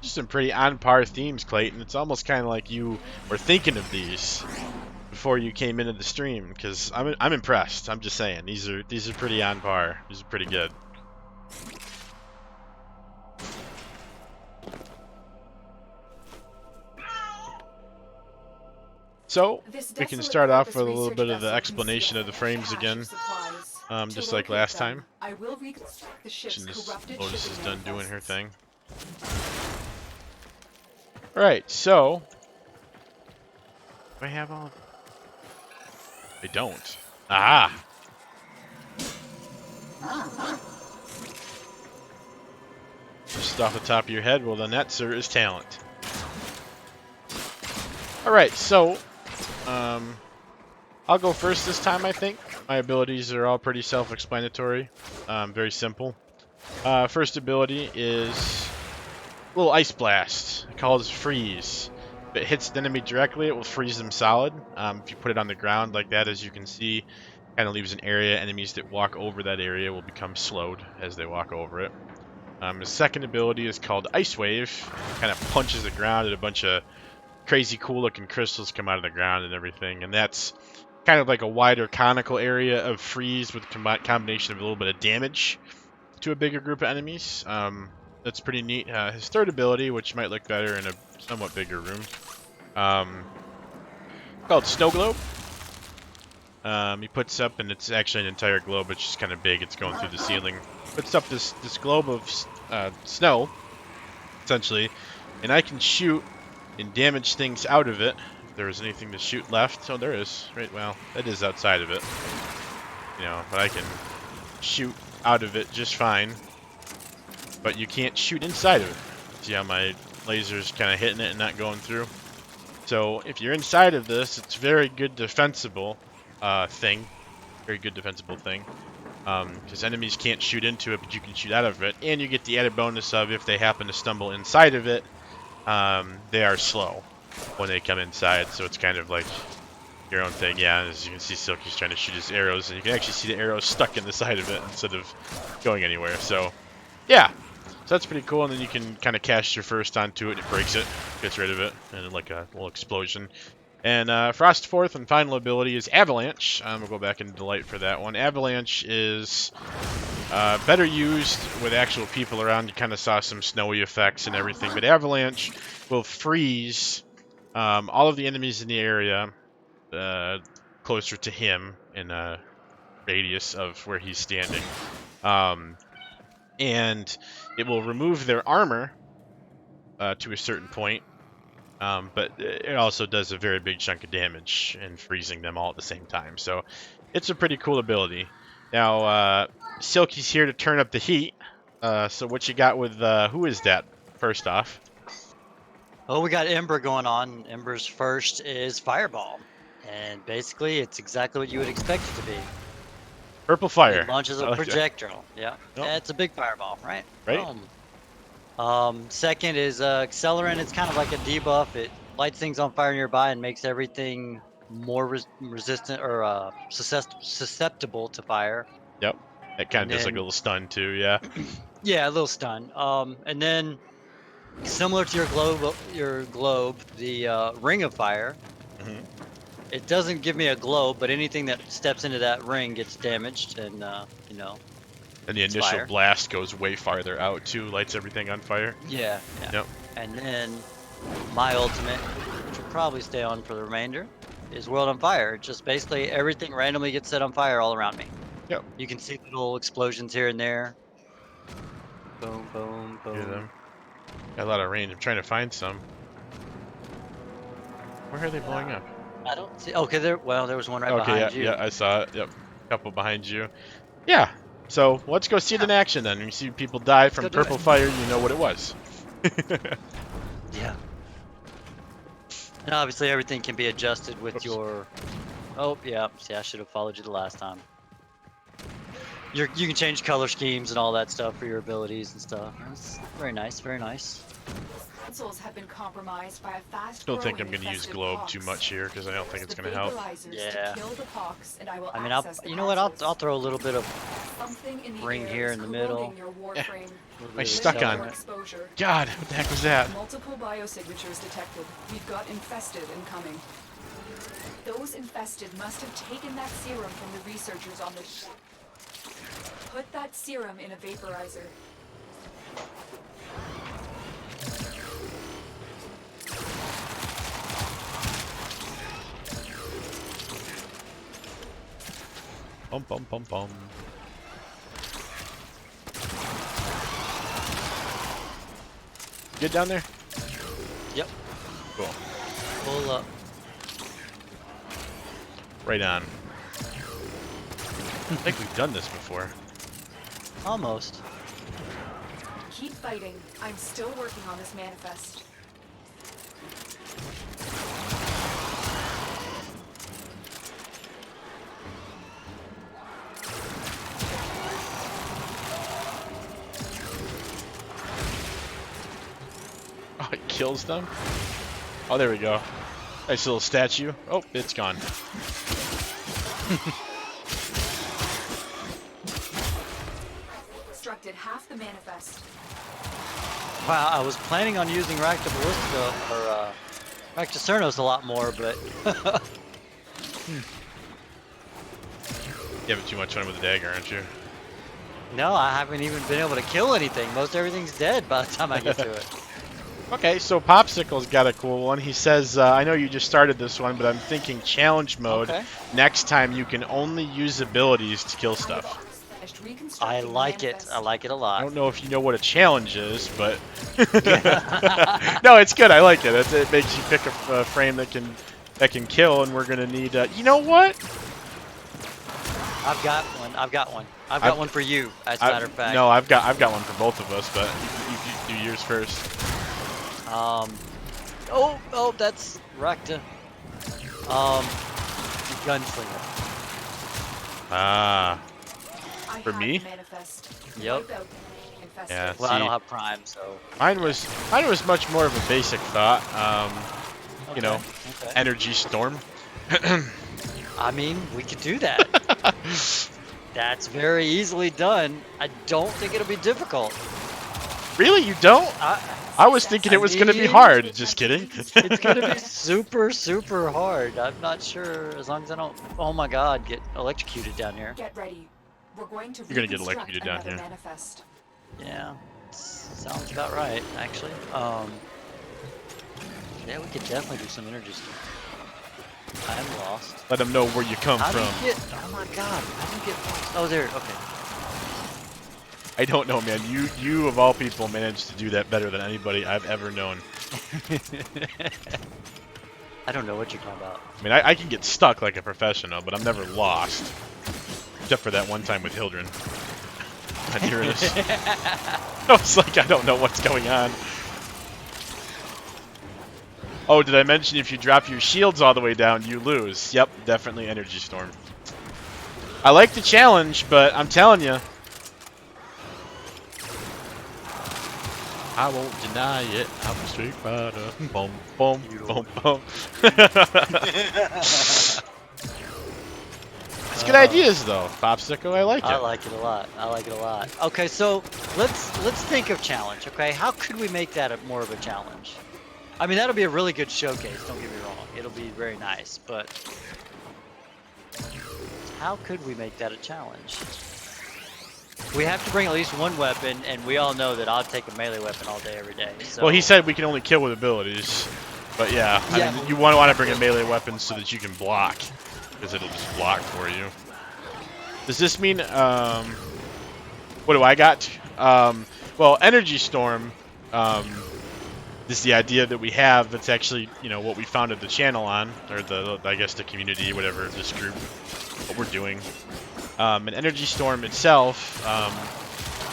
S1: Just some pretty on-par themes, Clayton. It's almost kind of like you were thinking of these before you came into the stream, because I'm impressed. I'm just saying these are pretty on par. These are pretty good. So we can start off with a little bit of the explanation of the frames again, just like last time. Lotus is done doing her thing. Alright, so do I have all of them? I don't. Aha! Just off the top of your head, well then that, sir, is talent. Alright, so I'll go first this time, I think. My abilities are all pretty self-explanatory. Very simple. First ability is a little Ice Blast. It calls Freeze. If it hits the enemy directly, it will freeze them solid. If you put it on the ground like that, as you can see, kind of leaves an area. Enemies that walk over that area will become slowed as they walk over it. The second ability is called Ice Wave. It kind of punches the ground and a bunch of crazy cool looking crystals come out of the ground and everything. And that's kind of like a wider conical area of freeze with a combination of a little bit of damage to a bigger group of enemies. That's pretty neat. His third ability, which might look better in a somewhat bigger room, called Snow Globe. He puts up, and it's actually an entire globe, it's just kind of big, it's going through the ceiling. Puts up this globe of snow, essentially, and I can shoot and damage things out of it. If there is anything to shoot left, oh, there is. Right, well, that is outside of it. You know, but I can shoot out of it just fine. But you can't shoot inside of it. See how my laser's kind of hitting it and not going through? So if you're inside of this, it's very good defensible thing. Very good defensible thing. Because enemies can't shoot into it, but you can shoot out of it. And you get the added bonus of if they happen to stumble inside of it, they are slow. when they come inside. So it's kind of like your own thing. Yeah, as you can see, Silky's trying to shoot his arrows, and you can actually see the arrows stuck in the side of it instead of going anywhere. So, yeah. So that's pretty cool, and then you can kind of cast your first onto it, it breaks it, gets rid of it, and like a little explosion. And Frost fourth and final ability is Avalanche. We'll go back into the light for that one. Avalanche is better used with actual people around. You kind of saw some snowy effects and everything, but Avalanche will freeze all of the enemies in the area closer to him in a radius of where he's standing. And it will remove their armor to a certain point, but it also does a very big chunk of damage in freezing them all at the same time. So it's a pretty cool ability. Now, Silky's here to turn up the heat. So what you got with, who is that, first off?
S3: Oh, we got Ember going on. Ember's first is Fireball. And basically, it's exactly what you would expect it to be.
S1: Purple fire.
S3: It launches a projectile. Yeah.
S1: Yep.
S3: Yeah, it's a big fireball, right?
S1: Right.
S3: Second is Accelerant. It's kind of like a debuff. It lights things on fire nearby and makes everything more resistant or susceptible to fire.
S1: Yep. That kind of does like a little stun too, yeah.
S3: Yeah, a little stun. And then similar to your globe, the Ring of Fire.
S1: Mm-hmm.
S3: It doesn't give me a globe, but anything that steps into that ring gets damaged, and you know.
S1: And the initial
S3: fire.
S1: blast goes way farther out too, lights everything on fire.
S3: Yeah, yeah.
S1: Yep.
S3: And then my ultimate, which will probably stay on for the remainder, is World on Fire. Just basically everything randomly gets set on fire all around me.
S1: Yep.
S3: You can see little explosions here and there. Boom, boom, boom.
S1: Hear them. Got a lot of range. I'm trying to find some. Where are they blowing up?
S3: I don't see. Okay, there was one right
S1: Okay,
S3: behind you.
S1: yeah, I saw it. Yep. Couple behind you. Yeah. So let's go see it in action then. When you see people die from
S3: go do
S1: purple
S3: it.
S1: fire, you know what it was.
S3: Yeah. And obviously everything can be adjusted with
S1: Oops.
S3: your. Oh yeah. See, I should have followed you the last time. You can change color schemes and all that stuff for your abilities and stuff. That's very nice. Very nice.
S2: Consoles have been compromised by a fast
S1: Don't think I'm going to use globe too much here because I don't think it's going to help.
S3: Yeah.
S2: I
S3: mean, you know what? I'll throw a little bit of
S2: Something in the
S3: ring
S2: air
S3: here
S2: is
S3: in the middle.
S2: corroding your Warframe.
S1: I stuck on.
S2: Exposure.
S1: God, what the heck was that?
S2: Multiple biosignatures detected. We've got infested incoming. Those infested must have taken that serum from the researchers on the ship. Put that serum in a vaporizer.
S1: Bum bum bum bum. Get down there?
S3: Yep.
S1: Cool.
S3: Pull up.
S1: Right on. I think we've done this before.
S3: Almost.
S2: Keep fighting. I'm still working on this manifest.
S1: Oh, it kills them? Oh, there we go. Nice little statue. Oh, it's gone.
S2: Extracted half the manifest.
S3: Wow, I was planning on using Ractoballista or Ractocernos a lot more, but
S1: You're having too much fun with the dagger, aren't you?
S3: no, I haven't even been able to kill anything. Most everything's dead by the time I get to it.
S1: Okay, so Popsicle's got a cool one. He says, I know you just started this one, but I'm thinking challenge mode.
S3: Okay.
S1: Next time you can only use abilities to kill stuff.
S3: I like it. I like it a
S1: I
S3: lot.
S1: don't know if you know what a challenge is, but no, it's good. I like it. It makes you pick a frame that can kill, and we're gonna need. You know what?
S3: I've got one. I've got one. I've got one for you, as a matter of fact.
S1: No, I've got one for both of us, but you do yours first.
S3: Oh, that's Racta. Gunslinger.
S1: Ah. For me?
S3: Yep.
S1: Yeah.
S3: Well,
S1: see,
S3: I don't have Prime, so.
S1: mine was much more of a basic thought. you know,
S3: Okay.
S1: energy storm.
S3: I mean, we could do that. That's very easily done. I don't think it'll be difficult.
S1: Really, you don't? I was thinking it was gonna be
S3: mean,
S1: hard. Just kidding.
S3: It's gonna be super, super hard. I'm not sure as long as I don't, oh my god, get electrocuted down here.
S2: Get ready. We're going to
S1: You're gonna get
S2: reconstruct
S1: electrocuted down
S2: another
S1: here.
S2: manifest.
S3: Yeah, sounds about right, actually. Yeah, we could definitely do some energy stuff. I'm lost.
S1: Let them know where you come
S3: How do
S1: from.
S3: you get, oh my god, how do you get lost? Oh, there, okay.
S1: I don't know, man. You of all people managed to do that better than anybody I've ever known.
S3: I don't know what you're talking about.
S1: I mean, I can get stuck like a professional, but I'm never lost. Except for that one time with Hildren. On Uranus. I was like, I don't know what's going on. Oh, did I mention if you drop your shields all the way down, you lose? Yep, definitely Energy Storm. I like the challenge, but I'm telling you, I won't deny it. I'm a Street Fighter. Boom, boom, boom, boom. It's good ideas, though, Popsicle. I like it.
S3: I like it a lot. I like it a lot. Okay, so let's think of challenge. Okay, how could we make that more of a challenge? I mean, that'll be a really good showcase. Don't get me wrong. It'll be very nice, but how could we make that a challenge? We have to bring at least one weapon, and we all know that I'll take a melee weapon all day, every day. So.
S1: Well, he said we can only kill with abilities, but yeah, I mean, you want to bring a melee weapon so that you can block, because it'll just block for you. Does this mean, what do I got? Well, Energy Storm, is the idea that we have that's actually, you know, what we founded the channel on, or I guess the community, whatever, this group, what we're doing. And Energy Storm itself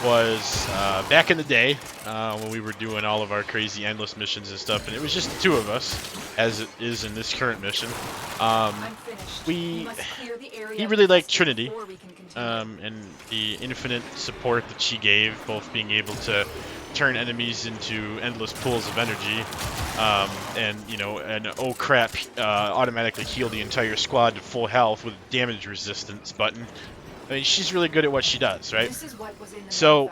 S1: was back in the day when we were doing all of our crazy endless missions and stuff, and it was just the two of us, as it is in this current mission. He really liked Trinity, and the infinite support that she gave, both being able to turn enemies into endless pools of energy, and you know, and oh crap, automatically heal the entire squad to full health with a damage resistance button. I mean, she's really good at what she does, right? So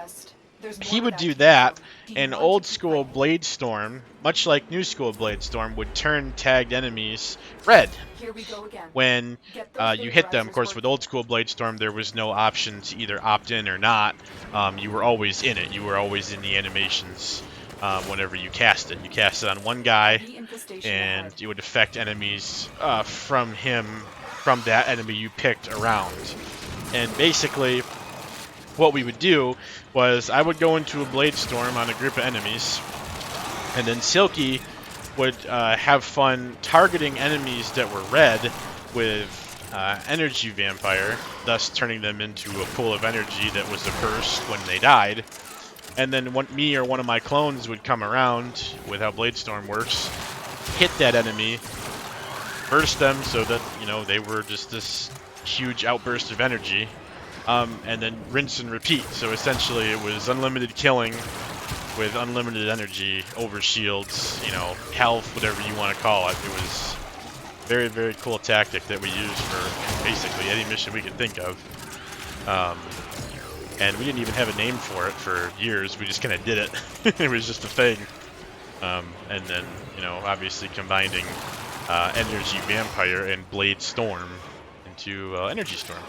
S1: he would do that, and old school Blade Storm, much like new school Blade Storm, would turn tagged enemies red when you hit them. Of course, with old school Blade Storm, there was no option to either opt in or not. You were always in it. You were always in the animations whenever you cast it. You cast it on one guy, and it would affect enemies from that enemy you picked around. And basically, what we would do was I would go into a Blade Storm on a group of enemies, and then Silky would have fun targeting enemies that were red with Energy Vampire, thus turning them into a pool of energy that was a burst when they died. And then me or one of my clones would come around with how Blade Storm works, hit that enemy, burst them so that, you know, they were just this huge outburst of energy, and then rinse and repeat. So essentially it was unlimited killing with unlimited energy over shields, you know, health, whatever you want to call it. It was very, very cool tactic that we used for basically any mission we could think of. And we didn't even have a name for it for years. We just kind of did it. It was just a thing. And then, you know, obviously combining Energy Vampire and Blade Storm into Energy Storm.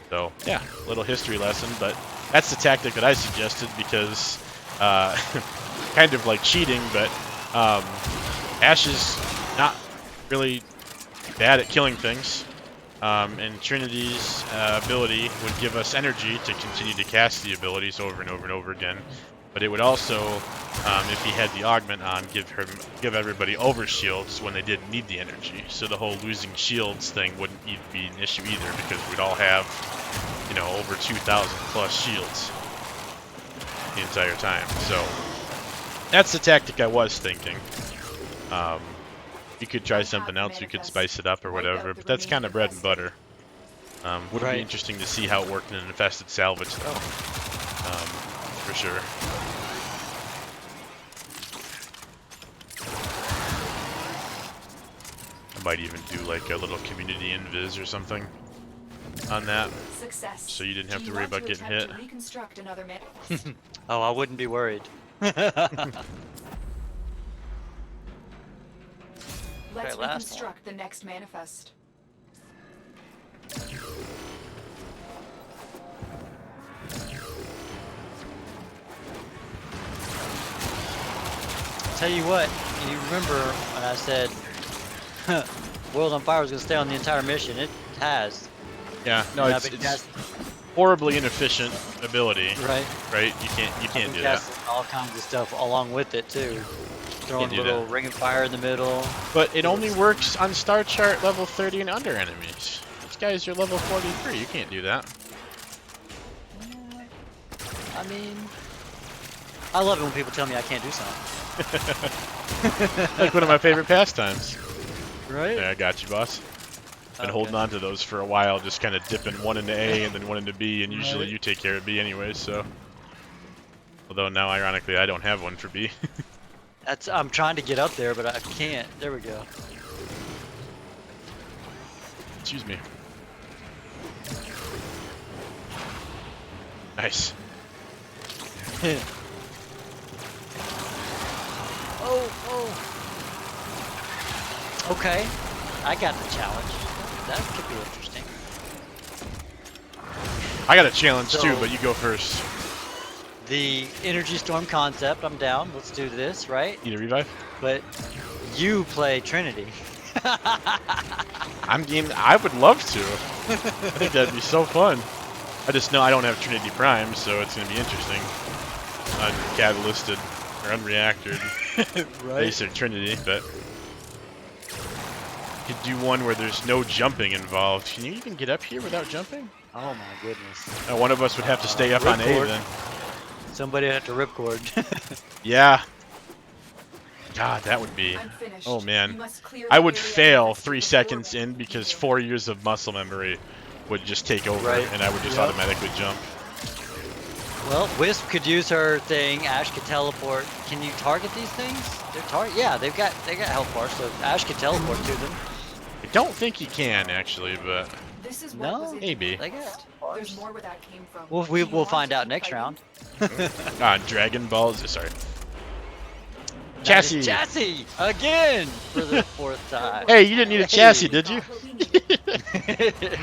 S1: So, yeah, a little history lesson, but that's the tactic that I suggested because, kind of like cheating, but Ash is not really bad at killing things. And Trinity's ability would give us energy to continue to cast the abilities over and over and over again. But it would also, if he had the augment on, give everybody overshields when they didn't need the energy. So the whole losing shields thing wouldn't be an issue either, because we'd all have, you know, over 2,000 plus shields the entire time. So that's the tactic I was thinking. You could try something else, you could spice it up or whatever, but that's kind of bread and butter. Would be interesting to see how it worked in an infested salvage, though. For sure. might even do like a little community invis or something on that,
S2: Success.
S1: so you didn't have
S2: Do
S1: to
S2: you
S1: worry
S2: want to
S1: about getting
S2: attempt
S1: hit.
S2: to reconstruct another manifest?
S3: Oh, I wouldn't be worried.
S2: Let's
S3: last
S2: reconstruct the next manifest.
S3: Tell you what, you remember when I said World on Fire was going to stay on the entire mission? It has.
S1: Yeah, no,
S3: And I've
S1: it's
S3: been casting-
S1: horribly inefficient ability,
S3: right.
S1: right? You can't
S3: I've been
S1: do that.
S3: casting all kinds of stuff along with it too. Throwing a
S1: do
S3: little
S1: that.
S3: ring of fire in the middle.
S1: But it only works on star chart level 30 and under enemies. These guys are level 43. You can't do that.
S3: I mean, I love it when people tell me I can't do something.
S1: Like one of my favorite pastimes.
S3: Right?
S1: Yeah, I got you, boss. Been
S3: Okay.
S1: holding on to those for a while, just kind of dipping one into A and then one into B, and usually
S3: Right.
S1: you take care of B anyways, so. Although now, ironically, I don't have one for B.
S3: I'm trying to get up there, but I can't. There we go.
S1: Excuse me. Nice.
S3: Oh. Okay, I got the challenge. That could be interesting.
S1: I got a challenge too,
S3: So-
S1: but you go first.
S3: The energy storm concept, I'm down. Let's do this, right?
S1: Need a revive?
S3: But you play Trinity.
S1: I'm game. I would love to. I think that'd be so fun. I just know I don't have Trinity Prime, so it's gonna be interesting. Uncatalyzed or unreactored basic Trinity, but could do one where there's no jumping involved. Can you even get up here without jumping?
S3: Oh my goodness.
S1: No, one of us would have to stay up on A
S3: ripcord.
S1: then.
S3: Somebody had to ripcord.
S1: Yeah. God, that would be.
S2: I'm finished.
S1: Oh
S2: You
S1: man,
S2: must clear
S1: I
S2: the
S1: would
S2: area
S1: fail
S2: infested
S1: 3
S2: with
S1: seconds
S2: Warframe
S1: in because
S2: Nidus.
S1: 4 years of muscle memory would just take over,
S3: Right.
S1: and I would just
S3: Yep.
S1: automatically jump.
S3: Well, Wisp could use her thing. Ash could teleport. Can you target these things? Yeah, they got health bars, so Ash could teleport to them.
S1: I don't think he can actually, but
S2: This is
S3: No,
S2: what was in the
S1: maybe.
S3: They got
S2: manifest.
S3: health bars.
S2: There's more where that came from.
S3: We'll
S2: Do you
S3: we'll
S2: want
S3: find
S2: to
S3: out
S2: keep
S3: next
S2: fighting?
S3: round.
S1: Dragon Balls. Sorry.
S3: That is
S1: Chassis.
S3: Chassis again for the 4th time.
S1: Hey, you didn't need a
S3: Hey.
S1: chassis, did you?
S2: Got what we needed.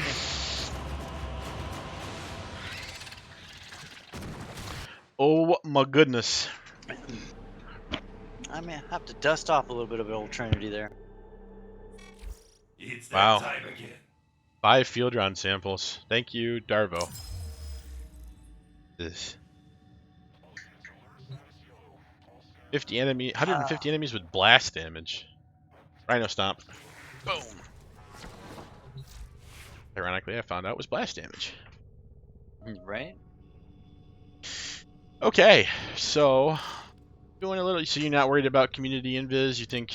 S1: Oh my goodness.
S3: I may have to dust off a little bit of old Trinity there.
S5: It's that
S1: Wow.
S5: time again.
S1: 5 field round samples. Thank you, Darvo. This. 150 enemies with blast damage. Rhino Stomp. Boom. Ironically, I found out it was blast damage.
S3: Right?
S1: Okay, so doing a little. So you're not worried about community invis? You think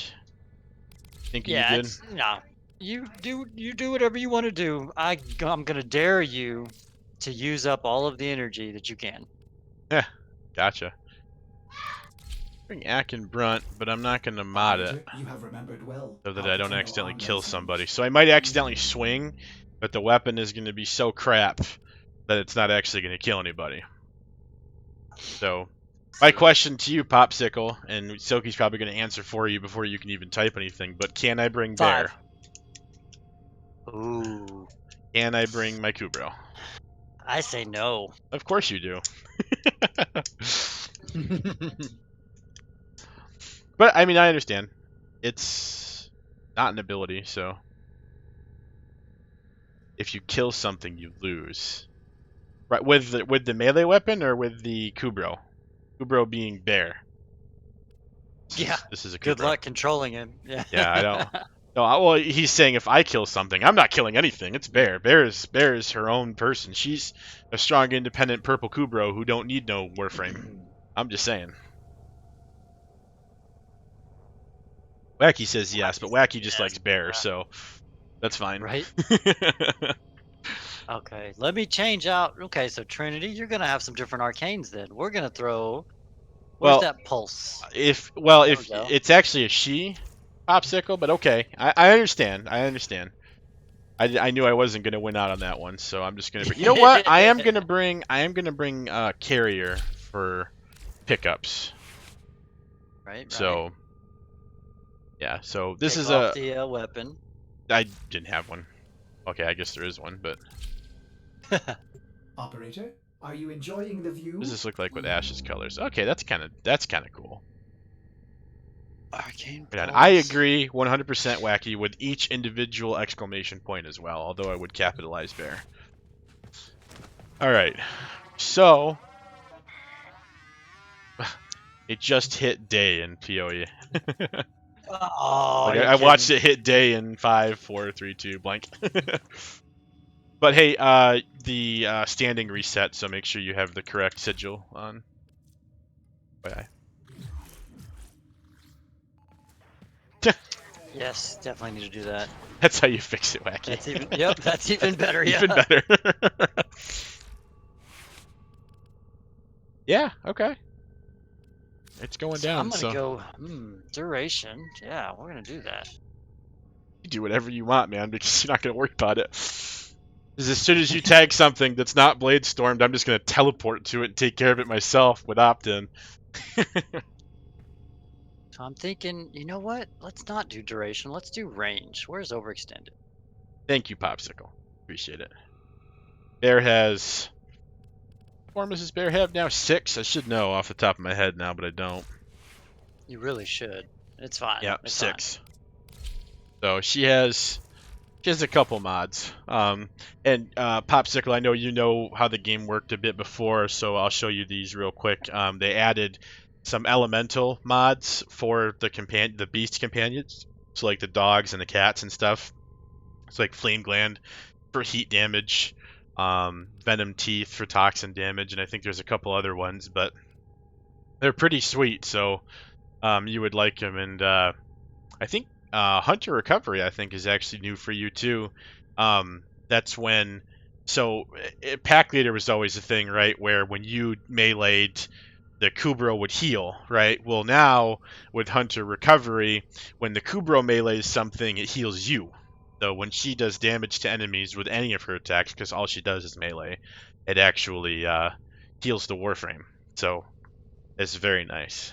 S1: you're
S3: Yeah,
S1: good?
S3: no. You do whatever you want to do. I'm gonna dare you to use up all of the energy that you can.
S1: Gotcha. Bring Ack and Brunt, but I'm not gonna mod it
S5: You have remembered well.
S1: so that
S5: how
S1: I
S5: to
S1: don't
S5: handle
S1: accidentally
S5: armed
S1: kill
S5: enemies.
S1: somebody. So I might accidentally swing, but the weapon is gonna be so crap that it's not actually gonna kill anybody. So my question to you, Popsicle, and Soki's probably gonna answer for you before you can even type anything. But can I bring Bear?
S3: 5. Ooh.
S1: Can I bring my Kubro?
S3: I say no.
S1: Of course you do. But I mean, I understand. It's not an ability, so if you kill something, you lose. Right, with the melee weapon or with the Kubro? Kubro being Bear.
S3: Yeah.
S1: This is a Kubro.
S3: Good luck controlling him. Yeah.
S1: Yeah, I don't. No, well, he's saying if I kill something, I'm not killing anything. It's Bear. Bear is her own person. She's a strong, independent purple Kubro who don't need no Warframe. I'm just saying. Wacky says yes, but Wacky just likes Bear, so that's fine.
S3: Right? Okay, let me change out. Okay, so Trinity, you're gonna have some different arcanes then. We're gonna throw. Where's
S1: Well,
S3: that pulse?
S1: If
S3: There we go.
S1: it's actually a she, Popsicle, but okay. I understand. I understand. I knew I wasn't gonna win out on that one, so I'm just gonna. You know what? I am gonna bring carrier for pickups.
S3: Right.
S1: So yeah. So this
S3: Take
S1: is
S3: off the weapon.
S1: I didn't have one. Okay, I guess there is one, but
S5: Operator, are you enjoying the view?
S1: what does this look like with Ash's colors? Okay, that's kind of cool.
S3: Arcane.
S1: And I agree 100% wacky with each individual exclamation point as well, although I would capitalize bear. All right, so it just hit day in PoE.
S3: Oh,
S1: Like,
S3: you're
S1: I watched
S3: kidding.
S1: it hit day in 5, 4, 3, 2, blank. But hey, the standing reset, so make sure you have the correct sigil on.
S3: Yes, definitely need to do that.
S1: That's how you fix it, wacky.
S3: That's even. Yep, that's even better. Yeah.
S1: Even better. Yeah. Okay. It's going
S3: So
S1: down.
S3: I'm gonna
S1: So
S3: go. Duration. Yeah, we're gonna do that.
S1: you do whatever you want, man, because you're not gonna worry about it. 'Cause as soon as you tag something that's not blade stormed, I'm just gonna teleport to it and take care of it myself with opt-in.
S3: So I'm thinking, you know what? Let's not do duration. Let's do range. Where's overextended?
S1: Thank you, Popsicle. Appreciate it. Bear has. What form does this bear have now? 6. I should know off the top of my head now, but I don't.
S3: You really should. It's fine.
S1: Yeah,
S3: It's
S1: 6. So she has a couple mods. And Popsicle, I know you know how the game worked a bit before, so I'll show you these real quick. They added some elemental mods for the beast companions, so like the dogs and the cats and stuff. It's like flame gland for heat damage, venom teeth for toxin damage, and I think there's a couple other ones, but they're pretty sweet. So you would like them, and I think Hunter Recovery, I think, is actually new for you too. That's when, Pack Leader was always a thing, right? Where when you meleeed, the Kubro would heal, right? Well, now with Hunter Recovery, when the Kubro melees something, it heals you. So when she does damage to enemies with any of her attacks, because all she does is melee, it actually heals the Warframe. So it's very nice.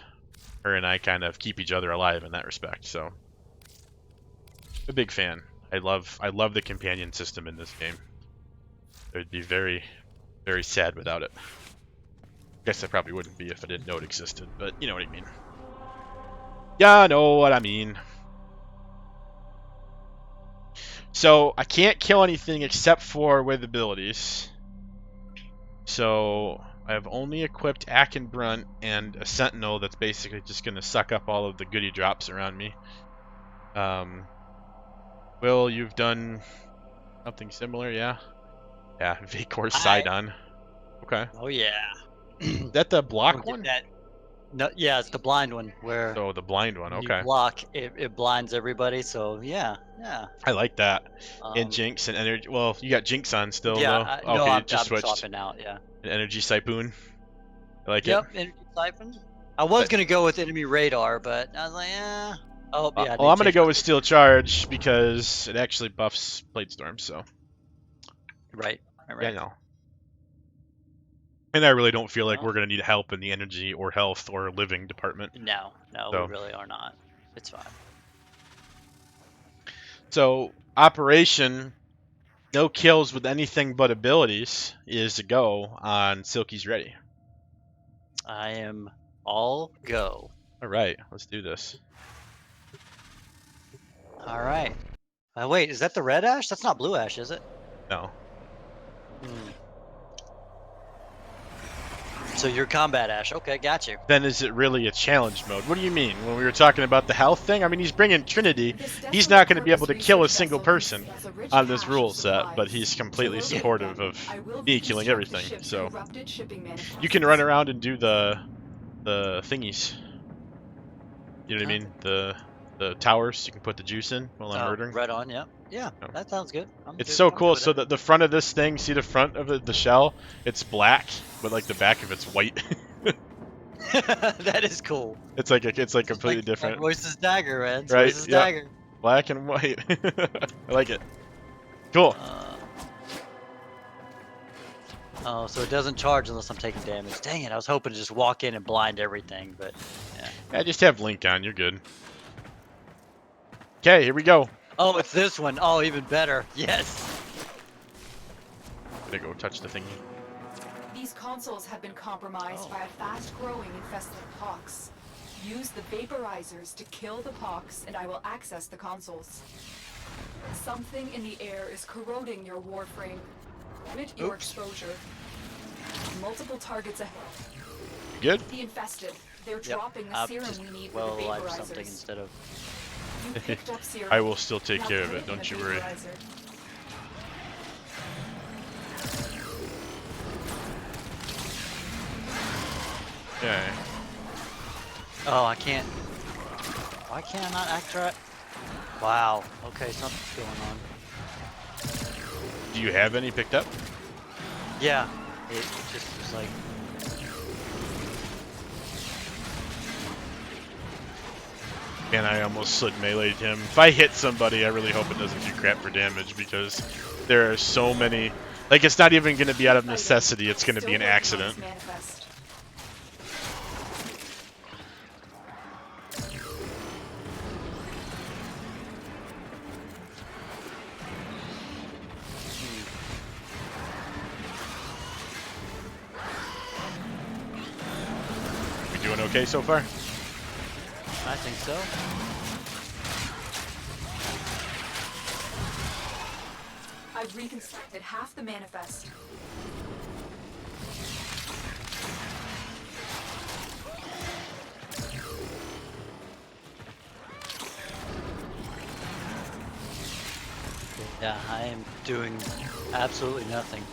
S1: Her and I kind of keep each other alive in that respect. So a big fan. I love the companion system in this game. It would be very, very sad without it. Guess I probably wouldn't be if I didn't know it existed, but you know what I mean. Yeah, I know what I mean. So I can't kill anything except for with abilities. So I've only equipped Akin Brunt and a Sentinel that's basically just going to suck up all of the goodie drops around me. Will, you've done something similar, yeah? Yeah, Vacor Sidon. Okay.
S3: Oh yeah.
S1: Is that the block
S3: Don't
S1: one?
S3: get that. No, yeah, it's the blind one where
S1: Oh, the blind one,
S3: when
S1: okay.
S3: you block, it blinds everybody. So yeah.
S1: I like that. And
S3: Um,
S1: Jinx and Energy. Well, you got Jinx on still,
S3: yeah,
S1: though.
S3: no,
S1: Okay,
S3: I'm,
S1: it just
S3: I'm
S1: switched.
S3: swapping out. Yeah.
S1: An Energy Siphon. I like
S3: Yep.
S1: it.
S3: Energy siphon. I was
S1: But-
S3: gonna go with enemy radar, but I was like, oh yeah.
S1: Well, I'm going to
S3: they
S1: go
S3: changed
S1: with Steel Charge because it actually buffs Blade Storm, so.
S3: Right.
S1: Yeah, no. And I really don't feel like
S3: Well.
S1: we're going to need help in the energy or health or living department.
S3: No,
S1: So-
S3: we really are not. It's fine.
S1: So, Operation No Kills with Anything But Abilities is a go on Silky's Ready.
S3: I am all go.
S1: All right, let's do this.
S3: All right. Wait, is that the red ash? That's not blue ash, is it?
S1: No.
S3: Hmm. So you're combat ash. Okay, got you.
S1: Then is it really a challenge mode? What do you mean? When we were talking about the health thing? I mean, he's bringing Trinity. He's not going to be able to kill a single person on this rule set, but he's completely supportive of me killing everything. So you can run around and do the thingies. You know what I mean? The towers. You can put the juice in while I'm murdering.
S3: Right on, yeah. Yeah,
S1: Oh.
S3: that sounds good.
S1: It's so cool. So the front of this thing, see the front of the shell? It's black, but like the back of it's white.
S3: That is cool.
S1: It's like completely
S3: Like
S1: different,
S3: Royce's dagger, man. It's
S1: right?
S3: Royce's
S1: Yep,
S3: dagger.
S1: black and white. I like it. Cool.
S3: Oh, so it doesn't charge unless I'm taking damage. Dang it! I was hoping to just walk in and blind everything, but yeah.
S1: Yeah, just have Link on. You're good. Okay, here we go.
S3: Oh, it's this one. Oh, even better. Yes.
S1: Gonna go touch the thingy.
S2: These consoles have been compromised by a fast-growing infested pox. Use the vaporizers to kill the pox, and I will access the consoles. Something in the air is corroding your Warframe. Limit your exposure. Multiple targets ahead.
S1: Good.
S2: The infested. They're
S3: Yep.
S2: dropping the
S3: I'll
S2: serum
S3: just
S2: we need for
S3: well
S2: the
S3: alive something
S2: vaporizers.
S3: instead of.
S2: You picked up serum.
S1: I will still take
S2: Now
S1: care of
S2: put
S1: it.
S2: in
S1: Don't
S2: the
S1: you worry.
S2: vaporizer.
S1: Okay.
S3: Oh, I can't. Why can't I not act right? Wow. Okay, something's going on.
S1: Do you have any picked up?
S3: Yeah. It just was like.
S1: And I almost slid meleeed him. If I hit somebody, I really hope it doesn't do crap for damage because there are so many. Like, it's not even going to be out of necessity. It's going to be an accident. We doing okay so far?
S3: I think so.
S2: I've reconstructed half the manifest.
S3: Yeah, I am doing absolutely nothing.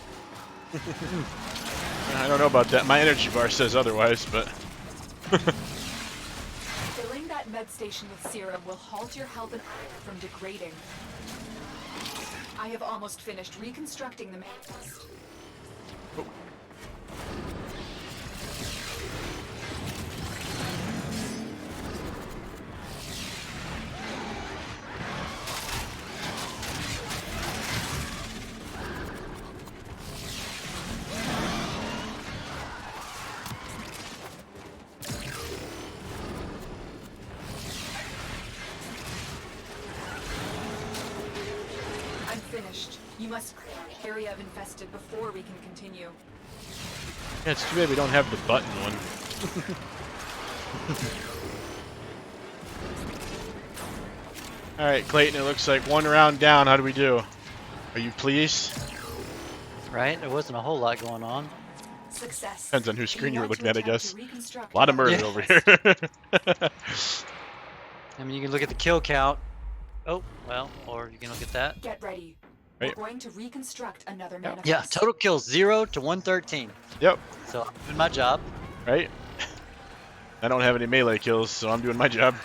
S1: I don't know about that. My energy bar says otherwise, but
S2: Filling that med station with serum will halt your health and from degrading. I have almost finished reconstructing the manifest. I'm finished. You must clear the area of infested before we can continue.
S1: yeah, it's too bad we don't have the button one. All right, Clayton. It looks like one round down. How do we do? Are you pleased?
S3: Right? There wasn't a whole lot going on.
S2: Success.
S1: Depends on whose screen you were
S2: want to
S1: looking at, I
S2: attempt
S1: guess.
S2: to reconstruct
S1: A lot of
S2: another
S1: murder over
S2: manifest.
S1: here.
S3: I mean, you can look at the kill count. Oh, well, or you can look at that.
S2: Get ready.
S1: Right.
S2: We're going to reconstruct another manifest.
S3: Yeah, total kills 0 to 113.
S1: Yep.
S3: So I'm doing my job.
S1: Right. I don't have any melee kills, so I'm doing my job.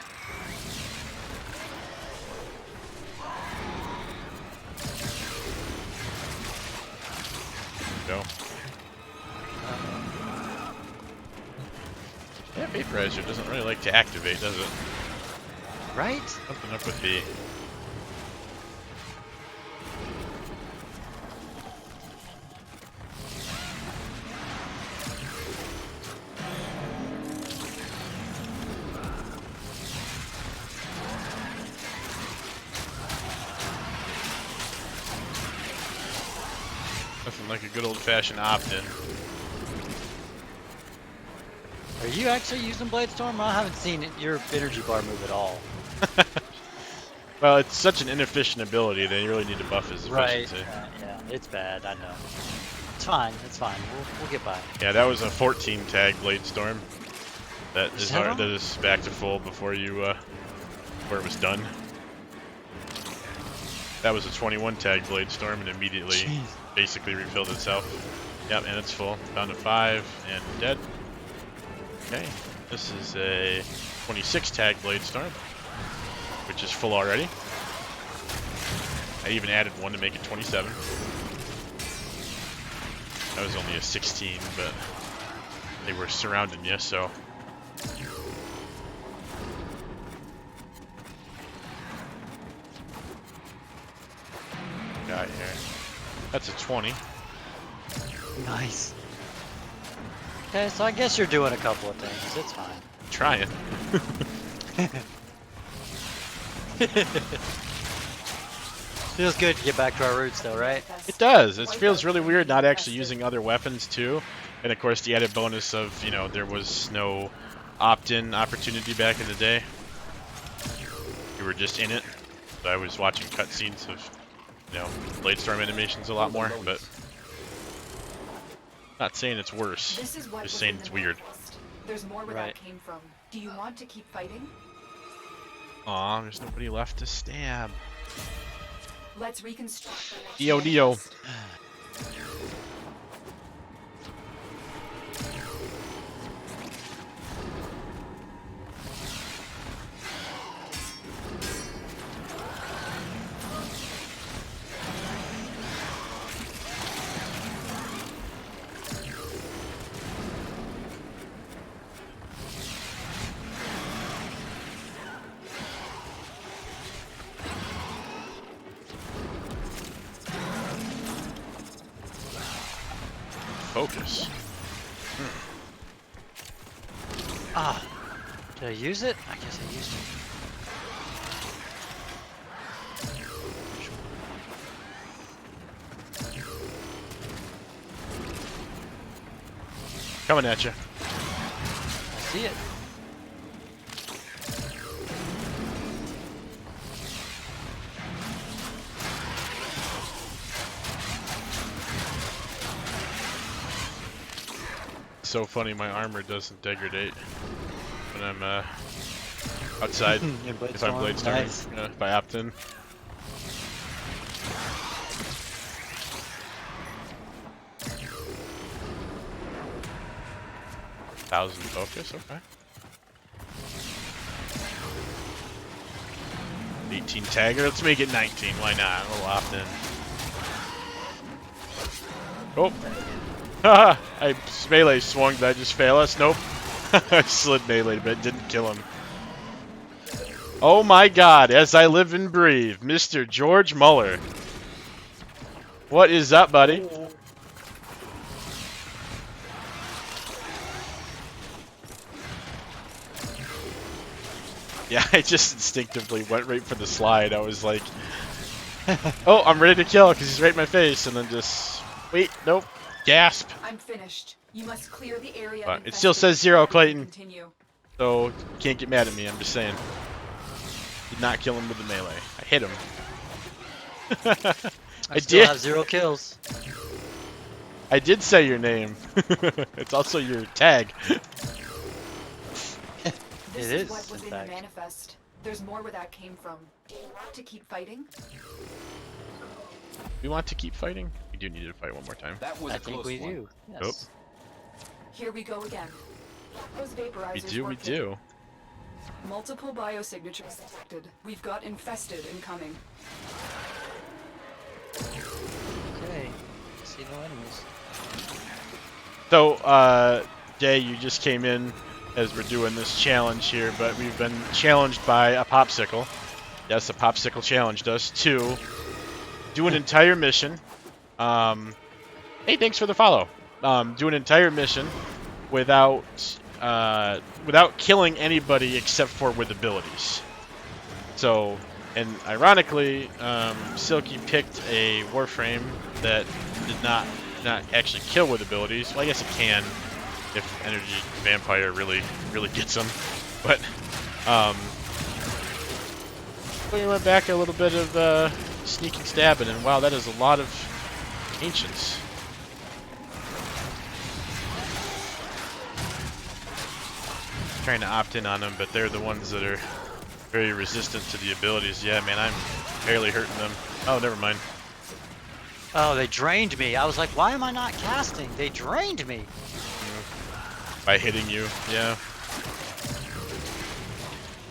S1: Go. Yeah, vaporizer doesn't really like to activate, does it?
S3: Right?
S1: Something up with B. Nothing like a good old-fashioned opt-in.
S3: Are you actually using Blade Storm? I haven't seen your energy bar move at all.
S1: Well, it's such an inefficient ability that you really need to buff his efficiency.
S3: Yeah, it's bad. I know. It's fine. It's fine. We'll get by.
S1: Yeah, that was a 14 tag Blade Storm. That is
S3: that
S1: hard. That is back to full before you where it was done. That was a 21 tag Blade Storm and immediately
S3: Jeez.
S1: basically refilled itself. Yep, and it's full. Down to 5 and dead. Okay, this is a 26 tag Blade Storm, which is full already. I even added one to make it 27. That was only a 16, but they were surrounding you, so Got here. That's a 20.
S3: Nice. Okay, so I guess you're doing a couple of things. It's fine.
S1: Trying.
S3: Feels good to get back to our roots, though, right?
S1: It does. It feels really weird not actually using other weapons too, and of course the added bonus of there was no opt-in opportunity back in the day. You were just in it. So I was watching cutscenes of blade storm animations a lot more, but not saying it's worse.
S2: This is what
S1: Just
S2: was
S1: saying
S2: in
S1: it's
S2: the
S1: weird.
S2: manifest. There's more where
S3: Right.
S2: that came from. Do you want to keep fighting?
S1: Aw, there's nobody left to stab.
S2: Let's reconstruct. the next
S1: Dio Dio.
S2: manifest.
S1: Focus.
S3: Ah, did I use it? I guess I used it.
S1: Coming at you.
S3: I see it.
S1: So funny, my armor doesn't degrade when I'm outside. If I'm blade storming,
S3: Nice.
S1: if I opt in. Thousand focus, okay. 18 tagger, let's make it 19, why not? A little opt in. Oh! Haha! I melee swung, did I just fail us? Nope. I slid melee, but didn't kill him. Oh my god, as I live and breathe, Mr. George Muller. What is up, buddy? Yeah, I just instinctively went right for the slide. I was like, oh, I'm ready to kill because he's right in my face, and then just, wait, nope, gasp.
S2: I'm finished. You must clear the area.
S1: But it
S2: infested
S1: still says 0,
S2: before we
S1: Clayton.
S2: Continue.
S1: So, you can't get mad at me, I'm just saying. Did not kill him with the melee. I hit him. I
S3: still
S1: did.
S3: have 0 kills.
S1: I did say your name. It's also your tag.
S2: This
S3: It
S2: is
S3: is,
S2: what was
S3: in
S2: in the
S3: fact.
S2: manifest. There's more where that came from. Do you want to keep fighting?
S1: We want to keep fighting? We do need to fight one more time.
S4: That was
S3: I
S4: a
S3: think
S4: close
S3: we
S4: one.
S3: do. Yes.
S2: Here we go again. Those vaporizers
S1: We do, we
S2: working.
S1: do.
S2: Multiple biosignatures detected. We've got infested incoming.
S3: Okay. See no enemies.
S1: So, Jay, you just came in as we're doing this challenge here, but we've been challenged by a popsicle. Yes, a popsicle challenged us to do an entire mission. Hey, thanks for the follow. Do an entire mission without killing anybody except for with abilities. So, and ironically, Silky picked a Warframe that did not actually kill with abilities. Well, I guess it can if Energy Vampire really gets him. But we went back a little bit of sneaking stabbing, and wow, that is a lot of ancients. Trying to opt in on them, but they're the ones that are very resistant to the abilities. Yeah, man, I'm barely hurting them. Oh, never mind.
S3: Oh, they drained me. I was like, why am I not casting? They drained me.
S1: By hitting you, yeah.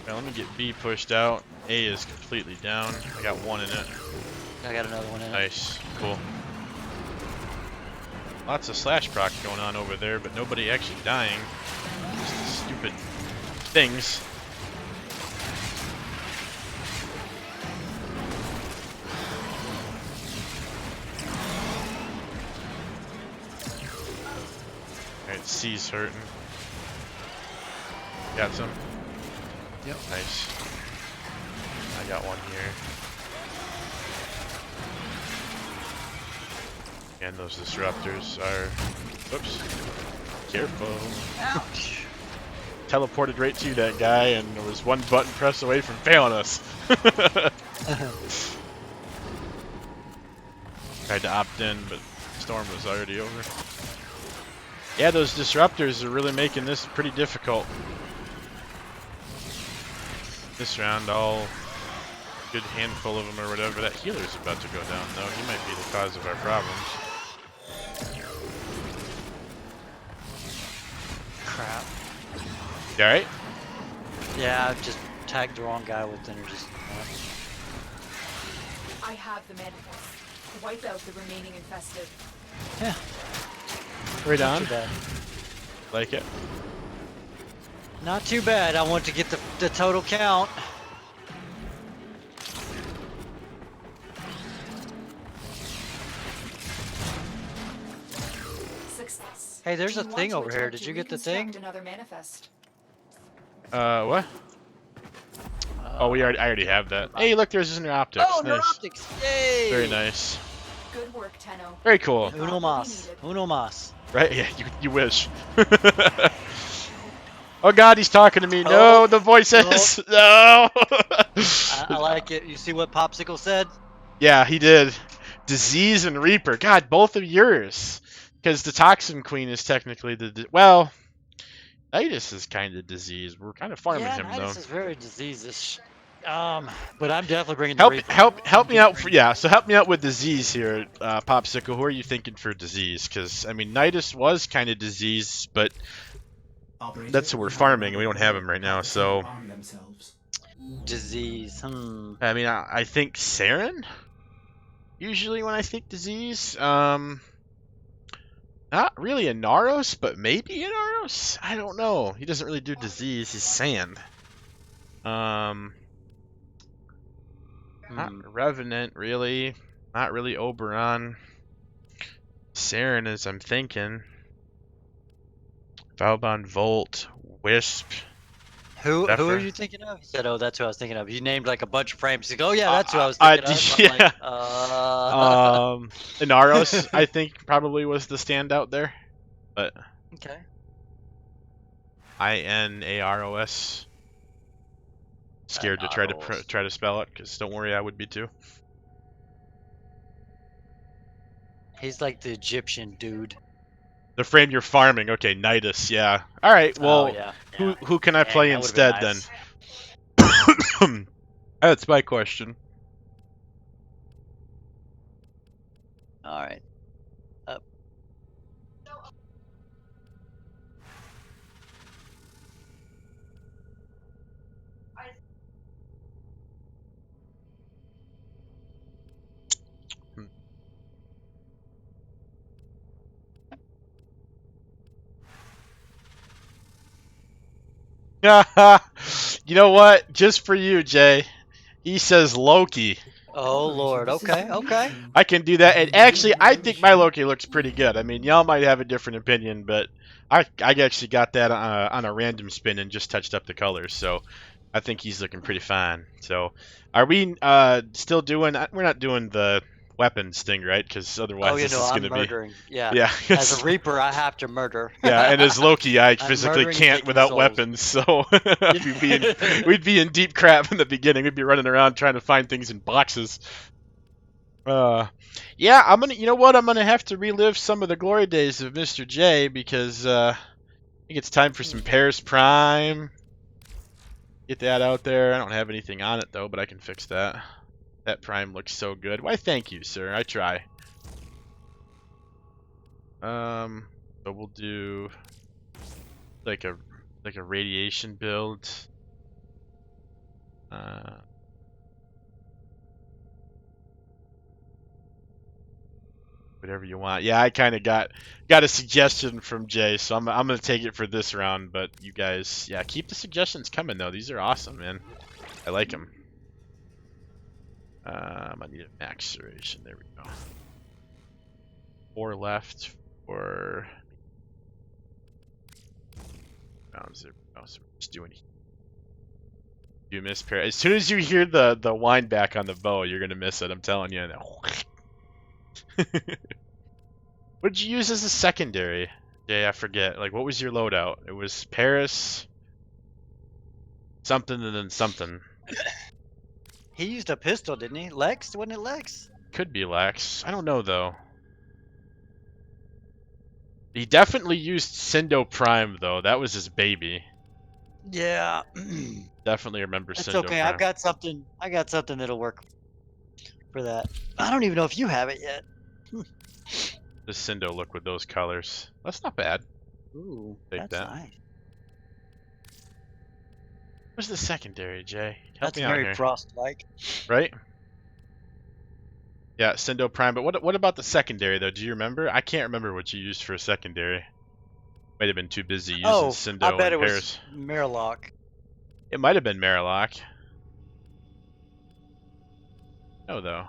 S1: Now, let me get B pushed out. A is completely down. I got one in it.
S3: I got another one in it.
S1: Nice, cool. Lots of slash proc going on over there, but nobody actually dying. Just a stupid things. Alright, C's hurting. Got some?
S6: Yep.
S1: Nice. I got one here. And those disruptors are... Oops. Careful.
S3: Ouch.
S1: Teleported right to that guy, and there was one button press away from failing us. Tried to opt in, but storm was already over. Yeah, those disruptors are really making this pretty difficult. This round, all good handful of them or whatever. That healer's about to go down, though. He might be the cause of our problems.
S3: Crap.
S1: You alright?
S3: Yeah, I just tagged the wrong guy with energy.
S2: I have the manifest. Wipe out the remaining infested.
S3: Yeah.
S1: Right
S3: Not
S1: on.
S3: too bad.
S1: Like it.
S3: Not too bad. I want to get the total count.
S2: Success.
S3: Hey, there's
S2: Do
S3: a
S2: you want
S3: thing
S2: to
S3: over here.
S2: attempt
S3: Did
S2: to
S3: you get the thing?
S2: reconstruct Another manifest.
S1: What? Oh, I already have that. Hey, look, there's his optics.
S3: Oh,
S1: Nice.
S3: neuroptics! Yay!
S1: Very nice.
S2: Good work, Tenno.
S1: Very cool.
S3: Uno mas. Uno mas.
S1: Right? Yeah, you wish. Oh God, he's talking to me. No,
S3: Oh.
S1: the voices. No.
S3: I like it. You see what Popsicle said?
S1: Yeah, he did. Disease and Reaper. God, both of yours. Because the Toxin Queen is technically well, Nidus is kind of disease. We're kind of farming
S3: Yeah,
S1: him
S3: Nidus
S1: though.
S3: is very disease-ish. But I'm definitely bringing the Reaper.
S1: Help me out. So help me out with disease here, Popsicle. Who are you thinking for disease? Because I mean, Nidus was kind of disease, but that's what we're farming, and we don't have him right now. So
S3: Disease.
S1: I mean, I think Saren. Usually when I think disease, not really a Naros, but maybe a Naros. I don't know. He doesn't really do disease. He's sand. Not Revenant, really. Not really Oberon. Saren is, I'm thinking. Valbon, Volt, Wisp.
S3: Who
S1: Zephyr.
S3: are you thinking of? He said, "Oh, that's who I was thinking of." You named like a bunch of frames. He's like, "Oh yeah, that's who I was thinking of." I'm like,
S1: Inaros, I think, probably was the standout there. But
S3: Okay.
S1: Inaros. Scared to try
S3: Inaros.
S1: to spell it, because don't worry, I would be too.
S3: He's like the Egyptian dude.
S1: The frame you're farming. Okay, Nidus, yeah. All right, well,
S3: Oh yeah.
S1: who can I
S3: Dang,
S1: play
S3: that would've been
S1: instead
S3: nice.
S1: then? That's my question.
S3: All right. Up.
S1: You know what? Just for you, Jay. He says Loki.
S3: Oh lord. Okay. Okay.
S1: I can do that. And actually, I think my Loki looks pretty good. I mean, y'all might have a different opinion, but I actually got that on a random spin and just touched up the colors. So I think he's looking pretty fine. So are we still doing... We're not doing the weapons thing, right? Because otherwise
S3: Oh, you
S1: this
S3: know,
S1: is
S3: I'm
S1: going to be...
S3: murdering. Yeah.
S1: Yeah.
S3: As a Reaper, I have to murder.
S1: Yeah, and as Loki, I physically
S3: murdering and
S1: can't
S3: taking
S1: without
S3: souls.
S1: weapons, so we'd be in deep crap in the beginning. We'd be running around trying to find things in boxes. Yeah, I'm gonna. You know what? I'm gonna have to relive some of the glory days of Mr. J because I think it's time for some Paris Prime. Get that out there. I don't have anything on it though, but I can fix that. That Prime looks so good. Why, thank you, sir. I try. So we'll do like a radiation build. whatever you want. Yeah, I kind of got a suggestion from Jay, so I'm gonna take it for this round. But you guys, yeah, keep the suggestions coming though. These are awesome, man. I like them. I need a max duration. There we go. 4 left for rounds. There we go. So we're just doing. You miss pair. As soon as you hear the wind back on the bow, you're gonna miss it. I'm telling you. What did you use as a secondary? Yeah, I forget. Like, what was your loadout? It was Paris, something, and then something.
S3: He used a pistol, didn't he? Lex? Wasn't it Lex?
S1: Could be Lex. I don't know though. He definitely used Cindo Prime though. That was his baby.
S3: Yeah.
S1: Definitely remember
S3: It's
S1: Cindo
S3: okay.
S1: Prime.
S3: I got something that'll work for that. I don't even know if you have it yet.
S1: The Cindo look with those colors. That's not bad.
S3: Ooh,
S1: Take
S3: that's
S1: that.
S3: nice.
S1: Where's the secondary, Jay? Help
S3: That's
S1: me out
S3: very
S1: here.
S3: Frost-like.
S1: Right? Yeah, Cindo Prime. But what about the secondary though? Do you remember? I can't remember what you used for a secondary. Might have been too busy using Cindo
S3: I bet
S1: and
S3: it
S1: Paris.
S3: was Marilock.
S1: It might have been Marilock. No, though.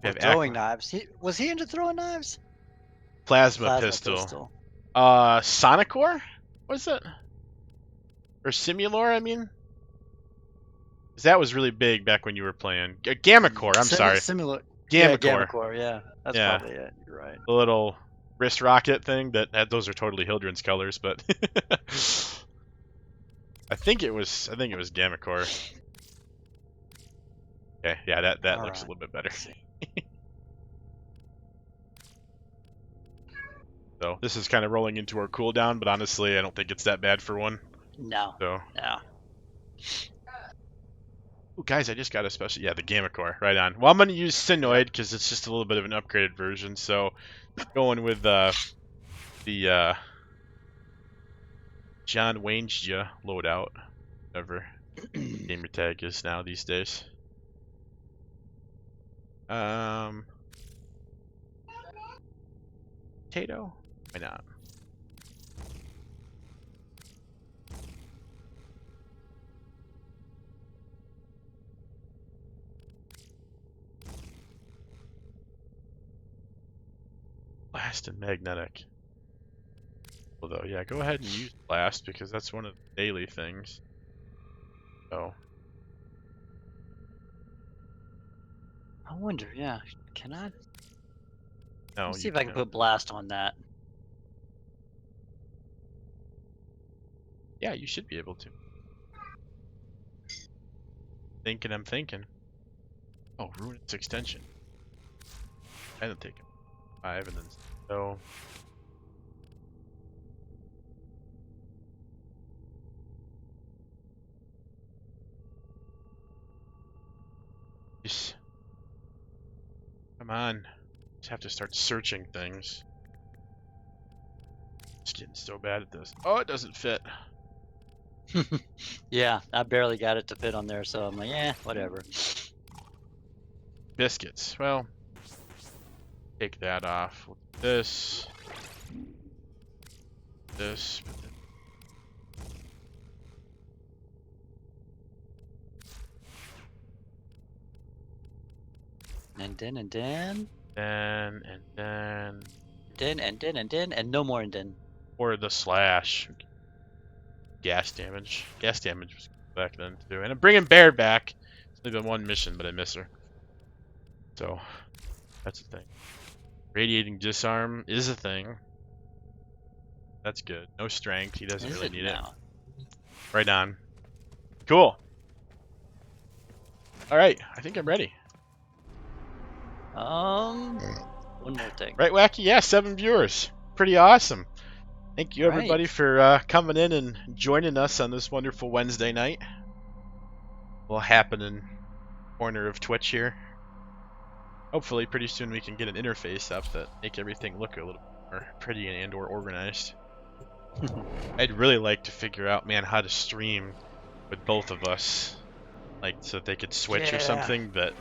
S1: We
S3: Or
S1: have
S3: throwing
S1: Aqua.
S3: knives. Was he into throwing knives?
S1: Plasma pistol. Sonicor? Was it? Or Simulor, I mean? 'Cause that was really big back when you were playing. Gamma Core, I'm sorry.
S3: Similar.
S1: Gamma
S3: Yeah,
S1: Core.
S3: Gamma Core, yeah. That's
S1: Yeah.
S3: probably it. You're right.
S1: The little wrist rocket thing that those are totally Hildren's colors, but I think it was Gamma Core. Okay, yeah, that
S3: All
S1: looks a
S3: right.
S1: little bit better.
S3: Let's see.
S1: So this is kind of rolling into our cooldown, but honestly, I don't think it's that bad for one.
S3: No.
S1: So,
S3: No.
S1: ooh, guys, I just got a special. Yeah, the Gamma Core, right on. Well, I'm gonna use Synoid because it's just a little bit of an upgraded version. So, going with the John Waynesja loadout, whatever gamer tag is now these days. Potato? Why not? Blast and magnetic. Although, yeah, go ahead and use blast because that's one of the daily things. So,
S3: I wonder, yeah. Can I?
S1: no,
S3: Let's see
S1: you
S3: if I can
S1: can't.
S3: put blast on that.
S1: Yeah, you should be able to. I'm thinking. Oh, Ruinous Extension. I don't take it. 5 and then so. Just come on. Just have to start searching things. Just getting so bad at this. Oh, it doesn't fit.
S3: Yeah, I barely got it to fit on there, so I'm like, yeah, whatever.
S1: Biscuits. Well, take that off. This. This.
S3: And then, and then,
S1: And then.
S3: and no more and then.
S1: Or the slash. Gas damage. Gas damage was back then too. And I'm bringing Bear back. It's only been one mission, but I miss her. So, that's the thing. Radiating disarm is a thing. That's good. No strength. He doesn't
S3: Is
S1: really
S3: it
S1: need
S3: now?
S1: it. Right on. Cool. Alright, I think I'm ready.
S3: One more thing.
S1: Right, Wacky? Yeah, 7 viewers. Pretty awesome. Thank you, everybody,
S3: Right.
S1: for coming in and joining us on this wonderful Wednesday night. Will happen in the corner of Twitch here. Hopefully, pretty soon we can get an interface up that make everything look a little more pretty and/or organized. I'd really like to figure out, man, how to stream with both of us, like so that they could switch or
S3: Yeah.
S1: something. But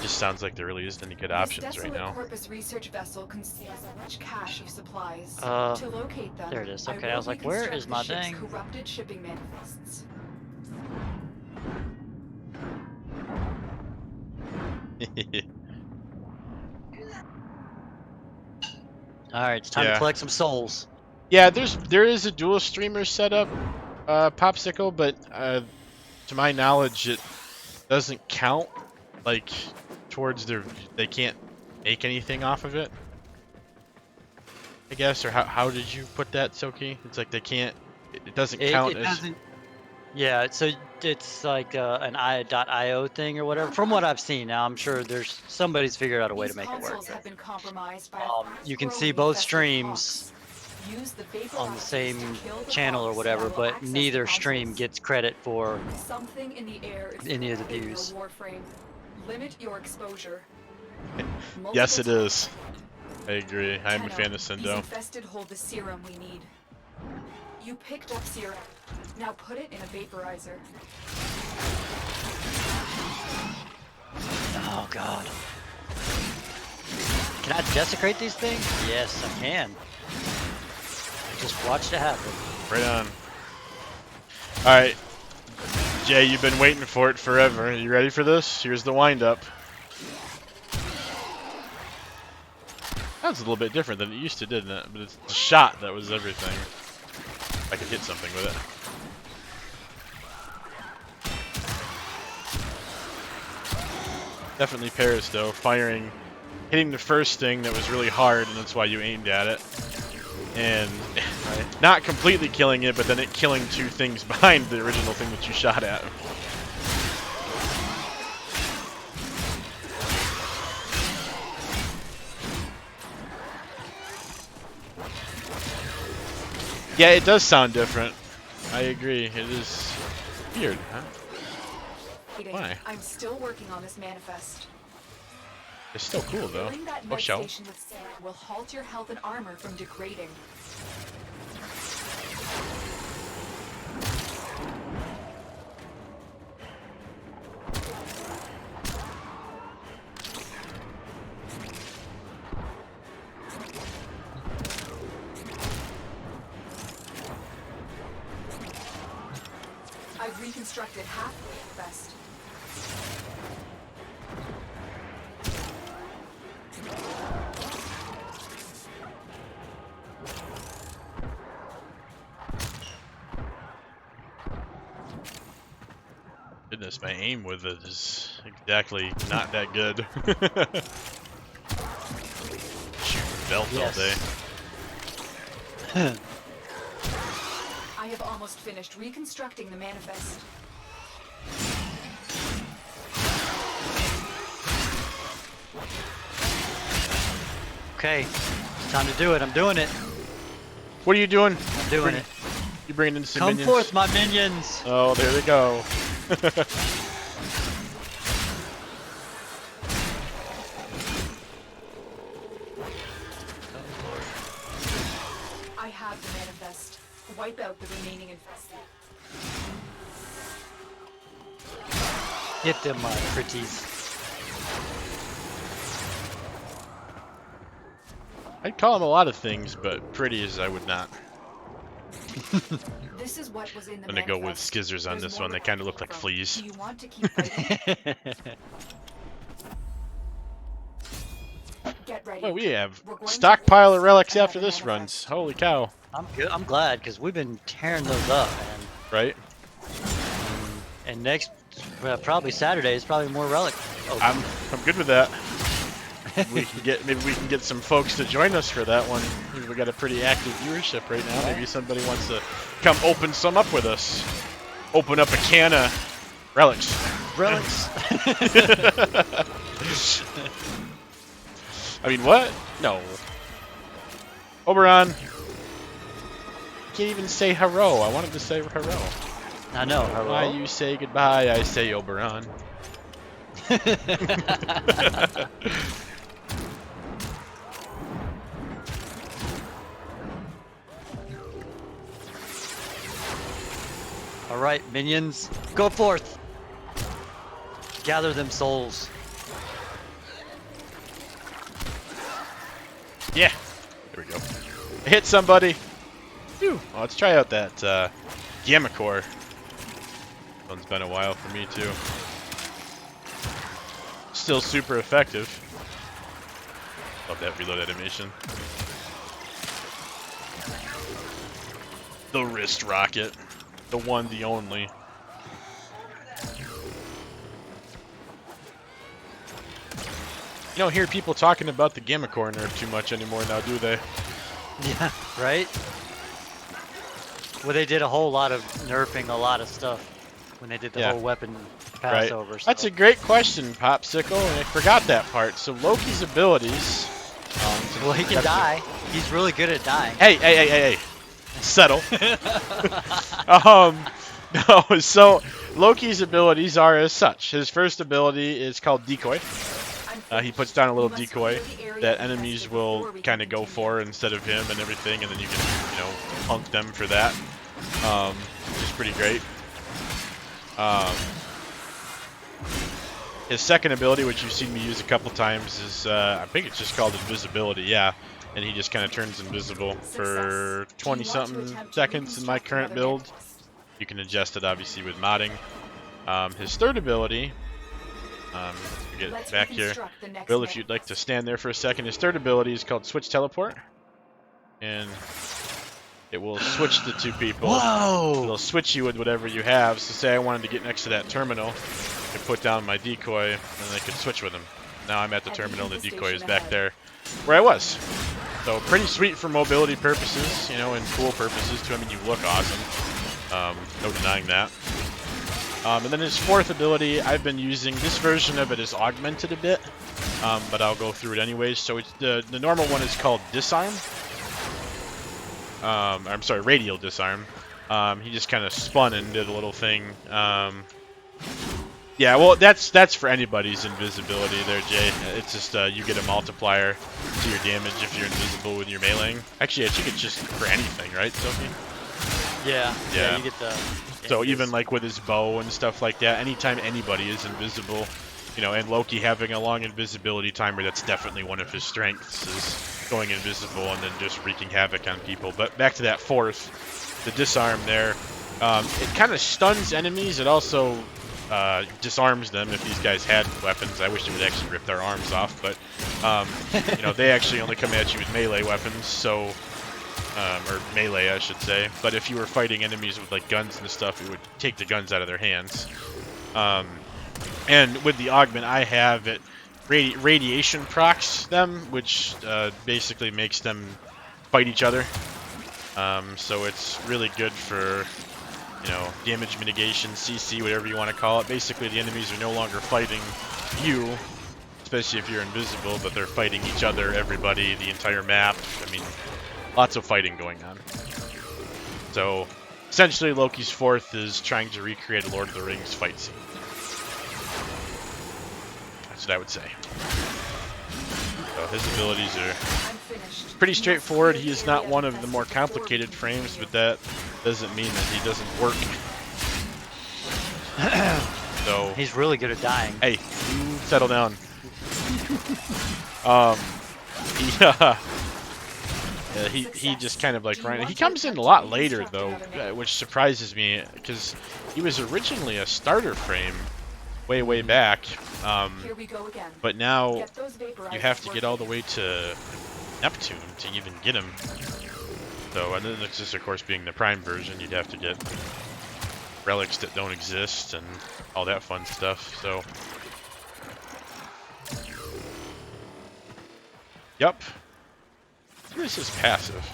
S1: Just sounds like there really isn't any good
S2: This
S1: options right
S2: desolate
S1: now.
S2: Corpus research vessel conceals a rich cache of supplies.
S3: Uh,
S2: To locate them,
S3: there it is.
S2: I
S3: Okay, I
S2: will
S3: was like, where
S2: reconstruct
S3: is
S2: the
S3: my
S2: ship's
S3: thing?
S2: corrupted shipping manifests.
S3: All right, it's time to
S1: Yeah.
S3: collect some souls.
S1: Yeah, there is a dual streamer setup, Popsicle, but to my knowledge, it doesn't count like towards their. They can't make anything off of it. I guess, or how did you put that, Soki? It's like they can't. It doesn't count
S3: It
S1: as.
S3: doesn't. Yeah, so it's like an .io thing or whatever. From what I've seen, now I'm sure there's somebody's figured out a way
S2: These
S3: to make it work.
S2: consoles have been compromised by
S3: You can see
S2: fast-growing
S3: both
S2: infested
S3: streams
S2: pox. Use the
S3: on the
S2: vaporizers
S3: same
S2: to kill the
S3: channel or
S2: pox
S3: whatever,
S2: that will
S3: but
S2: access the
S3: neither stream
S2: consoles.
S3: gets credit for
S2: Something in the air is
S3: any of the
S2: corrupting your
S3: views.
S2: Warframe. Limit your exposure.
S1: Yes, it
S2: Multiple
S1: is. I agree. I am a fan of
S2: These
S1: Sendo.
S2: infested hold the serum we need. You picked up serum. Now put it in a vaporizer.
S3: Oh god. Can I desecrate these things? Yes, I can. Just watch it happen.
S1: Right on. Alright. Jay, you've been waiting for it forever. You ready for this? Here's the wind-up. That was a little bit different than it used to, didn't it? But it's the shot that was everything. I could hit something with it. Definitely Paris, though. Hitting the first thing that was really hard, and that's why you aimed at it. And not completely killing it, but then it killing two things behind the original thing that you shot at. Yeah, it does sound different. I agree. It is weird, huh? Why?
S2: I'm still working on this manifest.
S1: It's still cool, though.
S2: Filling that
S1: Oh,
S2: med
S1: shell.
S2: station with serum will halt your health and armor from degrading. I've reconstructed half the vest.
S1: Goodness, my aim with it is exactly not that good. Shooting belt all day.
S2: I have almost finished reconstructing the manifest.
S3: Okay, it's time to do it. I'm doing it.
S1: What are you doing?
S3: I'm doing it.
S1: You bringing in some
S3: Come
S1: minions?
S3: forth, my minions.
S1: Oh, there they go.
S2: I have the manifest. Wipe out the remaining infested.
S3: Get them, my pretties.
S1: I'd call them a lot of things, but pretty as I would not.
S2: This is what was in the
S1: I'm gonna go with
S2: manifest.
S1: skizzers on
S2: There's
S1: this
S2: more
S1: one. They
S2: to
S1: kind of
S2: fight
S1: look like
S2: from.
S1: fleas.
S2: Do you want to keep fighting? Get ready.
S1: Well, we have
S2: We're going to
S1: stockpile of
S2: force
S1: relics
S2: another
S1: after this runs.
S2: manifest.
S1: Holy cow!
S3: I'm good. I'm glad because we've been tearing those up, man.
S1: Right?
S3: And next, probably Saturday is probably more relic.
S1: I'm good with that. Maybe we can get some folks to join us for that one. We got a pretty active viewership right now. Maybe somebody wants to come open some up with us. Open up a can of relics.
S3: Relics.
S1: I mean, what? No. Oberon. Can't even say hello. I wanted to say hello.
S3: I know. Hello.
S1: Why you say goodbye, I say Oberon.
S3: All right, minions, go forth. Gather them souls.
S1: Yeah. There we go. I hit somebody. Phew. Well, let's try out that Gamma Core. One's been a while for me too. Still super effective. Love that reload animation. The wrist rocket. The one, the only. You don't hear people talking about the Gamma Core nerf too much anymore now, do they?
S3: Yeah, right? Well, they did a whole lot of nerfing a lot of stuff when they did the
S1: Yeah.
S3: whole weapon
S1: Right.
S3: passover.
S1: That's a great question, Popsicle, and I forgot that part. So Loki's abilities.
S3: Well, he can die. He's really good at dying.
S1: Hey. Settle. No, so Loki's abilities are as such. His first ability is called Decoy. He puts down a little decoy that enemies will kind of go for instead of him and everything, and then you can, punk them for that, which is pretty great. His second ability, which you've seen me use a couple times, is I think it's just called invisibility, yeah. And he just kind of turns invisible for 20-something seconds in my current build. You can adjust it, obviously, with modding. His third ability, get back here. Bill, if you'd like to stand there for a second. His third ability is called Switch Teleport. And it will switch the two people.
S3: Whoa!
S1: It'll switch you with whatever you have. So say I wanted to get next to that terminal, I could put down my decoy, and then I could switch with him. Now I'm at the terminal, and the decoy is back there where I was. So pretty sweet for mobility purposes, and cool purposes too. I mean, you look awesome. No denying that. And then his fourth ability, I've been using, this version of it is augmented a bit, but I'll go through it anyways. So it's the normal one is called Disarm. I'm sorry, Radial Disarm. He just kind of spun and did a little thing. Yeah, well, that's for anybody's invisibility there, Jay. It's just you get a multiplier to your damage if you're invisible with your meleeing. Actually, I think it's just for anything, right, Sophie?
S3: Yeah.
S1: Yeah.
S3: You get the.
S1: So even like with his bow and stuff like that, anytime anybody is invisible, and Loki having a long invisibility timer, that's definitely one of his strengths, is going invisible and then just wreaking havoc on people. But back to that fourth, the disarm there, it kind of stuns enemies. It also disarms them if these guys had weapons. I wish it would actually rip their arms off, but they actually only come at you with melee weapons, so. Or melee, I should say. But if you were fighting enemies with like guns and stuff, it would take the guns out of their hands. And with the augment, I have it radiation procs them, which basically makes them fight each other. So it's really good for damage mitigation, CC, whatever you want to call it. Basically, the enemies are no longer fighting you, especially if you're invisible, but they're fighting each other, everybody, the entire map. I mean. Lots of fighting going on. So, essentially, Loki's fourth is trying to recreate a Lord of the Rings fight scene. That's what I would say. So his abilities are pretty straightforward. He is not one of the more complicated frames, but that doesn't mean that he doesn't work. So
S3: he's really good at dying.
S1: Hey, you settle down. He just kind of like ran. He comes in a lot later though, which surprises me because he was originally a starter frame way back. But now you have to get all the way to Neptune to even get him. So, and then it's just of course being the Prime version, you'd have to get relics that don't exist and all that fun stuff. So, yep. What is his passive?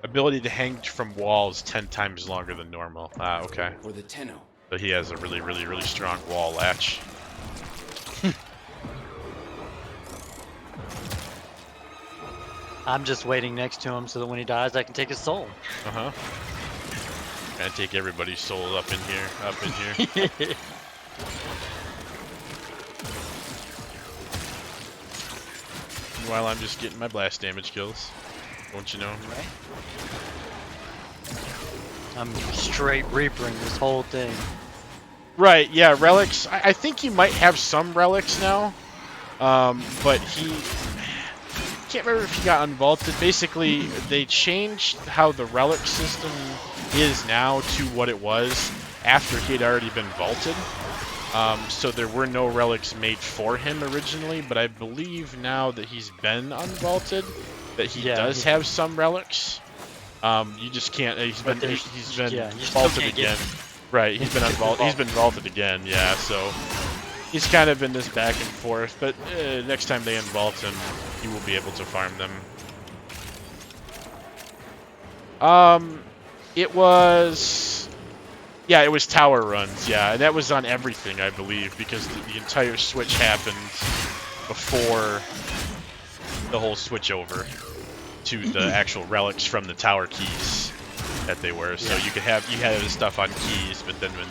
S1: Ability to hang from walls 10 times longer than normal. Ah, okay.
S4: For the Tenno.
S1: But he has a really strong wall latch.
S3: I'm just waiting next to him so that when he dies, I can take his soul.
S1: Uh-huh. Gotta take everybody's soul up in here. Meanwhile, I'm just getting my blast damage kills. Don't you know?
S3: Right. I'm straight reapering this whole thing.
S1: Right, yeah, relics. I think you might have some relics now. But he can't remember if he got unvaulted. Basically, they changed how the relic system is now to what it was after he had already been vaulted. So there were no relics made for him originally, but I believe now that he's been unvaulted, that he does have some relics. You just can't. He's been
S3: you still
S1: vaulted
S3: can't
S1: again.
S3: get
S1: Right. He's been unvaulted. He's been vaulted again. Yeah. So he's kind of been this back and forth. But next time they unvault him, he will be able to farm them. It was. Yeah, it was tower runs. Yeah, and that was on everything, I believe, because the entire switch happened before the whole switch over to the actual relics from the tower keys that they were. So you had this stuff on keys, but then when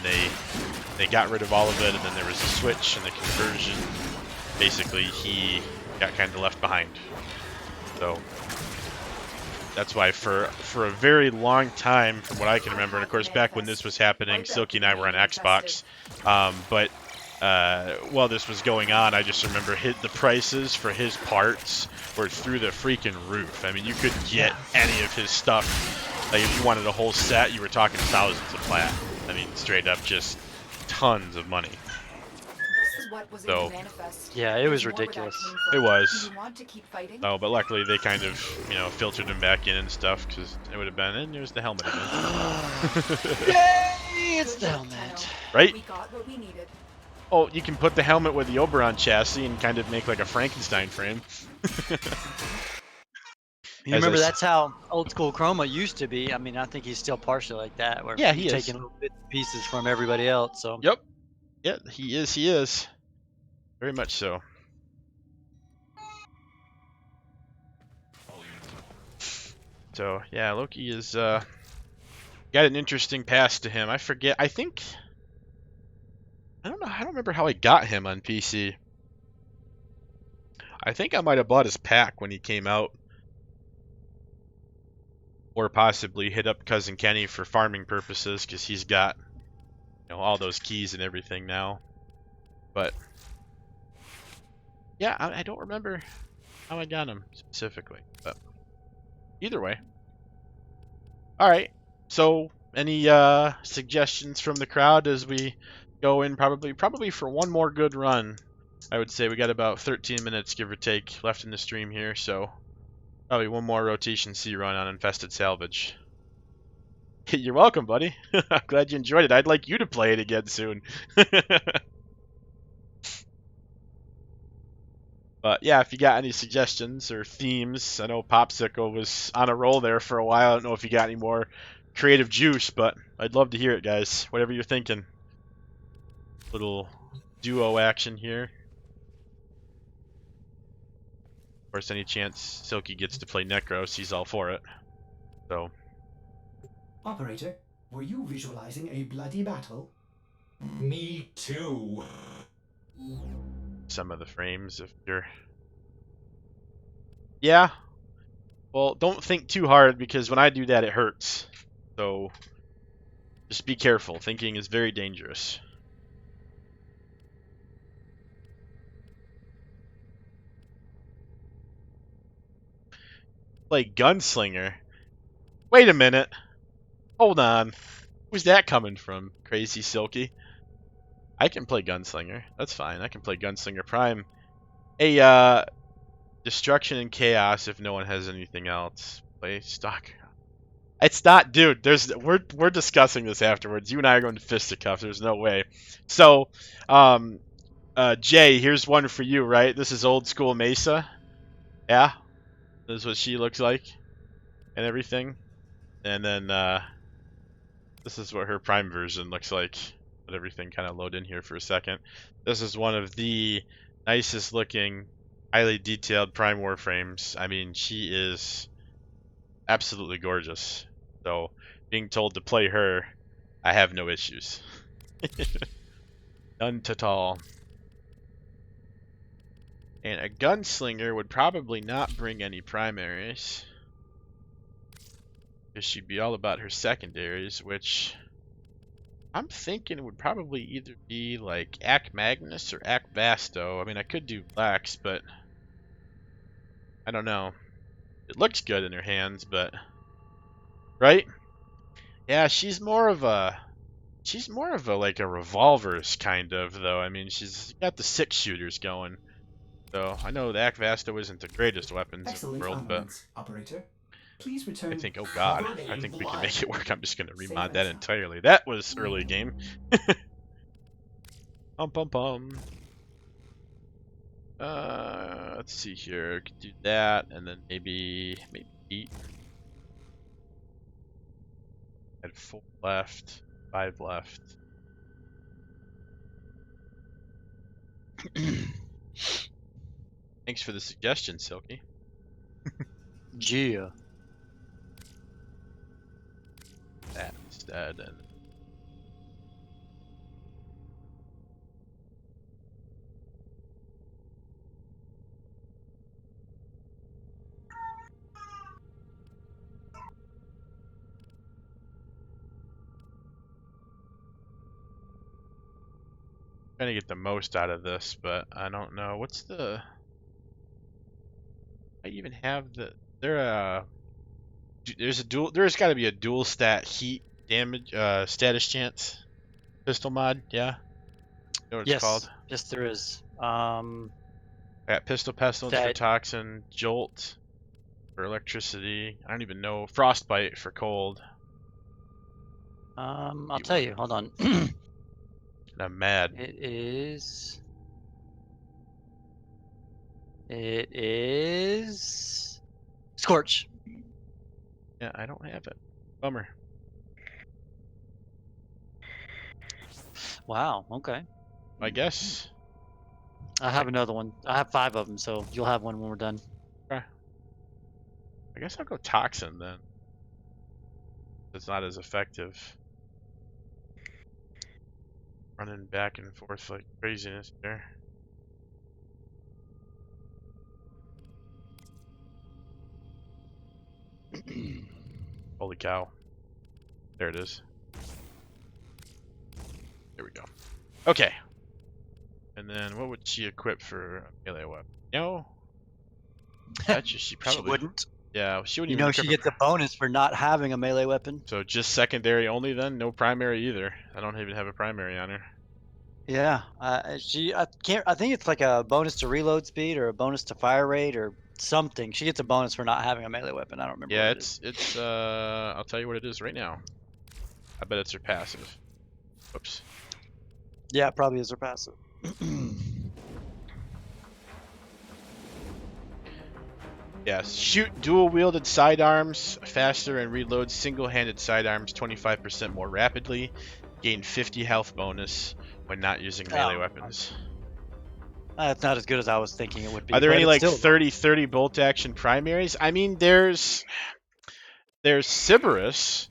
S1: they got rid of all of it, and then there was a switch and the conversion, basically he got kind of left behind. So that's why for a very long time, from what I can remember, and of course back when this was happening, Silky and I were on Xbox, but while this was going on, I just remember the prices for his parts were through the freaking roof. I mean, you could get any of his stuff. Like if you wanted a whole set, you were talking thousands of plat. I mean, straight up, just tons of money. So
S3: Yeah, it was ridiculous.
S1: it was.
S2: You want to keep fighting?
S1: Oh, but luckily they kind of, filtered him back in and stuff, because it would have been, and there's the helmet again.
S3: Yay! It's the helmet.
S1: Right?
S2: We got what we needed.
S1: Oh, you can put the helmet with the Oberon chassis and kind of make like a Frankenstein frame.
S3: You remember that's how old school Chroma used to be. I mean, I think he's still partially like that, where
S1: Yeah,
S3: he's taking little bits and pieces from everybody else. So
S1: Yep. Yeah, he is. Very much so. So, yeah, Loki is, got an interesting past to him. I forget, I don't know, I don't remember how I got him on PC. I think I might have bought his pack when he came out. Or possibly hit up Cousin Kenny for farming purposes, because he's got, all those keys and everything now. But, yeah, I don't remember how I got him specifically, but either way. Alright, so any suggestions from the crowd as we go in probably for one more good run? I would say we got about 13 minutes, give or take, left in the stream here, so probably one more rotation C run on infested salvage. You're welcome, buddy. I'm glad you enjoyed it. I'd like you to play it again soon. But yeah, if you got any suggestions or themes, I know Popsicle was on a roll there for a while. I don't know if you got any more creative juice, but I'd love to hear it, guys. Whatever you're thinking. Little duo action here. Of course, any chance Silky gets to play Necros, he's all for it. So.
S5: Operator, were you visualizing a bloody battle? Me too.
S1: Some of the frames, if you're... Yeah. Well, don't think too hard, because when I do that, it hurts. So, just be careful. Thinking is very dangerous. Play Gunslinger? Wait a minute. Hold on. Who's that coming from, Crazy Silky? I can play Gunslinger. That's fine. I can play Gunslinger Prime. Hey, Destruction and Chaos if no one has anything else. Play stock. It's not, dude. We're discussing this afterwards. You and I are going to fisticuffs. There's no way. So, Jay, here's one for you, right? This is old school Mesa. Yeah, this is what she looks like, and everything. And then this is what her Prime version looks like. Let everything kind of load in here for a second. This is one of the nicest looking, highly detailed Prime Warframes. I mean, she is absolutely gorgeous. So, being told to play her, I have no issues. None at all. And a Gunslinger would probably not bring any primaries, because she'd be all about her secondaries, which I'm thinking it would probably either be like Act Magnus or Act Vasto. I mean, I could do Blacks, but I don't know. It looks good in her hands, but right? Yeah, she's more of a like a revolvers kind of though. I mean, she's got the 6-shooters going. So I know the Act Vasto isn't the greatest weapons in the
S5: Excellent
S1: world, but
S5: armaments, operator. Please
S1: I
S5: return
S1: think, oh god,
S5: covered
S1: I
S5: in
S1: think we can
S5: blood.
S1: make it work. I'm just gonna
S5: Save
S1: remod that
S5: as-
S1: entirely. That was early game. Pum. Let's see here. Could do that, and then maybe eat. Had 4 left, 5 left. Thanks for the suggestion, Silky.
S3: Yeah.
S1: That instead, and trying to get the most out of this, but I don't know what's the. I even have the. There's a dual. There's got to be a dual stat heat damage status chance pistol mod. Yeah, you know what it's called?
S3: Yes, there is.
S1: I got pistol pestilence for
S3: That
S1: toxin, jolt for electricity. I don't even know frostbite for cold.
S3: I'll tell you. Hold on.
S1: And I'm mad.
S3: It is. It is. Scorch.
S1: Yeah, I don't have it. Bummer.
S3: Wow. Okay.
S1: I guess.
S3: I have another one. I have 5 of them, so you'll have one when we're done.
S1: I guess I'll go toxin then. It's not as effective. Running back and forth like craziness there. Holy cow. There it is. There we go. Okay. And then what would she equip for a melee weapon? No. Actually, she probably
S3: She wouldn't.
S1: Yeah, she wouldn't
S3: You
S1: even
S3: know,
S1: equip
S3: she
S1: her
S3: gets a bonus for not having a melee weapon.
S1: So just secondary only then? No primary either. I don't even have a primary on her.
S3: Yeah. I can't. I think it's like a bonus to reload speed or a bonus to fire rate or something. She gets a bonus for not having a melee weapon. I don't remember.
S1: Yeah,
S3: what it is.
S1: it's I'll tell you what it is right now. I bet it's her passive. Whoops.
S3: Yeah, it probably is her passive.
S1: Yes, shoot dual-wielded sidearms faster and reload single-handed sidearms 25% more rapidly. Gain 50 health bonus when not using melee weapons.
S3: That's not as good as I was thinking it would be.
S1: Are there
S3: but
S1: any
S3: it's
S1: like
S3: still-
S1: 30 bolt action primaries? I mean, there's Sybaris.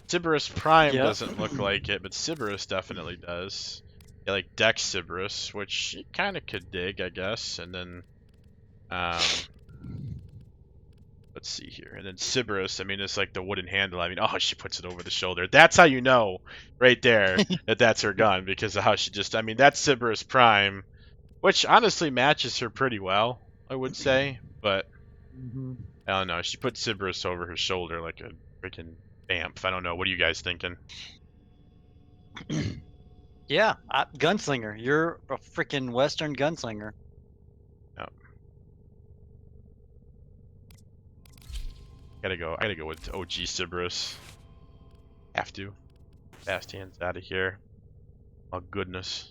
S1: Sybaris Prime
S3: Yep.
S1: doesn't look like it, but Sybaris definitely does. Yeah, like Dex Sybaris, which you kind of could dig, I guess. And then, let's see here. And then Sybaris, I mean, it's like the wooden handle. I mean, oh, she puts it over the shoulder. That's how you know, right there, that that's her gun, because of how she just, I mean, that's Sybaris Prime, which honestly matches her pretty well, I would say. But, I don't know. She put Sybaris over her shoulder like a freaking Bamf. I don't know. What are you guys thinking?
S3: Yeah, gunslinger. You're a freaking Western gunslinger.
S1: I gotta go with OG Sybaris. Have to. Fast hands out of here. Oh goodness.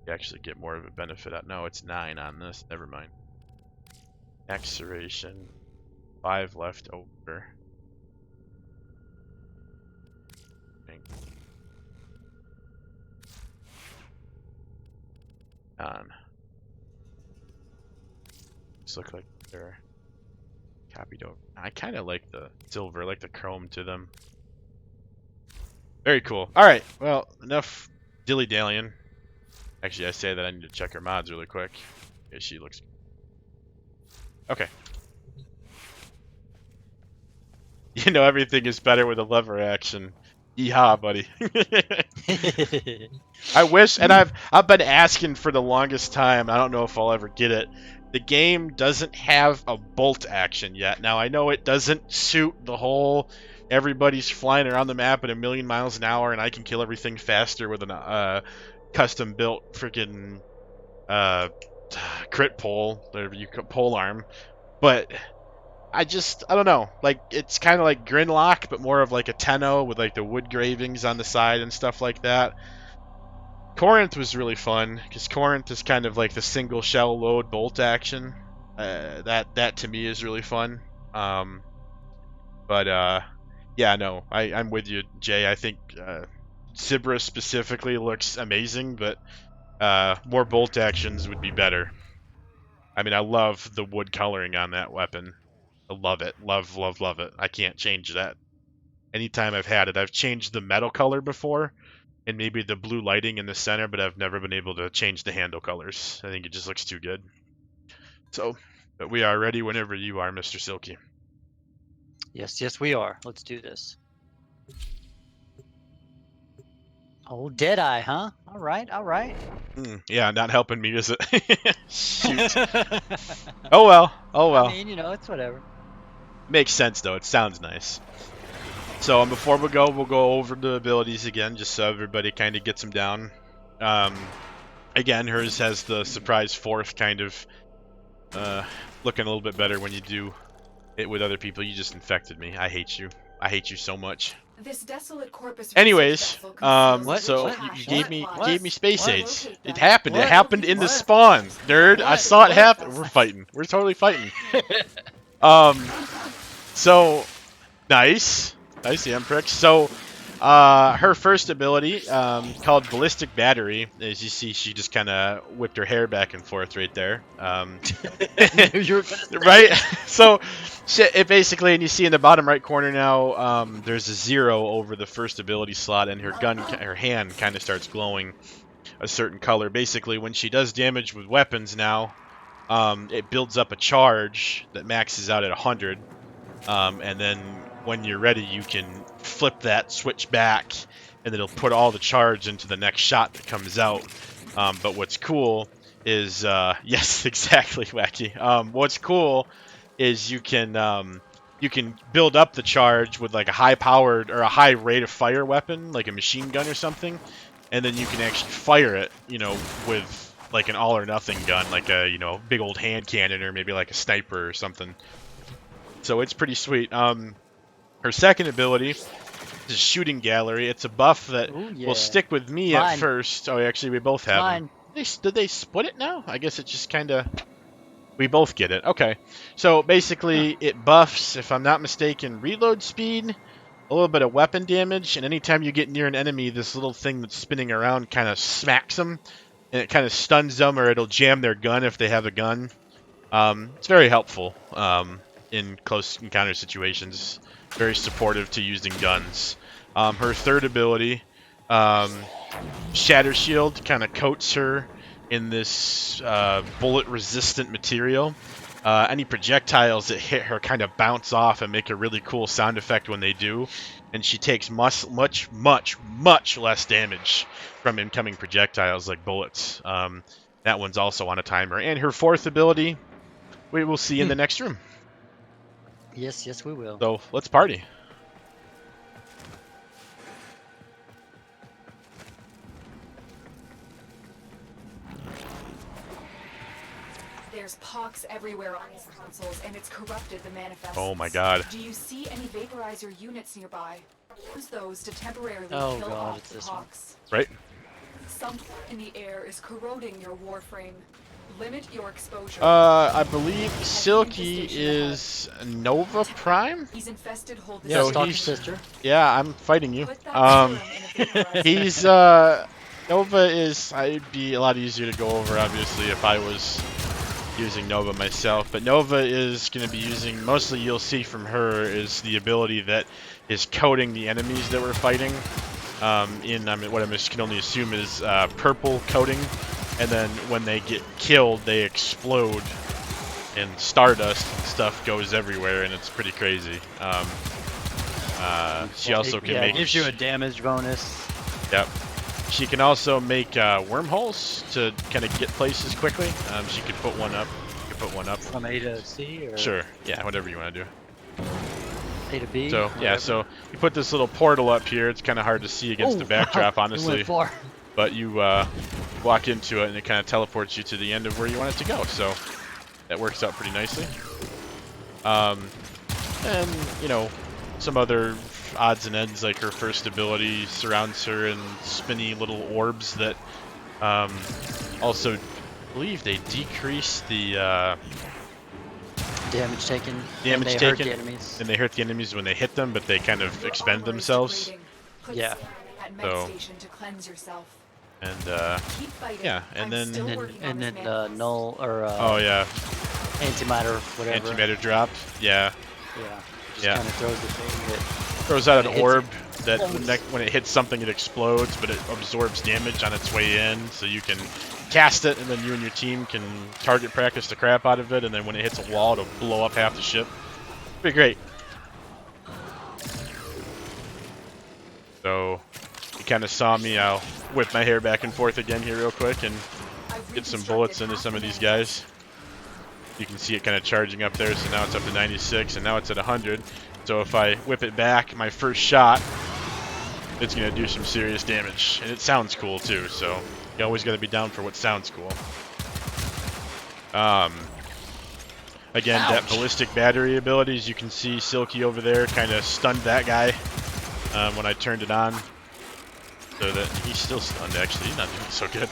S1: You actually get more of a benefit out. No, it's 9 on this. Never mind. Exceration. 5 left over. On. These look like they're copied over. I kind of like the silver, like the chrome to them. Very cool. All right, well, enough dilly-dallying. Actually, I say that I need to check her mods really quick. Okay, she looks... Okay. You know everything is better with a lever action. Yeehaw, buddy. I wish, and I've been asking for the longest time. I don't know if I'll ever get it. The game doesn't have a bolt action yet. Now I know it doesn't suit the whole everybody's flying around the map at 1,000,000 miles an hour, and I can kill everything faster with a custom built freaking crit pole, whatever you call pole arm. But I don't know. Like, it's kind of like Grinlock, but more of like a Tenno with like the wood gravings on the side and stuff like that. Corinth was really fun because Corinth is kind of like the single shell load bolt action. That to me is really fun. Yeah, no, I'm with you, Jay. I think Sibra specifically looks amazing, but more bolt actions would be better. I mean, I love the wood coloring on that weapon. I love it. Love, love, love it. I can't change that. Anytime I've had it, I've changed the metal color before, and maybe the blue lighting in the center, but I've never been able to change the handle colors. I think it just looks too good. So, but we are ready whenever you are, Mr. Silky.
S3: Yes, yes, we are. Let's do this. Oh, Deadeye, huh? All right, all right.
S1: Yeah, not helping me, is it? Shoot. Oh well. Oh well.
S3: I mean, you know, it's whatever.
S1: Makes sense though. It sounds nice. So before we go, we'll go over the abilities again, just so everybody kind of gets them down. Again, hers has the surprise fourth kind of looking a little bit better when you do it with other people. You just infected me. I hate you. I hate you so much.
S2: This desolate corpus
S1: Anyways,
S3: What?
S1: so
S3: What?
S1: you gave me
S3: What?
S1: gave me space
S3: What?
S1: aids. It happened.
S3: What?
S1: It happened in the
S3: What?
S1: spawn, nerd. I
S3: What?
S1: saw it
S3: What?
S1: happen. We're fighting. We're totally fighting. So nice, Amprix. So, her first ability, called Ballistic Battery, as you see, she just kind of whipped her hair back and forth right there. Right? So, it basically, and you see in the bottom right corner now, there's a 0 over the first ability slot, and her hand kind of starts glowing a certain color. Basically, when she does damage with weapons now, it builds up a charge that maxes out at 100, and then when you're ready, you can flip that switch back, and it'll put all the charge into the next shot that comes out. But what's cool is, yes, exactly, Wacky. What's cool is you can build up the charge with like a high-powered or a high rate of fire weapon, like a machine gun or something, and then you can actually fire it, you know, with like an all-or-nothing gun, like a, you know, big old hand cannon or maybe like a sniper or something. So it's pretty sweet. Her second ability is Shooting Gallery. It's a buff that will stick with me at first. Oh, actually, we both have them. Did they split it now? I guess it just kind of... We both get it. Okay. So basically, it buffs, if I'm not mistaken, reload speed, a little bit of weapon damage, and anytime you get near an enemy, this little thing that's spinning around kind of smacks them, and it kind of stuns them, or it'll jam their gun if they have a gun. It's very helpful in close encounter situations. Very supportive to using guns. Her third ability, Shatter Shield, kind of coats her in this bullet-resistant material. Any projectiles that hit her kind of bounce off and make a really cool sound effect when they do. And she takes much less damage from incoming projectiles like bullets. That one's also on a timer. And her fourth ability, we will see in the next room.
S3: Yes, yes, we will.
S1: So let's party.
S2: There's pox everywhere on these consoles, and it's corrupted the manifests.
S1: Oh my god.
S2: Do you see any vaporizer units nearby? Use those to temporarily
S3: Oh
S2: kill
S3: god,
S2: off
S3: it's
S2: the
S3: this one.
S2: pox.
S1: Right?
S2: Something in the air is corroding your Warframe. Limit your exposure.
S1: I believe Silky is Nova Prime?
S2: He's infested. Hold the
S3: Yeah,
S1: So
S3: Stalker
S1: he's-
S3: sister.
S1: Yeah, I'm fighting you.
S2: Put that serum in a vaporizer.
S1: He's Nova is, it'd be a lot easier to go over obviously if I was using Nova myself, but Nova is going to be using, mostly you'll see from her is the ability that is coating the enemies that we're fighting what I can only assume is purple coating, and then when they get killed they explode and stardust and stuff goes everywhere, and it's pretty crazy. She also can
S3: yeah,
S1: make.
S3: it gives you a damage bonus.
S1: Yep. She can also make wormholes to kind of get places quickly. She could put one up. You could put one up.
S3: From A to C or
S1: Sure. Yeah, whatever you want to do.
S3: A to B.
S1: So yeah,
S3: whatever.
S1: so you put this little portal up here. It's kind of hard to see against the backdrop,
S3: It
S1: honestly.
S3: went far.
S1: But you walk into it and it kind of teleports you to the end of where you want it to go. So that works out pretty nicely. And you know, some other odds and ends like her first ability surrounds her in spinny little orbs that also I believe they decrease the
S3: Damage taken.
S1: damage
S3: and they hurt
S1: taken,
S3: the enemies.
S1: and they hurt the enemies when they hit them, but they kind of expend themselves.
S3: Yeah.
S2: At med
S1: So-
S2: station to cleanse yourself.
S1: And
S2: Keep fighting.
S1: yeah, and
S2: I'm
S1: then-
S2: still
S3: And then,
S2: working on
S3: and
S2: this
S3: then
S2: manifest.
S3: null or
S1: oh yeah,
S3: antimatter, whatever.
S1: antimatter drop. Yeah,
S3: Yeah. Just
S1: Yeah.
S3: kind of throws the thing that.
S1: throws out
S3: When
S1: an
S3: it hits
S1: orb
S3: it.
S1: that
S3: Oh.
S1: when it hits something it explodes, but it absorbs damage on its way in, so you can cast it, and then you and your team can target practice the crap out of it, and then when it hits a wall, it'll blow up half the ship. Pretty great. So you kind of saw me. I'll whip my hair back and forth again here real quick and
S2: I've
S1: get some
S2: reconstructed
S1: bullets into
S2: half
S1: some
S2: the
S1: of these
S2: manifest.
S1: guys. You can see it kind of charging up there, so now it's up to 96, and now it's at 100. So if I whip it back, my first shot, it's going to do some serious damage. And it sounds cool, too, so you always got to be down for what sounds cool. Again, that
S3: Ouch.
S1: ballistic battery ability, as you can see, Silky over there kind of stunned that guy when I turned it on. So that he's still stunned, actually. He's not doing so good.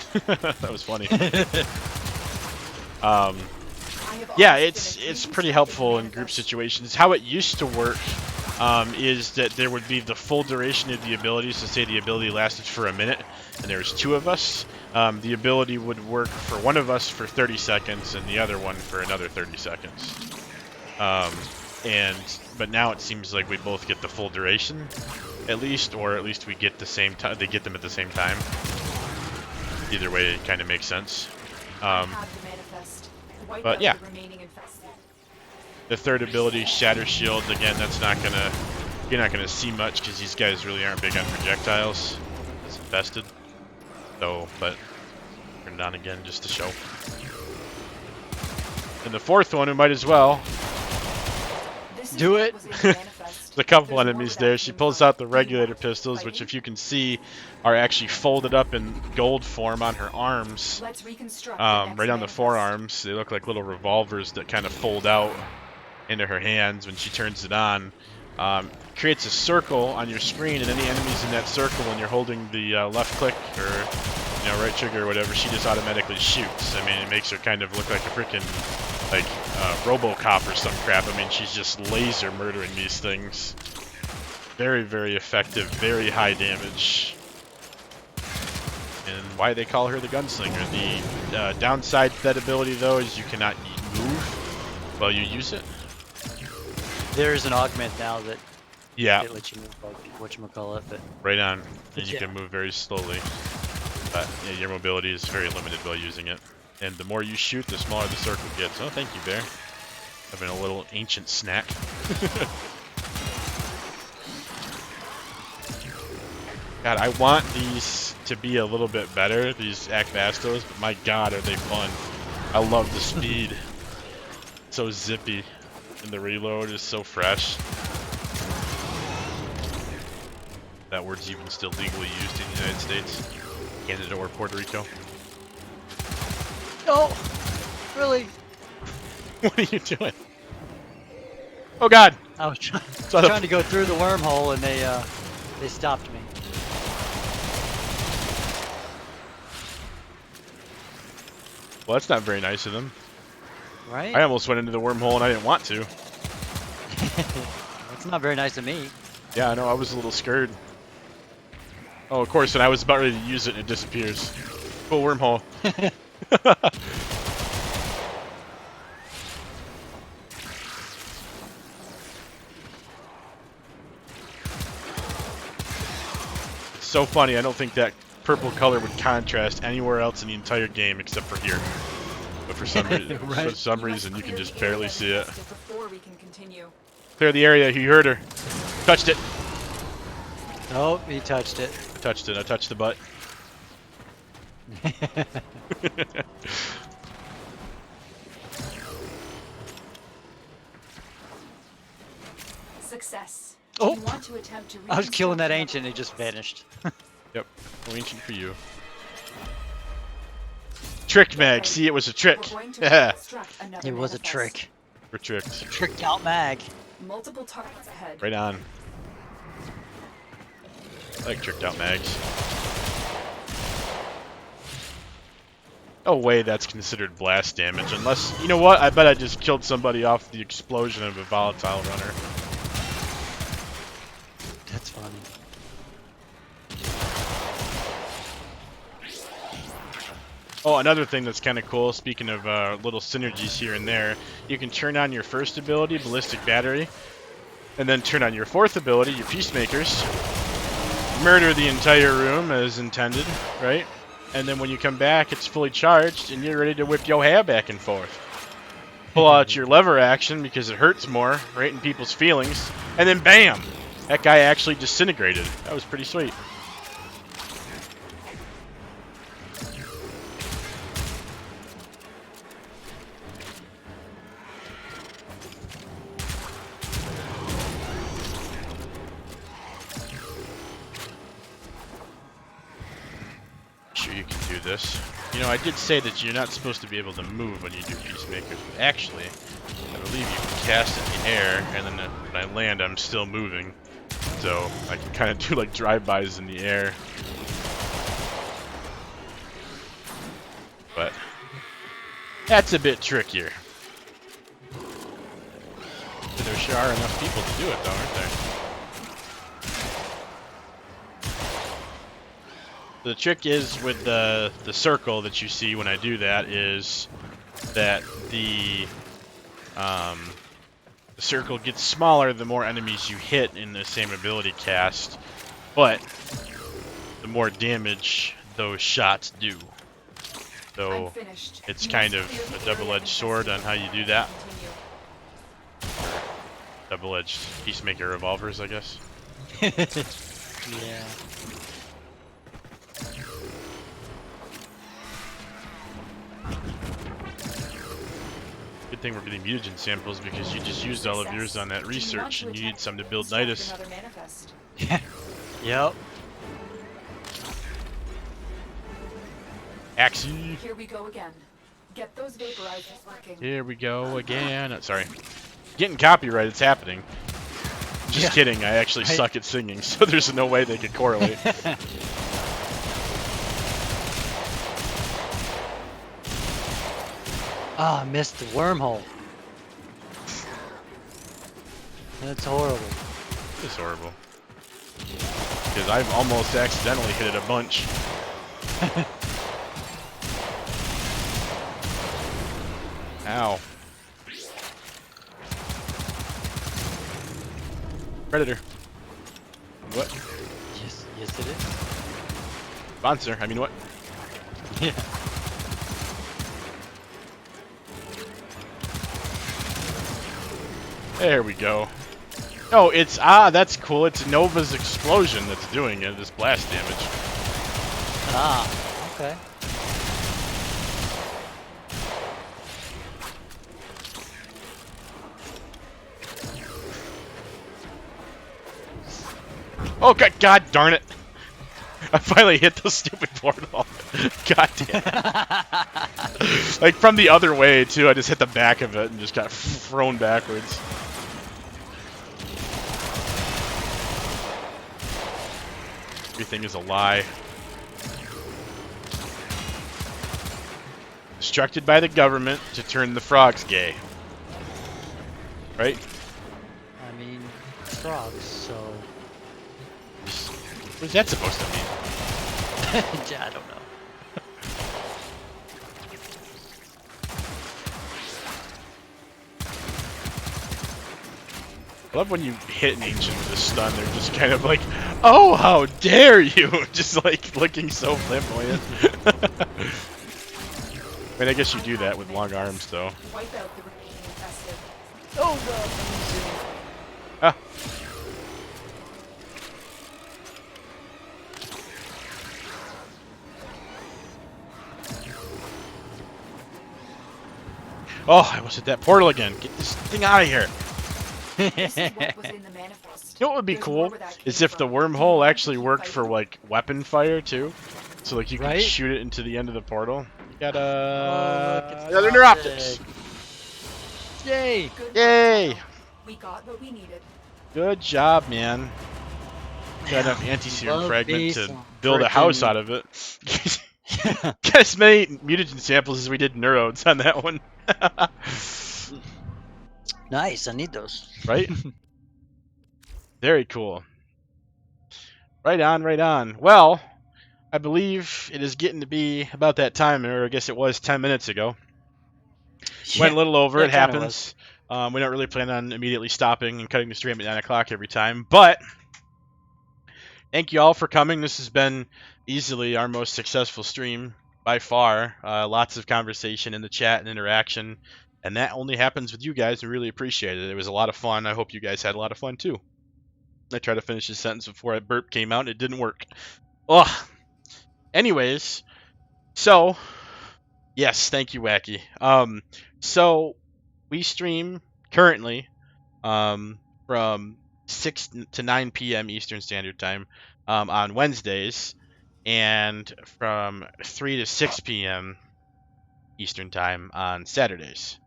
S1: That was funny.
S2: I have
S1: Yeah,
S2: almost
S1: it's
S2: finished
S1: pretty
S2: reconstructing
S1: helpful
S2: the
S1: in group
S2: manifest.
S1: situations. How it used to work is that there would be the full duration of the ability. So say the ability lasted for a minute, and there was two of us. The ability would work for one of us for 30 seconds, and the other one for another 30 seconds. But now it seems like we both get the full duration, at least, or at least we get the same time. They get them at the same time. Either way, it kind of makes sense.
S2: I have the manifest. Wipe
S1: but
S2: out
S1: yeah.
S2: the remaining infested.
S1: The third ability, Shatter Shield, again, that's not gonna, you're not gonna see much because these guys really aren't big on projectiles. It's infested. So, but turn it on again just to show. And the fourth one, we might as well.
S2: This is
S3: Do
S2: what
S3: it.
S2: was in the manifest.
S1: There's a couple
S2: There's more
S1: enemies
S2: without
S1: there. She
S2: being
S1: pulls
S2: found.
S1: out the
S2: Do you
S1: regulator
S2: want
S1: pistols, which,
S2: fighting?
S1: if you can see, are actually folded up in gold form on her arms.
S2: Let's reconstruct the next
S1: Right on the
S2: manifest.
S1: forearms. They look like little revolvers that kind of fold out into her hands when she turns it on. Creates a circle on your screen, and any enemies in that circle, when you're holding the left click or right trigger or whatever, she just automatically shoots. I mean, it makes her kind of look like a freaking RoboCop or some crap. I mean, she's just laser murdering these things. Very, very effective, very high damage. And why they call her the gunslinger. The downside to that ability, though, is you cannot move while you use it.
S3: There's an augment now that
S1: Yeah,
S3: it lets you move like whatchamacallit, but
S1: right on. And you
S3: Yeah.
S1: can move very slowly. But yeah, your mobility is very limited while using it. And the more you shoot, the smaller the circle gets. Oh, thank you, Bear. Having a little ancient snack. God, I want these to be a little bit better, these Akbastos, but my god, are they fun. I love the speed. So zippy. And the reload is so fresh. That word's even still legally used in the United States, Canada, or Puerto Rico.
S3: no, really.
S1: What are you doing? Oh god!
S3: I was
S1: So the-
S3: trying to go through the wormhole and they stopped me.
S1: Well, that's not very nice of them.
S3: Right?
S1: I almost went into the wormhole and I didn't want to.
S3: It's not very nice of me.
S1: Yeah, I know, I was a little scared. Oh, of course, and I was about ready to use it and it disappears. Cool wormhole. It's so funny, I don't think that purple color would contrast anywhere else in the entire game except for here. But for some,
S3: Right.
S1: for some
S2: You must
S1: reason, you can
S2: clear
S1: just
S2: the
S1: barely
S2: area
S1: see it.
S2: infested before we can continue.
S1: Clear the area, you heard her. Touched it.
S3: Oh, he touched it.
S1: I touched it. I touched the butt.
S2: Success.
S3: Oh!
S2: You want to attempt to
S3: I was killing that
S2: reconstruct
S3: ancient, it just
S2: another
S3: vanished.
S1: Yep. No ancient for you. Trick mag. See, it was a trick.
S2: We're going to
S1: Yeah.
S2: reconstruct another
S3: It was a
S2: manifest.
S3: trick.
S1: We're tricked.
S3: Tricked out mag.
S2: Multiple targets ahead.
S1: Right on. I like tricked out mags. No way that's considered blast damage, unless, you know what? I bet I just killed somebody off the explosion of a volatile runner.
S3: That's funny.
S1: Oh, another thing that's kind of cool, speaking of little synergies here and there, you can turn on your first ability, Ballistic Battery, and then turn on your fourth ability, your Peacemakers, murder the entire room as intended, right? And then when you come back, it's fully charged, and you're ready to whip your hair back and forth. Pull out your lever action because it hurts more, right in people's feelings, and then bam! That guy actually disintegrated. That was pretty sweet. Sure you can do this. You know, I did say that you're not supposed to be able to move when you do Peacemakers, but actually, I believe you can cast it in the air, and then when I land, I'm still moving. So, I can kind of do like drive-bys in the air. But, that's a bit trickier. There sure are enough people to do it, though, aren't there? The trick is with the circle that you see when I do that is that the circle gets smaller the more enemies you hit in the same ability cast, but the more damage those shots do. So it's kind of a double-edged sword on how you do that. Double-edged Peacemaker revolvers, I guess.
S3: Yeah.
S1: Good thing we're getting mutagen samples because you just used all of yours on that research and you need some to build Nidus.
S3: Yep.
S1: Axie!
S2: Here we go again. Get those vaporizers working.
S1: Here we go again. Sorry. Getting copyright, it's happening. Just kidding, I actually suck at singing, so there's no way they could correlate.
S3: Ah, I missed the wormhole. That's horrible.
S1: It's horrible. Because I've almost accidentally hit it a bunch. Ow. Predator. What?
S3: Yes it is.
S1: Sponsor, I mean what?
S3: Yeah.
S1: There we go. Oh, it's, that's cool. It's Nova's explosion that's doing it, this blast damage.
S3: Ah, okay.
S1: Oh, God darn it. I finally hit the stupid portal. God damn it. Like, from the other way, too. I just hit the back of it and just got thrown backwards. Everything is a lie. Instructed by the government to turn the frogs gay. Right?
S3: I mean, frogs, so...
S1: What is that supposed to mean?
S3: I don't know.
S1: I love when you hit an ancient with a stun, they're just kind of like, oh, how dare you! Just like looking so flamboyant. I mean, I guess you do that with long arms, though.
S2: Wipe out the remaining infested.
S3: Oh, well,
S1: Ah. Oh, I almost hit that portal again. Get this thing out of here.
S2: This is what was in the manifest.
S1: You know what would be
S2: There's more
S1: cool
S2: where that
S1: is
S2: came
S1: if the
S2: from. Do you
S1: wormhole
S2: want to
S1: actually
S2: keep
S1: worked for
S2: fighting?
S1: like weapon fire too. So like you could
S3: Right?
S1: shoot it into the end of the portal. You got
S3: Oh, look, it's
S1: another
S3: an
S1: neuroptics.
S3: optic. Yay!
S2: Good work,
S1: Yay!
S2: Tyler. We got what we needed.
S1: Good job, man. Got enough
S3: Man,
S1: anti-serum
S3: love
S1: fragment
S3: me
S1: to
S3: some
S1: build a house
S3: frickin'-
S1: out of it. Got as many mutagen samples as we did neurodes on that one.
S3: Nice, I need those.
S1: Right? Very cool. Right on, right on. Well, I believe it is getting to be about that time, or I guess it was 10 minutes ago. Went a little over,
S3: Yeah,
S1: it
S3: kinda was.
S1: happens. We don't really plan on immediately stopping and cutting the stream at 9 o'clock every time, but thank you all for coming. This has been easily our most successful stream by far. Lots of conversation in the chat and interaction, and that only happens with you guys. We really appreciate it. It was a lot of fun. I hope you guys had a lot of fun too. I tried to finish this sentence before a burp came out. It didn't work. Ugh. Anyways, so yes, thank you, Wacky. So we stream currently from 6 to 9 p.m. Eastern Standard Time on Wednesdays, and from 3 to 6 p.m. Eastern Time on Saturdays.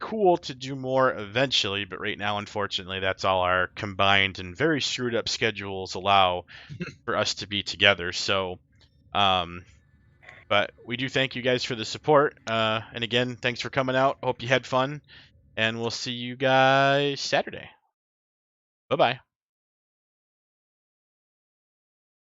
S1: Cool to do more eventually, but right now, unfortunately, that's all our combined and very screwed up schedules allow for us to be together. So, but we do thank you guys for the support. And again, thanks for coming out. Hope you had fun, and we'll see you guys Saturday. Bye-bye.